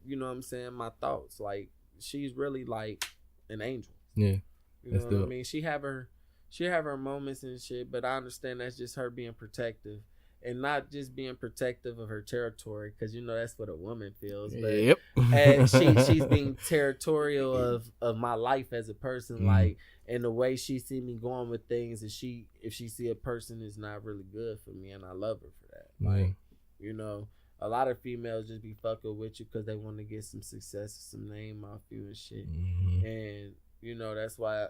you know what I'm saying, my thoughts. Like, she's really like an angel. Yeah, you know what I mean. She have her moments and shit, but I understand that's just her being protective. And not just being protective of her territory, because you know that's what a woman feels. But and she's being territorial of my life as a person, like, and the way she see me going with things. And if she see a person is not really good for me, and I love her for that. Like, you know, a lot of females just be fucking with you because they want to get some success, some name off you and shit. And you know that's why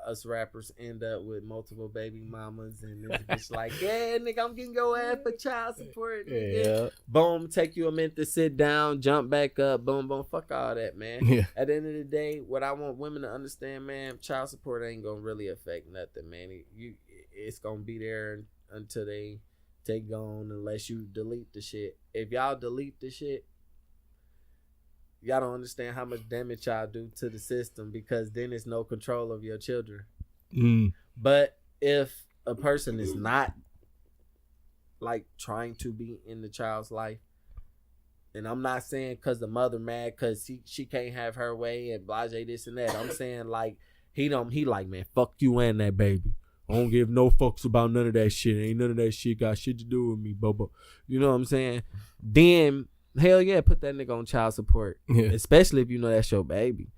us rappers end up with multiple baby mamas, and it's just like, yeah, nigga, I'm getting your ass for child support. Nigga. Boom, take you a minute to sit down, jump back up, boom, boom, fuck all that, man. At the end of the day, what I want women to understand, man, child support ain't gonna really affect nothing, man. It's gonna be there until they take gone, unless you delete the shit. If y'all delete the shit, y'all don't understand how much damage y'all do to the system, because then there's no control of your children. But if a person is not like trying to be in the child's life, and I'm not saying because the mother mad because she can't have her way and blase this and that. I'm saying like he like, man, fuck you and that baby. I don't give no fucks about none of that shit. Ain't none of that shit got shit to do with me, Bobo. You know what I'm saying? Then hell yeah, put that nigga on child support. Especially if you know that's your baby.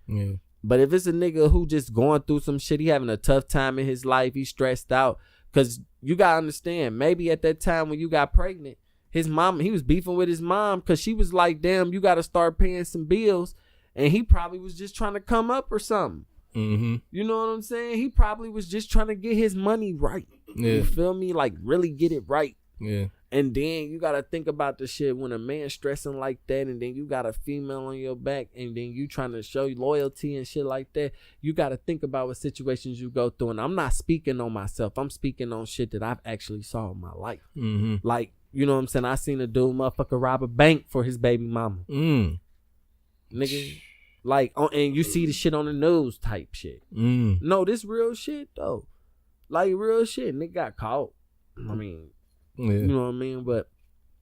But if it's a nigga who just going through some shit, he having a tough time in his life, he's stressed out. Cause you gotta understand, maybe at that time when you got pregnant, his mom, he was beefing with his mom because she was like, damn, you gotta start paying some bills. And he probably was just trying to come up or something. You know what I'm saying? He probably was just trying to get his money right. You feel me? Like, really get it right. And then you got to think about the shit when a man stressing like that, and then you got a female on your back, and then you trying to show loyalty and shit like that. You got to think about what situations you go through. And I'm not speaking on myself. I'm speaking on shit that I've actually saw in my life. Like, you know what I'm saying? I seen a dude motherfucker rob a bank for his baby mama. Nigga. Like, and you see the shit on the news type shit. No, this real shit, though. Like, real shit. Nigga got caught. I mean... You know what I mean? But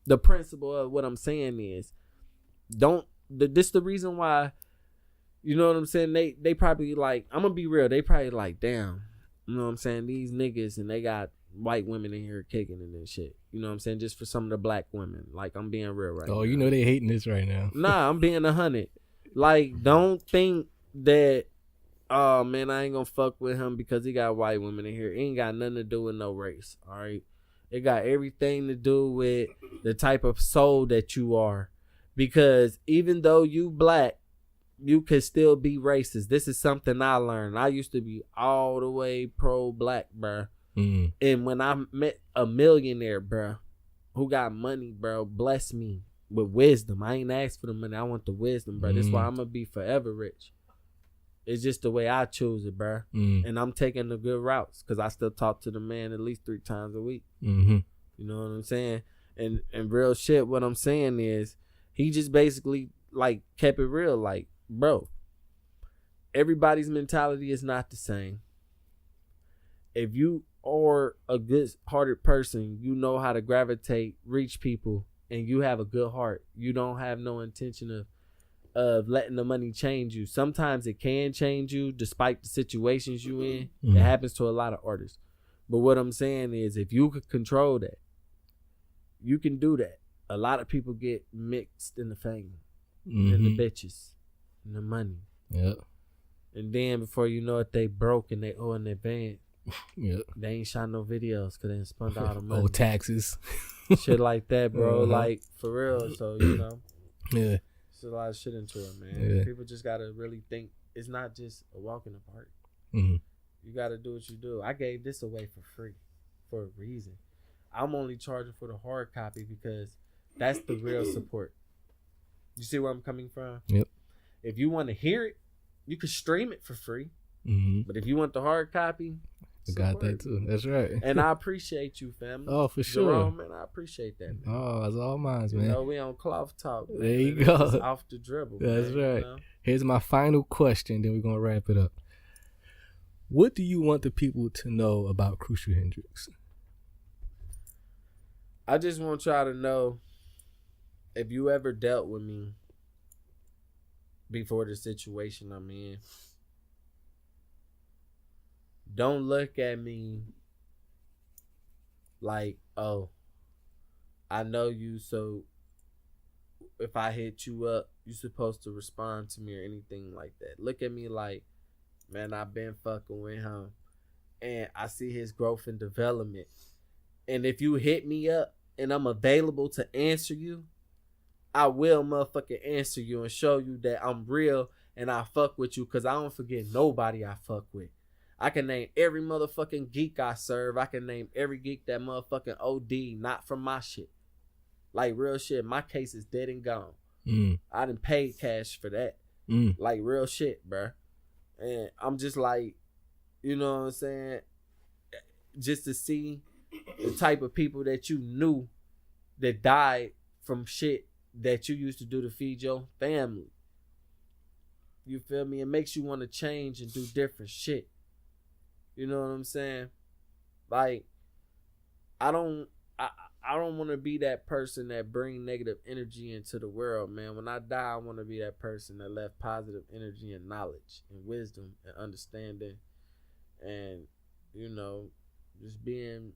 the principle of what I'm saying is, this the reason why, you know what I'm saying? They probably like, I'm gonna be real, they probably like, damn, you know what I'm saying? These niggas, and they got white women in here kicking it and shit. You know what I'm saying? Just for some of the black women. Like, I'm being real right now. Oh, you know they hating this right now. Nah, I'm being 100. Like, don't think that, oh man, I ain't gonna fuck with him because he got white women in here. It ain't got nothing to do with no race, all right? It got everything to do with the type of soul that you are. Because even though you black, you can still be racist. This is something I learned. I used to be all the way pro-black, bruh. And when I met a millionaire, bruh, who got money, bro, bless me with wisdom. I ain't asked for the money. I want the wisdom, bro. That's why I'm going to be forever rich. It's just the way I choose it, bro. And I'm taking the good routes because I still talk to the man at least 3 times a week. You know what I'm saying? And real shit, what I'm saying is he just basically like kept it real. Like, bro, everybody's mentality is not the same. If you are a good-hearted person, you know how to gravitate, reach people, and you have a good heart, you don't have no intention of letting the money change you. Sometimes it can change you despite the situations you in. It happens to a lot of artists. But what I'm saying is, if you could control that, you can do that. A lot of people get mixed in the fame, in the bitches, in the money. Yep. And then before you know it, they broke and they owe in advance. Yep. They ain't shot no videos because they didn't spend all the money. Old taxes. Shit like that, bro. Like, for real. So, you know. Yeah. There's a lot of shit into it, man. Yeah. People just got to really think it's not just a walk in the park. Mm-hmm. You got to do what you do. I gave this away for free for a reason. I'm only charging for the hard copy because that's the real support. You see where I'm coming from? Yep. If you want to hear it, you can stream it for free. Mm-hmm. But if you want the hard copy, I got that too. That's right. And I appreciate you, family. Oh, for sure. Jerome, man, I appreciate that, man. Oh, that's all mine, man. You know, we on Cloth Talk, man. There you go. It's off the dribble. That's man, right. You know? Here's my final question, then we're going to wrap it up. What do you want the people to know about Crucial Hendrix? I just want y'all to know, if you ever dealt with me before the situation I'm in, don't look at me like, oh, I know you, so if I hit you up, you're supposed to respond to me or anything like that. Look at me like, man, I've been fucking with him, and I see his growth and development. And if you hit me up and I'm available to answer you, I will motherfucking answer you and show you that I'm real and I fuck with you, because I don't forget nobody I fuck with. I can name every motherfucking geek I serve. I can name every geek that motherfucking OD, not from my shit. Like, real shit. My case is dead and gone. I done paid cash for that. Like, real shit, bruh. And I'm just like, you know what I'm saying? Just to see the type of people that you knew that died from shit that you used to do to feed your family. You feel me? It makes you want to change and do different shit. You know what I'm saying? Like, I don't want to be that person that bring negative energy into the world, man. When I die, I want to be that person that left positive energy and knowledge and wisdom and understanding, and, you know, just being,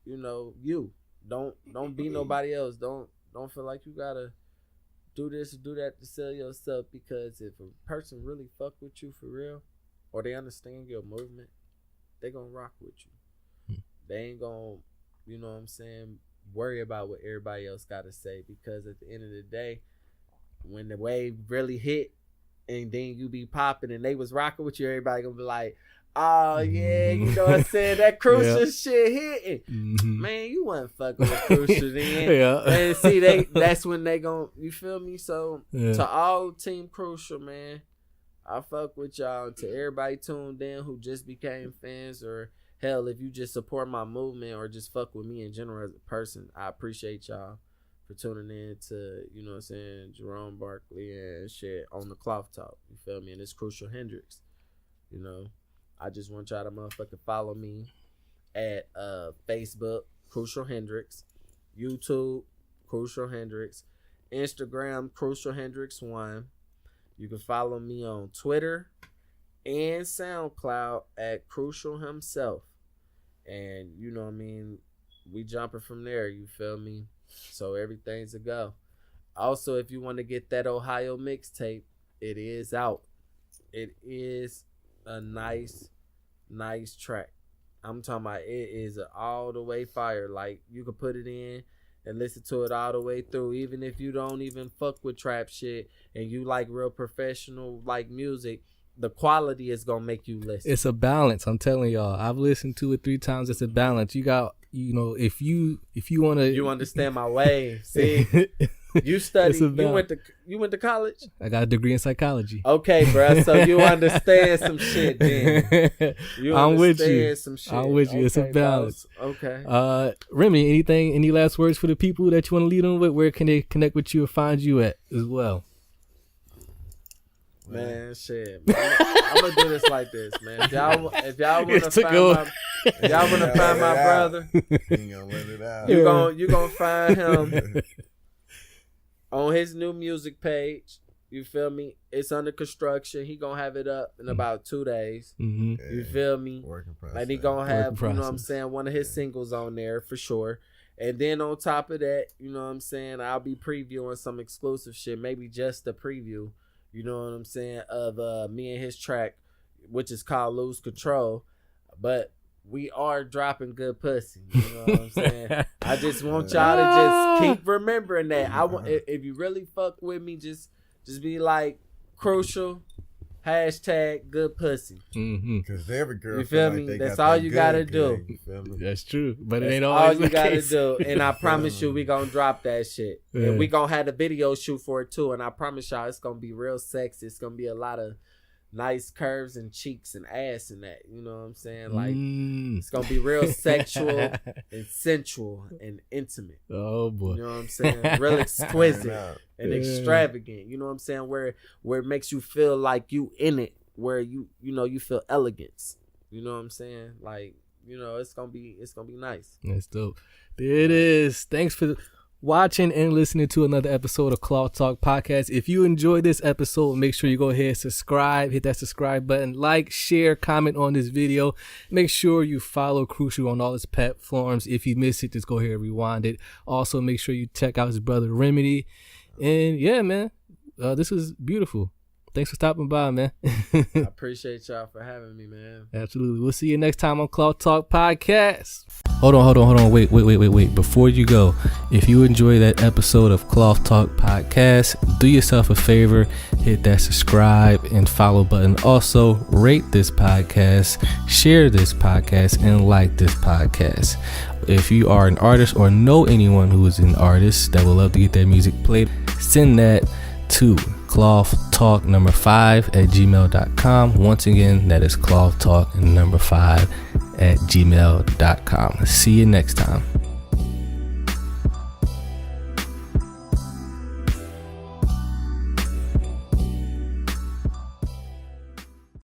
you know, you. Don't be nobody else. Don't feel like you gotta do this or do that to sell yourself, because if a person really fuck with you for real, or they understand your movement, they gonna rock with you. They ain't gonna, you know what I'm saying, worry about what everybody else gotta say, because at the end of the day, when the wave really hit and then you be popping and they was rocking with you, everybody gonna be like, oh yeah, you know what I'm saying, that Crucial shit hitting. Man, you wasn't fucking with Crucial then. And see, that's when they gon', you feel me? So to all Team Crucial, man, I fuck with y'all. To everybody tuned in who just became fans, or hell, if you just support my movement or just fuck with me in general as a person, I appreciate y'all for tuning in to, you know what I'm saying, Jerome Barkley and shit on the Cloth Talk. You feel me? And it's Crucial Hendrix. You know, I just want y'all to motherfucking follow me at Facebook, Crucial Hendrix, YouTube, Crucial Hendrix, Instagram, Crucial Hendrix 1. You can follow me on Twitter and SoundCloud at Crucial himself. And, you know what I mean, we jumping from there, you feel me? So everything's a go. Also, if you want to get that O.H.I.O mixtape, it is out. It is a nice track. I'm talking about, it is all the way fire. Like, you can put it in and listen to it all the way through, even if you don't even fuck with trap shit and you like real professional like music. The quality is gonna make you listen. It's a balance. I'm telling y'all. I've listened to it 3 times. It's a balance. You got, you know, if you want to, you understand my way. See, you study. You went to college. I got a degree in psychology. Okay, bro. So you understand some shit, then. I'm with you. Some shit. I'm with you. Okay, it's a balance. Boss. Okay. Remy, any last words for the people that you want to lead them with? Where can they connect with you or find you at as well? Man, shit. Man, I'm gonna do this like this, man. If y'all wanna find my brother, He gonna let it out. you gonna find him on his new music page. You feel me? It's under construction. He gonna have it up in about 2 days. Mm-hmm. You feel me? Like he gonna have, you know what I'm saying, one of his singles on there for sure. And then on top of that, you know what I'm saying, I'll be previewing some exclusive shit, maybe just a preview, you know what I'm saying, of me and his track, which is called Lose Control. But we are dropping good pussy. You know what I'm saying? I just want y'all to just keep remembering that. I want, if you really fuck with me, just be like Crucial #, good pussy. Because every girl, you feel me? Like that's all you gotta do. You feel me? That's true, but it ain't all always you the gotta case. do. And I promise you, we gonna drop that shit. Yeah. And we gonna have the video shoot for it too. And I promise y'all, it's gonna be real sexy. It's gonna be a lot of nice curves and cheeks and ass and that. You know what I'm saying? Like it's gonna be real sexual and sensual and intimate. Oh boy. You know what I'm saying? Real exquisite and extravagant. You know what I'm saying? Where it makes you feel like you in it. Where you know you feel elegance. You know what I'm saying? Like, you know, it's gonna be nice. That's dope. There it is. Thanks for watching and listening to another episode of Cloth Talk Podcast. If you enjoyed this episode, make sure you go ahead and subscribe. Hit that subscribe button. Like, share, comment on this video. Make sure you follow Crucial on all his platforms. If you missed it, just go ahead and rewind it. Also, make sure you check out his brother Remedy. And yeah, man, this is beautiful. Thanks for stopping by, man. I appreciate y'all for having me, man. Absolutely. We'll see you next time on Cloth Talk Podcast. Hold on. Wait. Before you go, if you enjoy that episode of Cloth Talk Podcast, do yourself a favor, hit that subscribe and follow button. Also, rate this podcast, share this podcast, and like this podcast. If you are an artist or know anyone who is an artist that would love to get their music played, send that to clothtalk5@gmail.com. Once again, that is clothtalk5@gmail.com. See you next time.